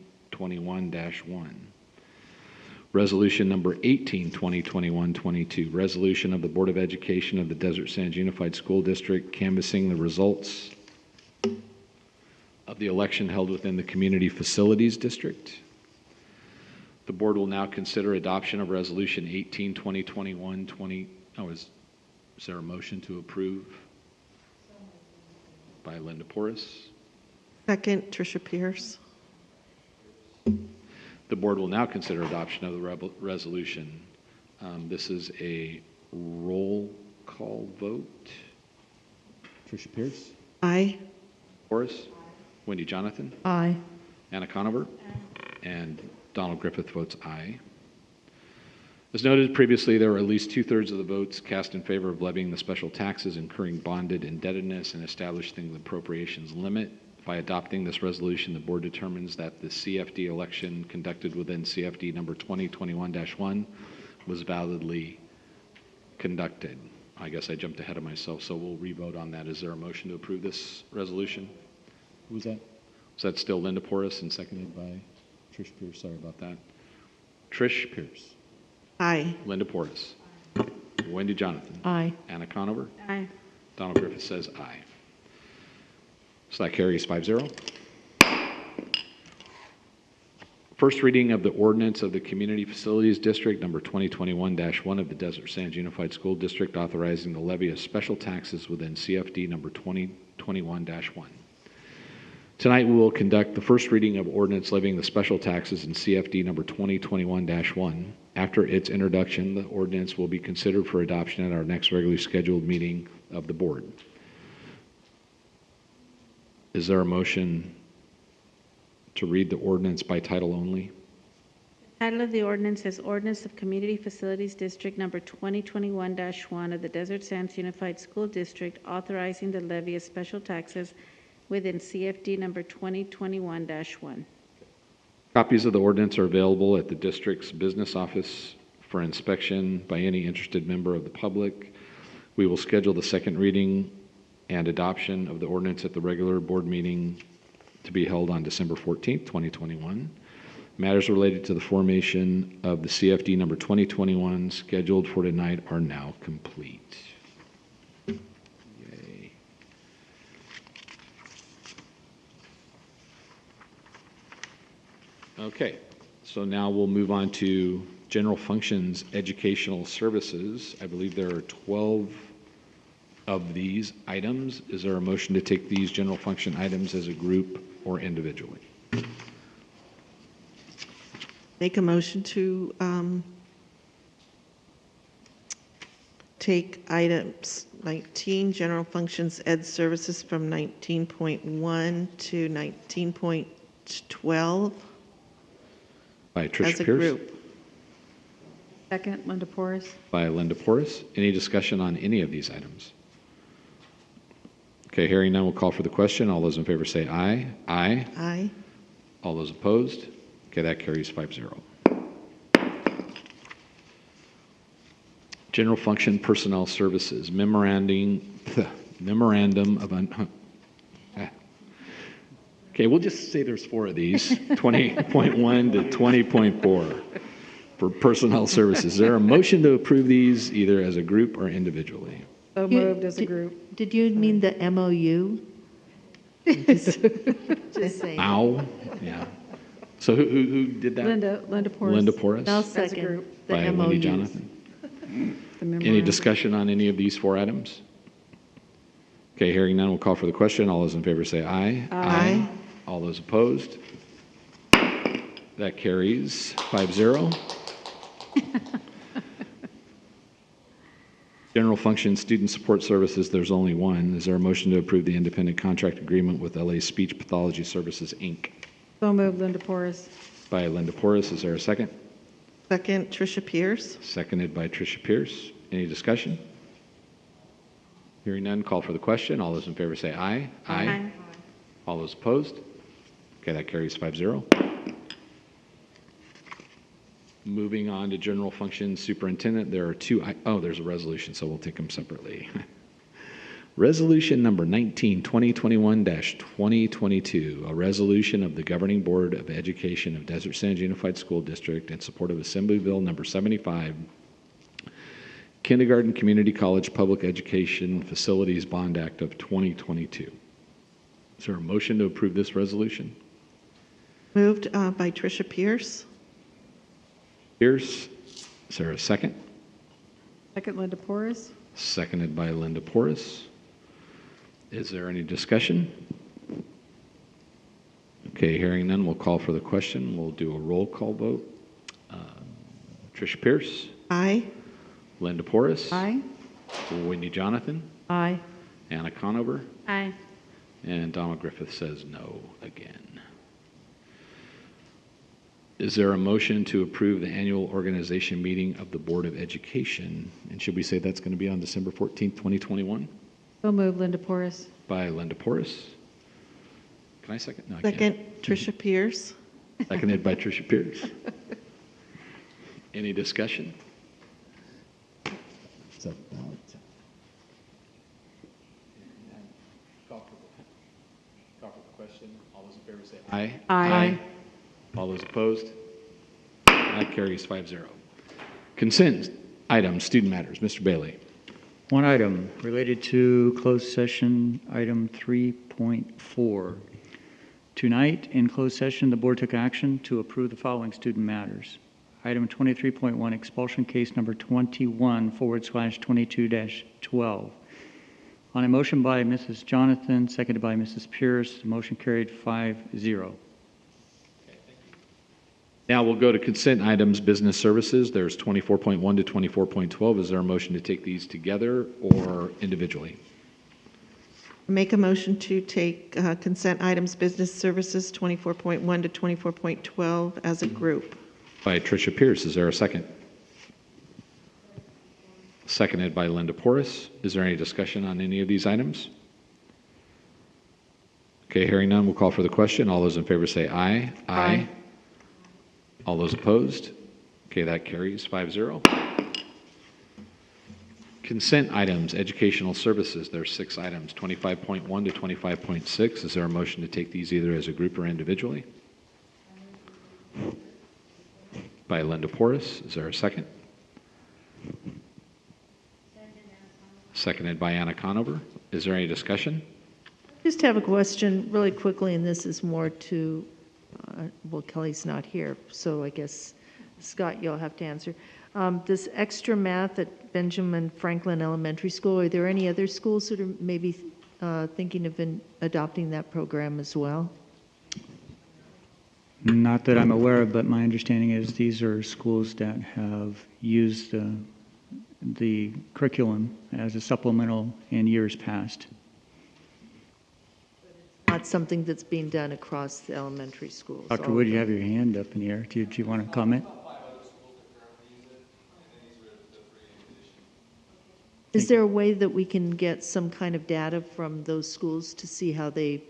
Resolution number 18, 2021-22, resolution of the Board of Education of the Desert Sands Unified School District canvassing the results of the election held within the Community Facilities District. The board will now consider adoption of Resolution 18, 2021, 20, oh, is there a motion to approve? By Linda Porras. Second, Tricia Pierce. The board will now consider adoption of the resolution. This is a roll call vote. Tricia Pierce. Aye. Porras. Wendy Jonathan. Aye. Anna Conover. And Donald Griffith votes aye. As noted previously, there were at least 2/3 of the votes cast in favor of levying the special taxes, incurring bonded indebtedness, and establishing the appropriations limit. By adopting this resolution, the board determines that the CFD election conducted within CFD number 2021-1 was validly conducted. I guess I jumped ahead of myself, so we'll re-vote on that. Is there a motion to approve this resolution? Who was that? Was that still Linda Porras and seconded by Trish Pierce? Sorry about that. Trish Pierce. Aye. Linda Porras. Wendy Jonathan. Aye. Anna Conover. Aye. Donald Griffith says aye. So that carries 5-0. First reading of the ordinance of the Community Facilities District number 2021-1 of the Desert Sands Unified School District authorizing the levy of special taxes within CFD number 2021-1. Tonight we will conduct the first reading of ordinance levying the special taxes in CFD number 2021-1. After its introduction, the ordinance will be considered for adoption at our next regularly scheduled meeting of the board. Is there a motion to read the ordinance by title only? The title of the ordinance is Ordinance of Community Facilities District number 2021-1 of the Desert Sands Unified School District authorizing the levy of special taxes within CFD number 2021-1. Copies of the ordinance are available at the district's business office for inspection by any interested member of the public. We will schedule the second reading and adoption of the ordinance at the regular board meeting to be held on December 14th, 2021. Matters related to the formation of the CFD number 2021 scheduled for tonight are now complete. Yay. Okay, so now we'll move on to general functions educational services. I believe there are 12 of these items. Is there a motion to take these general function items as a group or individually? Make a motion to take items 19, general functions ed services from 19.1 to 19.12 By Tricia as a Pierce. group. Second, Linda Porras. By Linda Porras. Any discussion on any of these items? Okay, hearing none, we'll call for the question. All those in favor say aye. Aye. Aye. All those opposed? Okay, that carries 5-0. General function personnel services, memorandum of okay, we'll just say there's 4 of these, 20.1 to 20.4 for personnel services. Is there a motion to approve these either as a group or individually? So moved as a group. Did you mean the MOU? Just saying. Ow. Yeah. So who did that? Linda Porras. Linda Porras. I'll a second group. the By Wendy MOUs. Jonathan. The Any memorandum. discussion on any of these 4 items? Okay, hearing none, we'll call for the question. All those in favor say aye. Aye. All those opposed? That carries 5-0. General function student support services, there's only one. Is there a motion to approve the independent contract agreement with LA Speech Pathology Services, Inc.? So moved, Linda Porras. By Linda Porras. Is there a second? Second, Tricia Pierce. Seconded by Tricia Pierce. Any discussion? Hearing none, call for the question. All those in favor say aye. Aye. All those opposed? Okay, that carries 5-0. Moving on to general function superintendent, there are 2, there's a resolution, so we'll take them separately. Resolution number 19, 2021-2022, a resolution of the Governing Board of Education of Desert Sands Unified School District in support of Assembly Bill number 75, Kindergarten Community College Public Education Facilities Bond Act of 2022. Is there a motion to approve this resolution? Moved by Tricia Pierce. Pierce. Is there a second? Second, Linda Porras. Seconded by Linda Porras. Is there any discussion? Okay, hearing none, we'll call for the question. We'll do a roll call vote. Tricia Pierce. Aye. Linda Porras. Aye. Wendy Jonathan. Aye. Anna Conover. Aye. And Donald Griffith says no again. Is there a motion to approve the annual organization meeting of the Board of Education? And should we say that's going to be on December 14th, 2021? So moved, Linda Porras. By Linda Porras. Can I second? No, I Second, Tricia Pierce. can't. Seconded by Tricia Pierce. Any discussion? It's about call for the question. All those in favor say aye. Aye. All those opposed? That carries 5-0. Consent items, student matters. Mr. Bailey. One item related to closed session, item 3.4. Tonight, in closed session, the board took action to approve the following student matters. Item 23.1, expulsion case number 21/22-12. On a motion by Mrs. Jonathan, seconded by Mrs. Pierce, the motion carried 5-0. Now we'll go to consent items, business services. There's 24.1 to 24.12. Is there a motion to take these together or individually? Make a motion to take consent items, business services 24.1 to 24.12 as a group. By Tricia Pierce. Is there a second? Seconded by Linda Porras. Is there any discussion on any of these items? Okay, hearing none, we'll call for the question. All those in favor say aye. Aye. All those opposed? Okay, that carries 5-0. Consent items, educational services. There's 6 items, 25.1 to 25.6. Is there a motion to take these either as a group or individually? By Linda Porras. Is there a second? Seconded by Anna Conover. Is there any discussion? Just have a question really quickly, and this is more to, well, Kelly's not here, so I guess, Scott, you'll have to answer. This extra math at Benjamin Franklin Elementary School, are there any other schools that are maybe thinking of adopting that program as well? Not that I'm aware of, but my understanding is these are schools that have used the curriculum as a supplemental in years past. Not something that's being done across the elementary schools. Dr. Wood, you have your hand up in the air. Did you want to comment? Is there a way that we can get some kind of data from those schools to see how they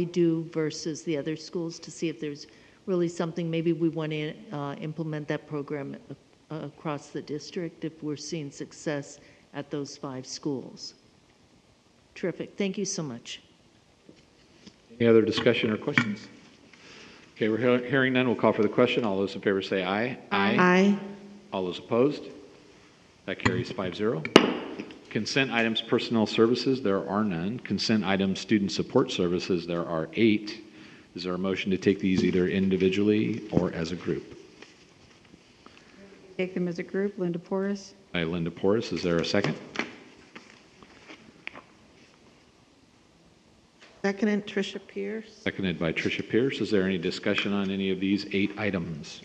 do versus the other schools, to see if there's really something, maybe we want to implement that program across the district if we're seeing success at those 5 schools? Terrific. Thank you so much. Any other discussion or questions? Okay, we're hearing none. We'll call for the question. All those in favor say aye. Aye. Aye. All those opposed? That carries 5-0. Consent items, personnel services, there are none. Consent items, student support services, there are 8. Is there a motion to take these either individually or as a group? Take them as a group, Linda Porras. By Linda Porras. Is there a second? Second, Tricia Pierce. Seconded by Tricia Pierce. Is there any discussion on any of these 8 items?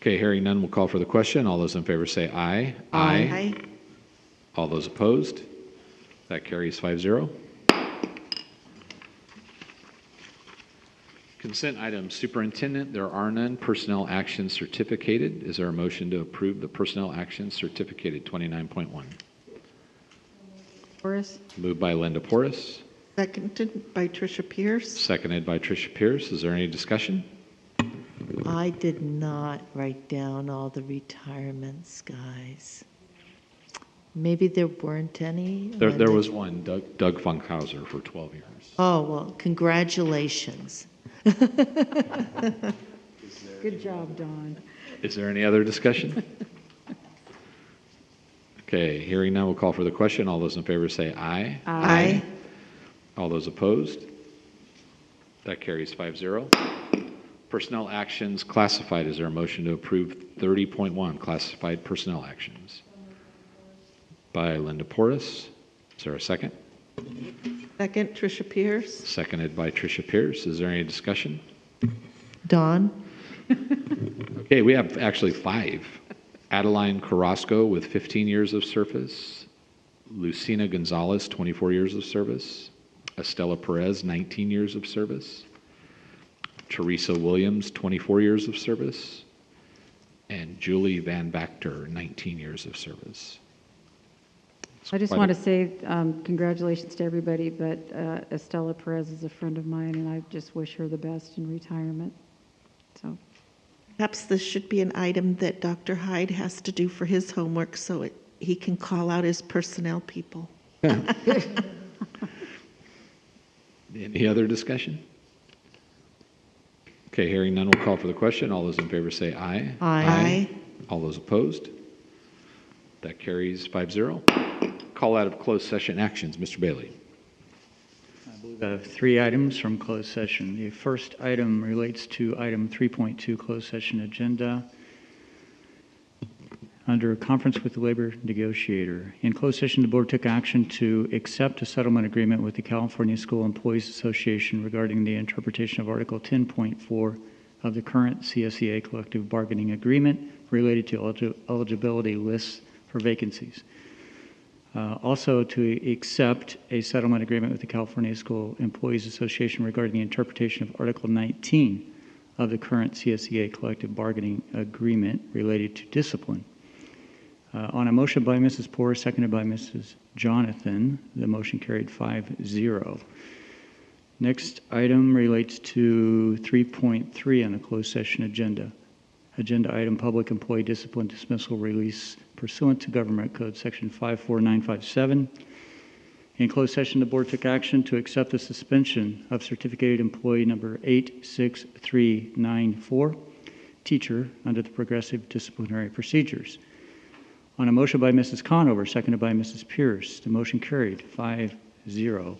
Okay, hearing none, we'll call for the question. All those in favor say aye. Aye. All those opposed? That carries 5-0. Consent items, superintendent, there are none. Personnel actions certificated. Is there a motion to approve the personnel actions certificated 29.1? Porras. Moved by Linda Porras. Seconded by Tricia Pierce. Seconded by Tricia Pierce. Is there any discussion? I did not write down all the retirements, guys. Maybe there weren't any? There was one, Doug Funkhauser for 12 years. Oh, well, congratulations. Good job, Don. Is there any other discussion? Okay, hearing none, we'll call for the question. All those in favor say aye. All those opposed? That carries 5-0. Personnel actions classified. Is there a motion to approve 30.1, classified personnel actions? By Linda Porras. Is there a second? Second, Tricia Pierce. Seconded by Tricia Pierce. Is there any discussion? Dawn. Okay, we have actually 5. Adeline Carrasco with 15 years of service. Lucina Gonzalez, 24 years of service. Estela Perez, 19 years of service. Teresa Williams, 24 years of service. And Julie Van Bacter, 19 years of service. I just want to say congratulations to everybody, but Estela Perez is a friend of mine, and I just wish her the best in retirement. So, Perhaps this should be an item that Dr. Hyde has to do for his homework so he can call out his personnel people. Any other discussion? Okay, hearing none, we'll call for the question. All those in favor say aye. Aye. All those opposed? That carries 5-0. Call out of closed session actions. Mr. Bailey. I believe I have 3 items from closed session. The first item relates to item 3.2 closed session agenda. Under conference with the labor negotiator. In closed session, the board took action to accept a settlement agreement with the California School Employees Association regarding the interpretation of Article 10.4 of the current CSEA collective bargaining agreement related to eligibility lists for vacancies. Also to accept a settlement agreement with the California School Employees Association regarding the interpretation of Article 19 of the current CSEA collective bargaining agreement related to discipline. On a motion by Mrs. Poor, seconded by Mrs. Jonathan, the motion carried 5-0. Next item relates to 3.3 on the closed session agenda. Agenda item, public employee discipline dismissal release pursuant to Government Code Section 54957. In closed session, the board took action to accept the suspension of certificated employee number 86394, teacher, under the progressive disciplinary procedures. On a motion by Mrs. Conover, seconded by Mrs. Pierce, the motion carried 5-0.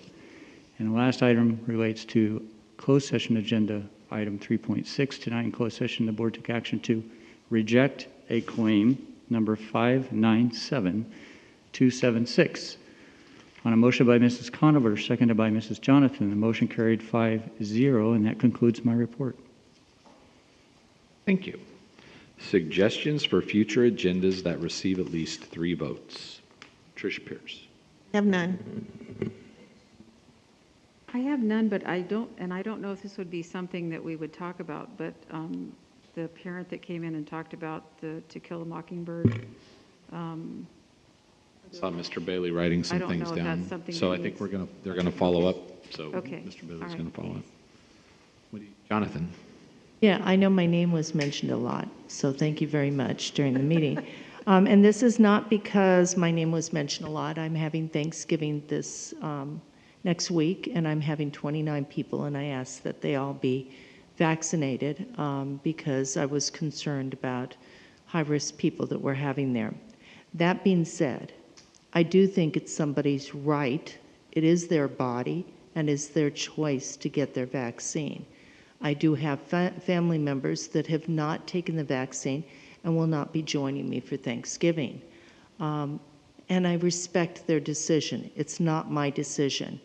And the last item relates to closed session agenda item 3.6. Tonight in closed session, the board took action to reject a claim number 597276. On a motion by Mrs. Conover, seconded by Mrs. Jonathan, the motion carried 5-0, and that concludes my report. Thank you. Suggestions for future agendas that receive at least 3 votes. Tricia Pierce. Have none. I have none, but I don't know if this would be something that we would talk about, but the parent that came in and talked about To Kill a Mockingbird. I saw Mr. Bailey writing some things I don't know if down. that's something So that I think needs- they're gonna follow up. So Okay. Mr. Bailey's All right. gonna follow up. Jonathan. Yeah, I know my name was mentioned a lot, so thank you very much during the meeting. And this is not because my name was mentioned a lot. I'm having Thanksgiving this next week, and I'm having 29 people, and I asked that they all be vaccinated because I was concerned about high-risk people that we're having there. That being said, I do think it's somebody's right. It is their body, and it's their choice to get their vaccine. I do have family members that have not taken the vaccine and will not be joining me for Thanksgiving. And I respect their decision. It's not my decision.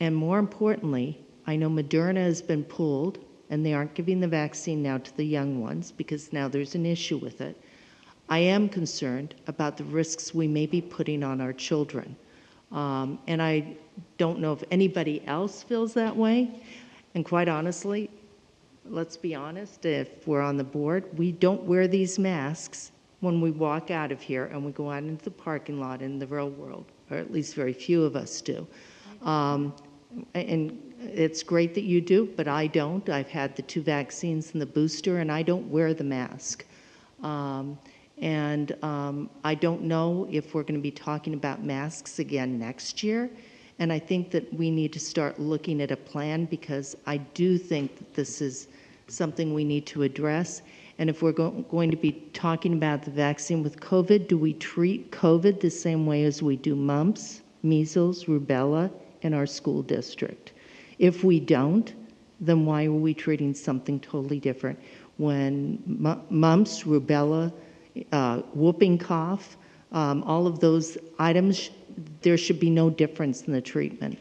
And more importantly, I know Moderna has been pulled, and they aren't giving the vaccine now to the young ones because now there's an issue with it. I am concerned about the risks we may be putting on our children. And I don't know if anybody else feels that way. And quite honestly, let's be honest, if we're on the board, we don't wear these masks when we walk out of here and we go out into the parking lot in the real world, or at least very few of us do. And it's great that you do, but I don't. I've had the 2 vaccines and the booster, and I don't wear the mask. I don't know if we're going to be talking about masks again next year. And I think that we need to start looking at a plan because I do think that this is something we need to address. And if we're going to be talking about the vaccine with COVID, do we treat COVID the same way as we do mumps, measles, rubella in our school district? If we don't, then why are we treating something totally different? When mumps, rubella, whooping cough, all of those items, there should be no difference in the treatment.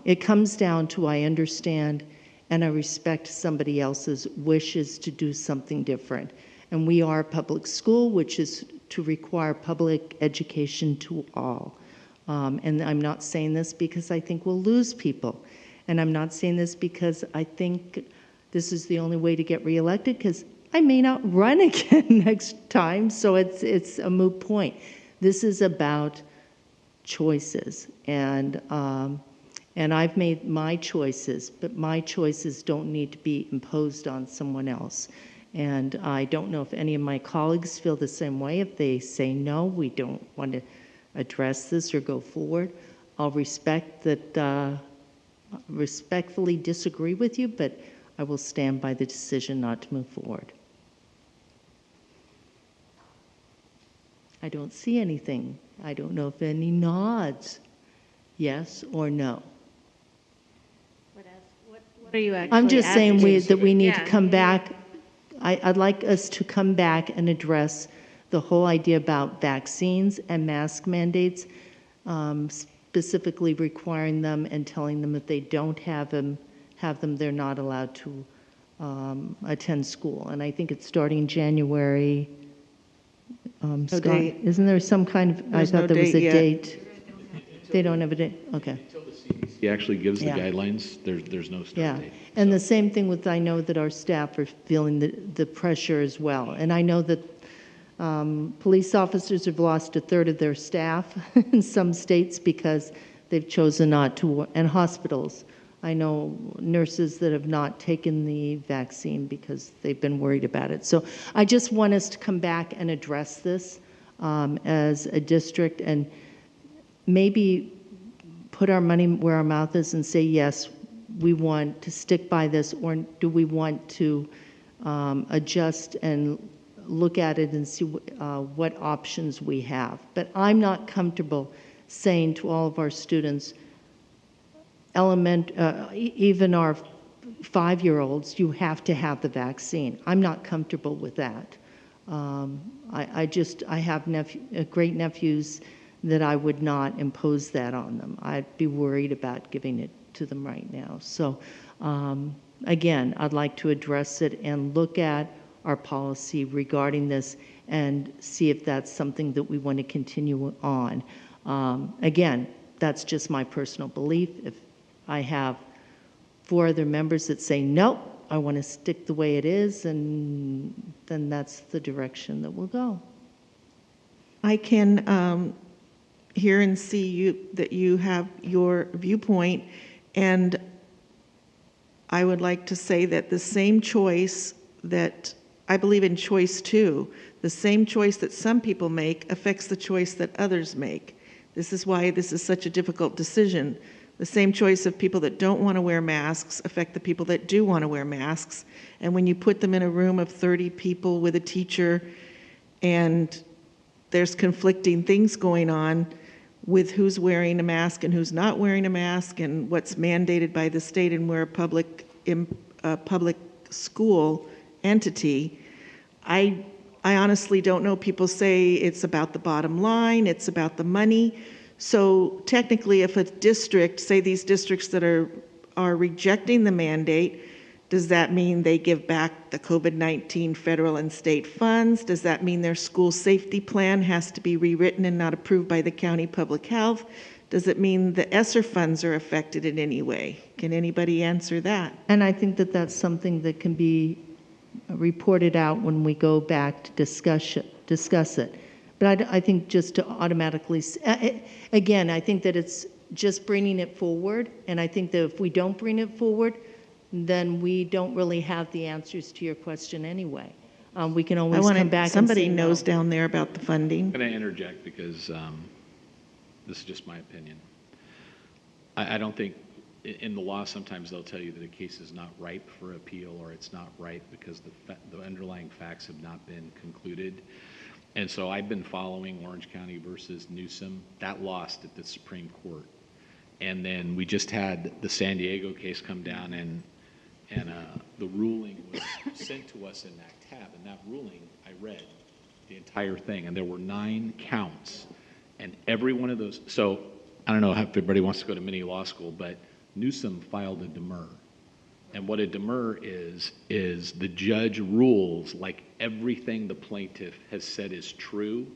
It comes down to I understand and I respect somebody else's wishes to do something different. And we are a public school, which is to require public education to all. And I'm not saying this because I think we'll lose people. And I'm not saying this because I think this is the only way to get reelected, because I may not run again next time, so it's a moot point. This is about choices, and I've made my choices, but my choices don't need to be imposed on someone else. And I don't know if any of my colleagues feel the same way. If they say, no, we don't want to address this or go forward, I'll respectfully disagree with you, but I will stand by the decision not to move forward. I don't see anything. I don't know if any nods, yes or no. What are you actually I'm just saying that we need to Yeah. come back. I'd like us to come back and address the whole idea about vaccines and mask mandates, specifically requiring them and telling them if they don't have them, they're not allowed to attend school. And I think it's starting January. Scott, date. isn't there some kind of, There's I thought no there was a date yet. date. They don't have a date, okay. He actually gives the Yeah. guidelines. There's no start Yeah, date. and the same thing with, I know that our staff are feeling the pressure as well. And I know that police officers have lost a third of their staff in some states because they've chosen not to, and hospitals. I know nurses that have not taken the vaccine because they've been worried about it. So I just want us to come back and address this as a district and maybe put our money where our mouth is and say, yes, we want to stick by this, or do we want to adjust and look at it and see what options we have. But I'm not comfortable saying to all of our students, even our 5-year-olds, you have to have the vaccine. I'm not comfortable with that. I have great nephews that I would not impose that on them. I'd be worried about giving it to them right now. So again, I'd like to address it and look at our policy regarding this and see if that's something that we want to continue on. Again, that's just my personal belief. If I have 4 other members that say, nope, I want to stick the way it is, and then that's the direction that we'll go. I can hear and see that you have your viewpoint, and I would like to say that the same choice that I believe in choice too. The same choice that some people make affects the choice that others make. This is why this is such a difficult decision. The same choice of people that don't want to wear masks affect the people that do want to wear masks. And when you put them in a room of 30 people with a teacher and there's conflicting things going on with who's wearing a mask and who's not wearing a mask and what's mandated by the state, and we're a public school entity, I honestly don't know. People say it's about the bottom line, it's about the money. So technically, if a district, say these districts that are rejecting the mandate, does that mean they give back the COVID-19 federal and state funds? Does that mean their school safety plan has to be rewritten and not approved by the county public health? Does it mean the ESSER funds are affected in any way? Can anybody answer that? And I think that that's something that can be reported out when we go back to discuss it. But I think just to automatically, again, I think that it's just bringing it forward. And I think that if we don't bring it forward, then we don't really have the answers to your question anyway. We can always come back and say somebody knows down there about the funding. I'm going to interject because this is just my opinion. I don't think, in the law, sometimes they'll tell you that a case is not ripe for appeal, or it's not ripe because the underlying facts have not been concluded. And so I've been following Orange County versus Newsom. That lost at the Supreme Court. And then we just had the San Diego case come down, and and the ruling was sent to us in that tab, and that ruling, I read the entire thing, and there were 9 counts, and every one of those, so I don't know if everybody wants to go to mini law school, but Newsom filed a demur. And what a demur is the judge rules like everything the plaintiff has said is true,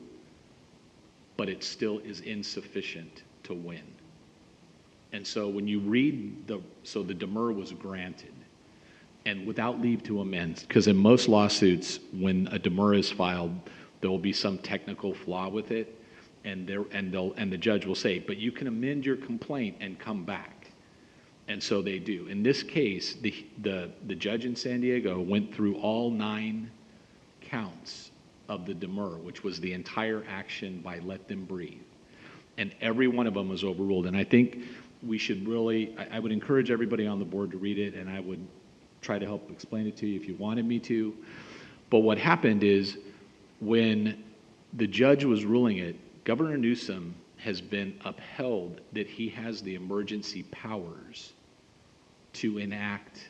but it still is insufficient to win. And so when you read so the demur was granted, and without leave to amend, because in most lawsuits, when a demur is filed, there will be some technical flaw with it, and the judge will say, but you can amend your complaint and come back. And so they do. In this case, the judge in San Diego went through all 9 counts of the demur, which was the entire action by Let Them Breathe. And every one of them was overruled. And I think we should really, I would encourage everybody on the board to read it, and I would try to help explain it to you if you wanted me to. But what happened is when the judge was ruling it, Governor Newsom has been upheld that he has the emergency powers to enact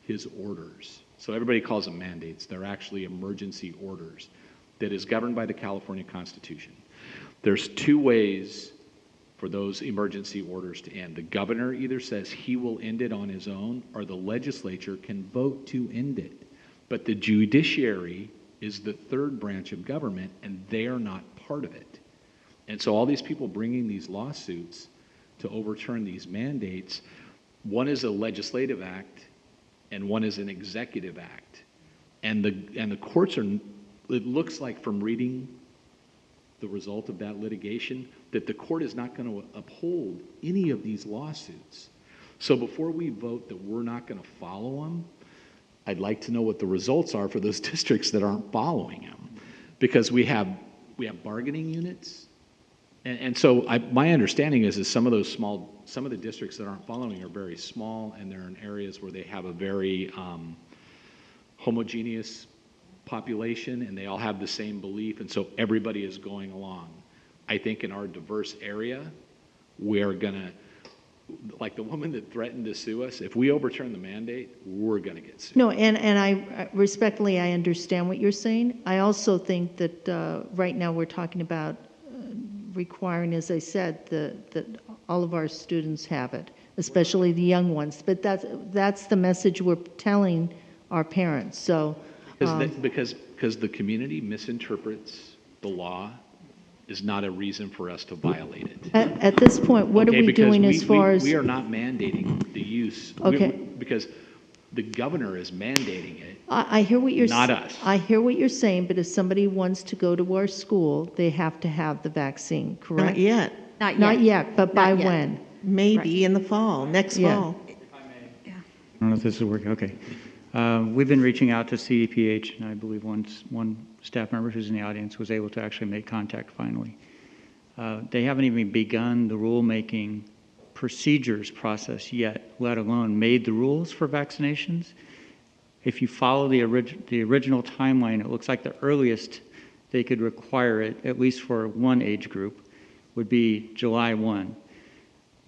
his orders. So everybody calls them mandates. They're actually emergency orders that is governed by the California Constitution. There's 2 ways for those emergency orders to end. The governor either says he will end it on his own, or the legislature can vote to end it. But the judiciary is the 3rd branch of government, and they are not part of it. And so all these people bringing these lawsuits to overturn these mandates, one is a legislative act and one is an executive act. And the courts are, it looks like from reading the result of that litigation, that the court is not going to uphold any of these lawsuits. So before we vote that we're not going to follow them, I'd like to know what the results are for those districts that aren't following them. Because we have bargaining units. And so my understanding is some of the districts that aren't following are very small, and they're in areas where they have a very homogeneous population, and they all have the same belief, and so everybody is going along. I think in our diverse area, we're gonna, like the woman that threatened to sue us, if we overturn the mandate, we're gonna get sued. No, and I respectfully, I understand what you're saying. I also think that right now we're talking about requiring, as I said, that all of our students have it, especially the young ones. But that's the message we're telling our parents. So because the community misinterprets the law is not a reason for us to violate it. At this point, what are we doing as far as... We are not mandating the use. Okay. Because the governor is mandating it. I hear what you're not us. I hear what you're saying, but if somebody wants to go to our school, they have to have the vaccine, correct? Not yet. Not yet, but by when? Maybe in the fall, next fall. I don't know if this is working. Okay. We've been reaching out to CDPH, and I believe one staff member who's in the audience was able to actually make contact finally. They haven't even begun the rulemaking procedures process yet, let alone made the rules for vaccinations. If you follow the original timeline, it looks like the earliest they could require it, at least for one age group, would be July 1.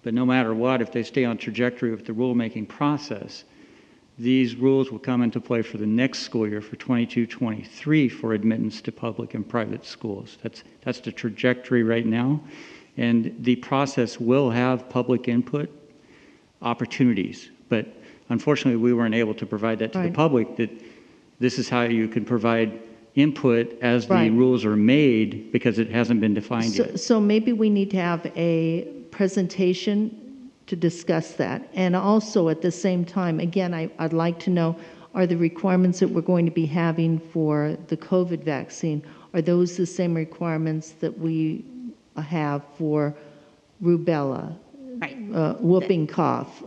But no matter what, if they stay on trajectory with the rulemaking process, these rules will come into play for the next school year, for 22-23, for admittance to public and private schools. That's the trajectory right now. And the process will have public input opportunities. But unfortunately, we weren't able to provide that to the public, that this is how you can provide input as the rules are made, because it hasn't been defined yet. So maybe we need to have a presentation to discuss that. And also at the same time, again, I'd like to know, are the requirements that we're going to be having for the COVID vaccine, are those the same requirements that we have for rubella, whooping cough,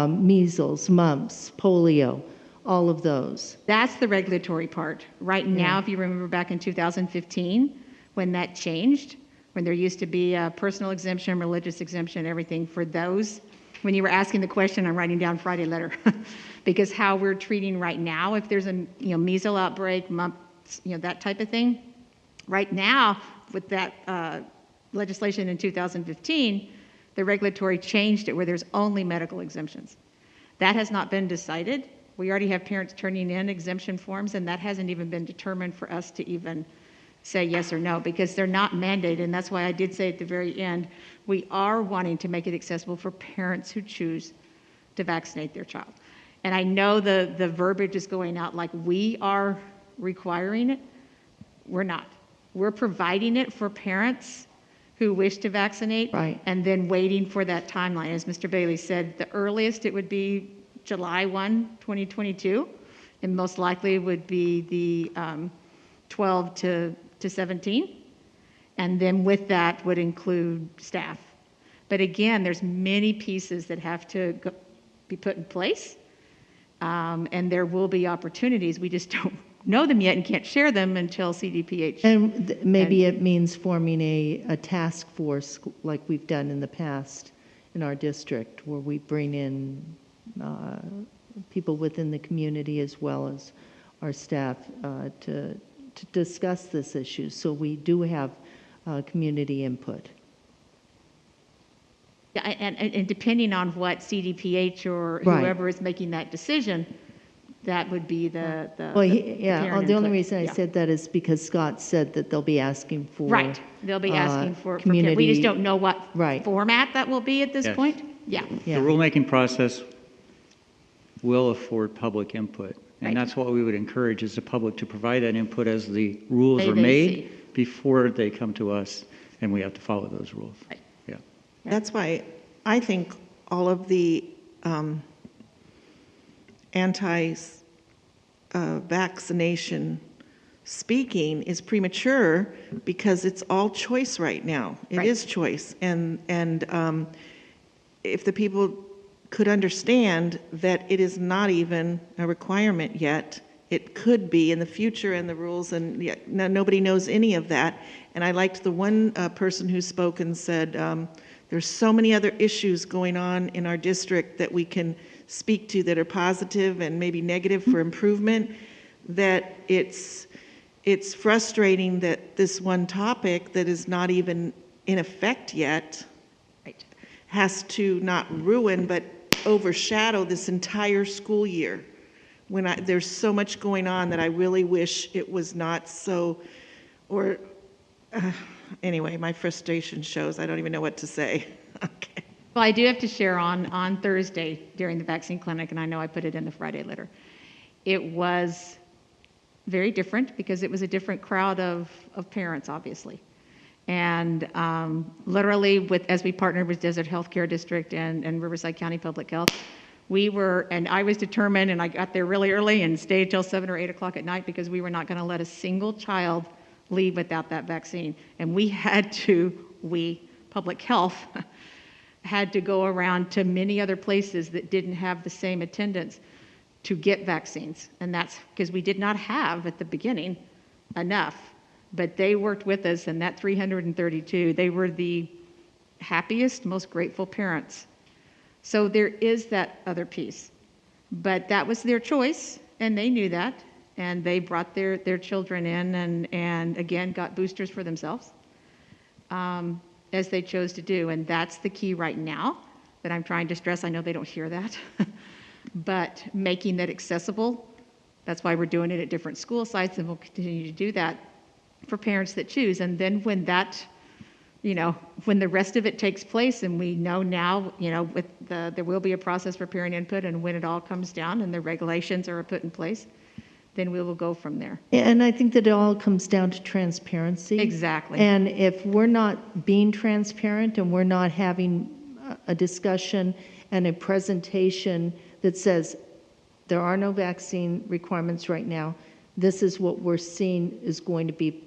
measles, mumps, polio, all of those? That's the regulatory part. Right now, if you remember back in 2015, when that changed, when there used to be a personal exemption, religious exemption, everything for those, when you were asking the question, I'm writing down Friday letter, because how we're treating right now, if there's a measles outbreak, mumps, that type of thing, right now with that legislation in 2015, the regulatory changed it where there's only medical exemptions. That has not been decided, We already have parents turning in exemption forms, and that hasn't even been determined for us to even say yes or no, because they're not mandated. And that's why I did say at the very end, we are wanting to make it accessible for parents who choose to vaccinate their child. And I know the verbiage is going out like we are requiring it. We're not. We're providing it for parents who wish to vaccinate, Right. and then waiting for that timeline. As Mr. Bailey said, the earliest it would be July 1, 2022, and most likely would be the 12 to 17. And then with that would include staff. But again, there's many pieces that have to be put in place, and there will be opportunities. We just don't know them yet and can't share them until CDPH. And maybe it means forming a task force like we've done in the past in our district, where we bring in people within the community as well as our staff to discuss this issue. So we do have community input. Yeah, and depending on what CDPH or Right. whoever is making that decision, that would be the Well, parent the only input. reason I Yeah. said that is because Scott said that they'll be asking for. Right, they'll be asking for community. we just don't know what Right. format that will be at this Yes. point. Yeah. Yeah. The rulemaking process will afford public input. And Right. that's what we would encourage, is the public to provide that input as the rules They are see. made before they come to us, and we have to follow those rules. Right. Yeah. That's why I think all of the anti-vaccination speaking is premature, because it's all choice right now. It Right. is choice. And if the people could understand that it is not even a requirement yet, it could be in the future, and the rules, and nobody knows any of that. And I liked the one person who spoke and said, there's so many other issues going on in our district that we can speak to that are positive and maybe negative for improvement, that it's frustrating that this one topic that is not even in effect yet has to not ruin but overshadow this entire school year, when there's so much going on that I really wish it was not so, or anyway, my frustration shows. I don't even know what to say. Okay. Well, I do have to share on Thursday during the vaccine clinic, and I know I put it in the Friday letter. It was very different because it was a different crowd of parents, obviously. And literally, as we partnered with Desert Healthcare District and Riverside County Public Health, and I was determined, and I got there really early and stayed till 7 or 8 o'clock at night, because we were not going to let a single child leave without that vaccine. And Public Health, had to go around to many other places that didn't have the same attendance to get vaccines. And that's because we did not have, at the beginning, enough. But they worked with us, and that 332, they were the happiest, most grateful parents. So there is that other piece. But that was their choice, and they knew that. And they brought their children in and again, got boosters for themselves, as they chose to do. And that's the key right now that I'm trying to stress. I know they don't hear that, but making that accessible. That's why we're doing it at different school sites, and we'll continue to do that for parents that choose. And then when when the rest of it takes place, and we know now, there will be a process for parent input, and when it all comes down and the regulations are put in place, then we will go from there. And I think that it all comes down to transparency. Exactly. And if we're not being transparent, and we're not having a discussion and a presentation that says there are no vaccine requirements right now, this is what we're seeing is going to be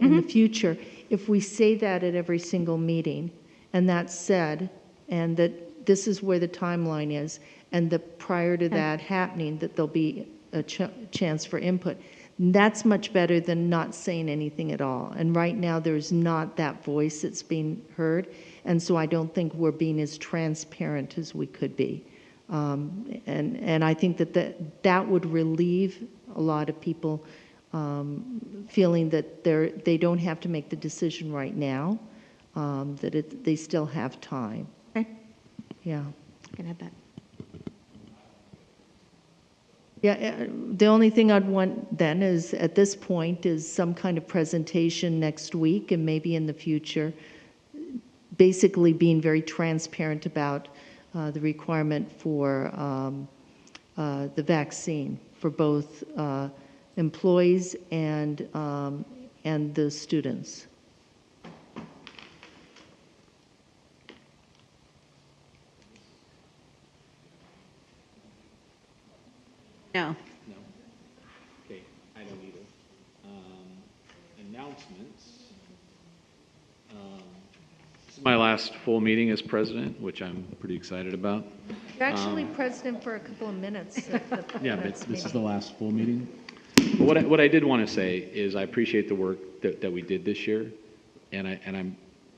in the future. If we say that at every single meeting, and that's said, and that this is where the timeline is, and prior to that happening, that there'll be a chance for input, that's much better than not saying anything at all. And right now, there's not that voice that's being heard, and so I don't think we're being as transparent as we could be. And I think that would relieve a lot of people feeling that they don't have to make the decision right now, that they still have time. Okay. Yeah. I can add that. Yeah, the only thing I'd want then is, at this point, is some kind of presentation next week and maybe in the future, basically being very transparent about the requirement for the vaccine for both employees and the students. No. No? Okay, I don't either. Announcements. This is my last full meeting as president, which I'm pretty excited about. You're actually president for a couple of minutes. At the Yeah, but next this is meeting. the last full meeting. But what I did want to say is I appreciate the work that we did this year, and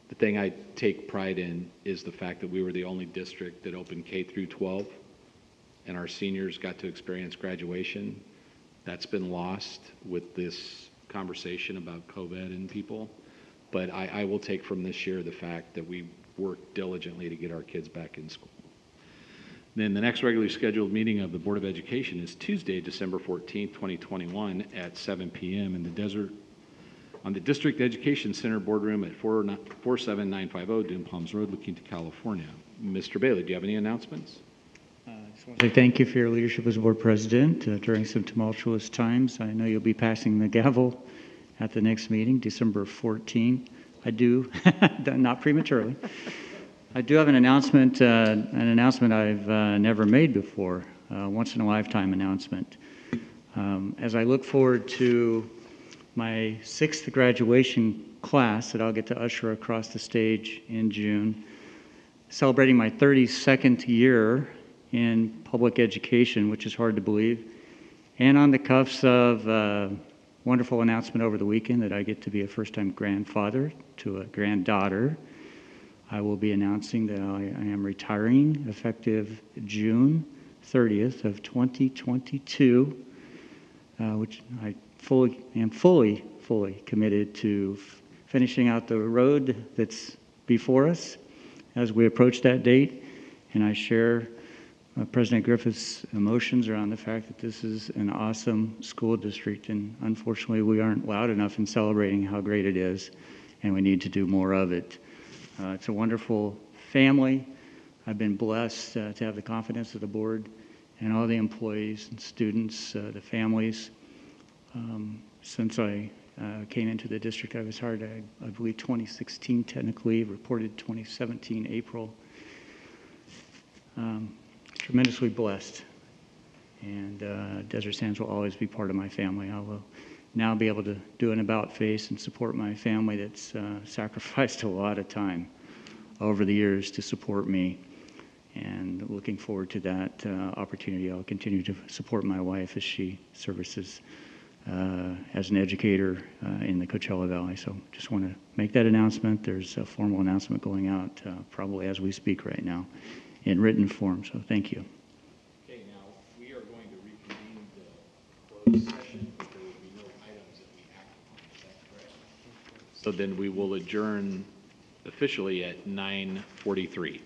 the thing I take pride in is the fact that we were the only district that opened K through 12, and our seniors got to experience graduation. That's been lost with this conversation about COVID and people. But I will take from this year the fact that we worked diligently to get our kids back in school. Then the next regularly scheduled meeting of the Board of Education is Tuesday, December 14th, 2021 at 7 p.m. on the District Education Center boardroom at 47950 Dune Palms Road, La Quinta, California. Mr. Bailey, do you have any announcements? I just want to say thank you for your leadership as board president during some tumultuous times. I know you'll be passing the gavel at the next meeting, December 14th. I do, not prematurely. I do have an announcement I've never made before, once in a lifetime announcement. As I look forward to my 6th graduation class that I'll get to usher across the stage in June, celebrating my 32nd year in public education, which is hard to believe, and on the cuffs of a wonderful announcement over the weekend that I get to be a first-time grandfather to a granddaughter. I will be announcing that I am retiring effective June 30th of 2022, which I am fully committed to finishing out the road that's before us as we approach that date. And I share President Griffith's emotions around the fact that this is an awesome school district, and unfortunately we aren't loud enough in celebrating how great it is, and we need to do more of it. It's a wonderful family. I've been blessed to have the confidence of the board and all the employees and students, the families. Since I came into the district, I was hired, I believe, 2016 technically, reported 2017 April. Tremendously blessed, and Desert Sands will always be part of my family. I will now be able to do an about face and support my family that's sacrificed a lot of time over the years to support me, and looking forward to that opportunity. I'll continue to support my wife as she services as an educator in the Coachella Valley. So just want to make that announcement. There's a formal announcement going out probably as we speak right now in written form, so thank you. Okay, now we are going to reconvene the closed session, but there will be no items that we act upon. Is that correct? So then we will adjourn officially at 9:43.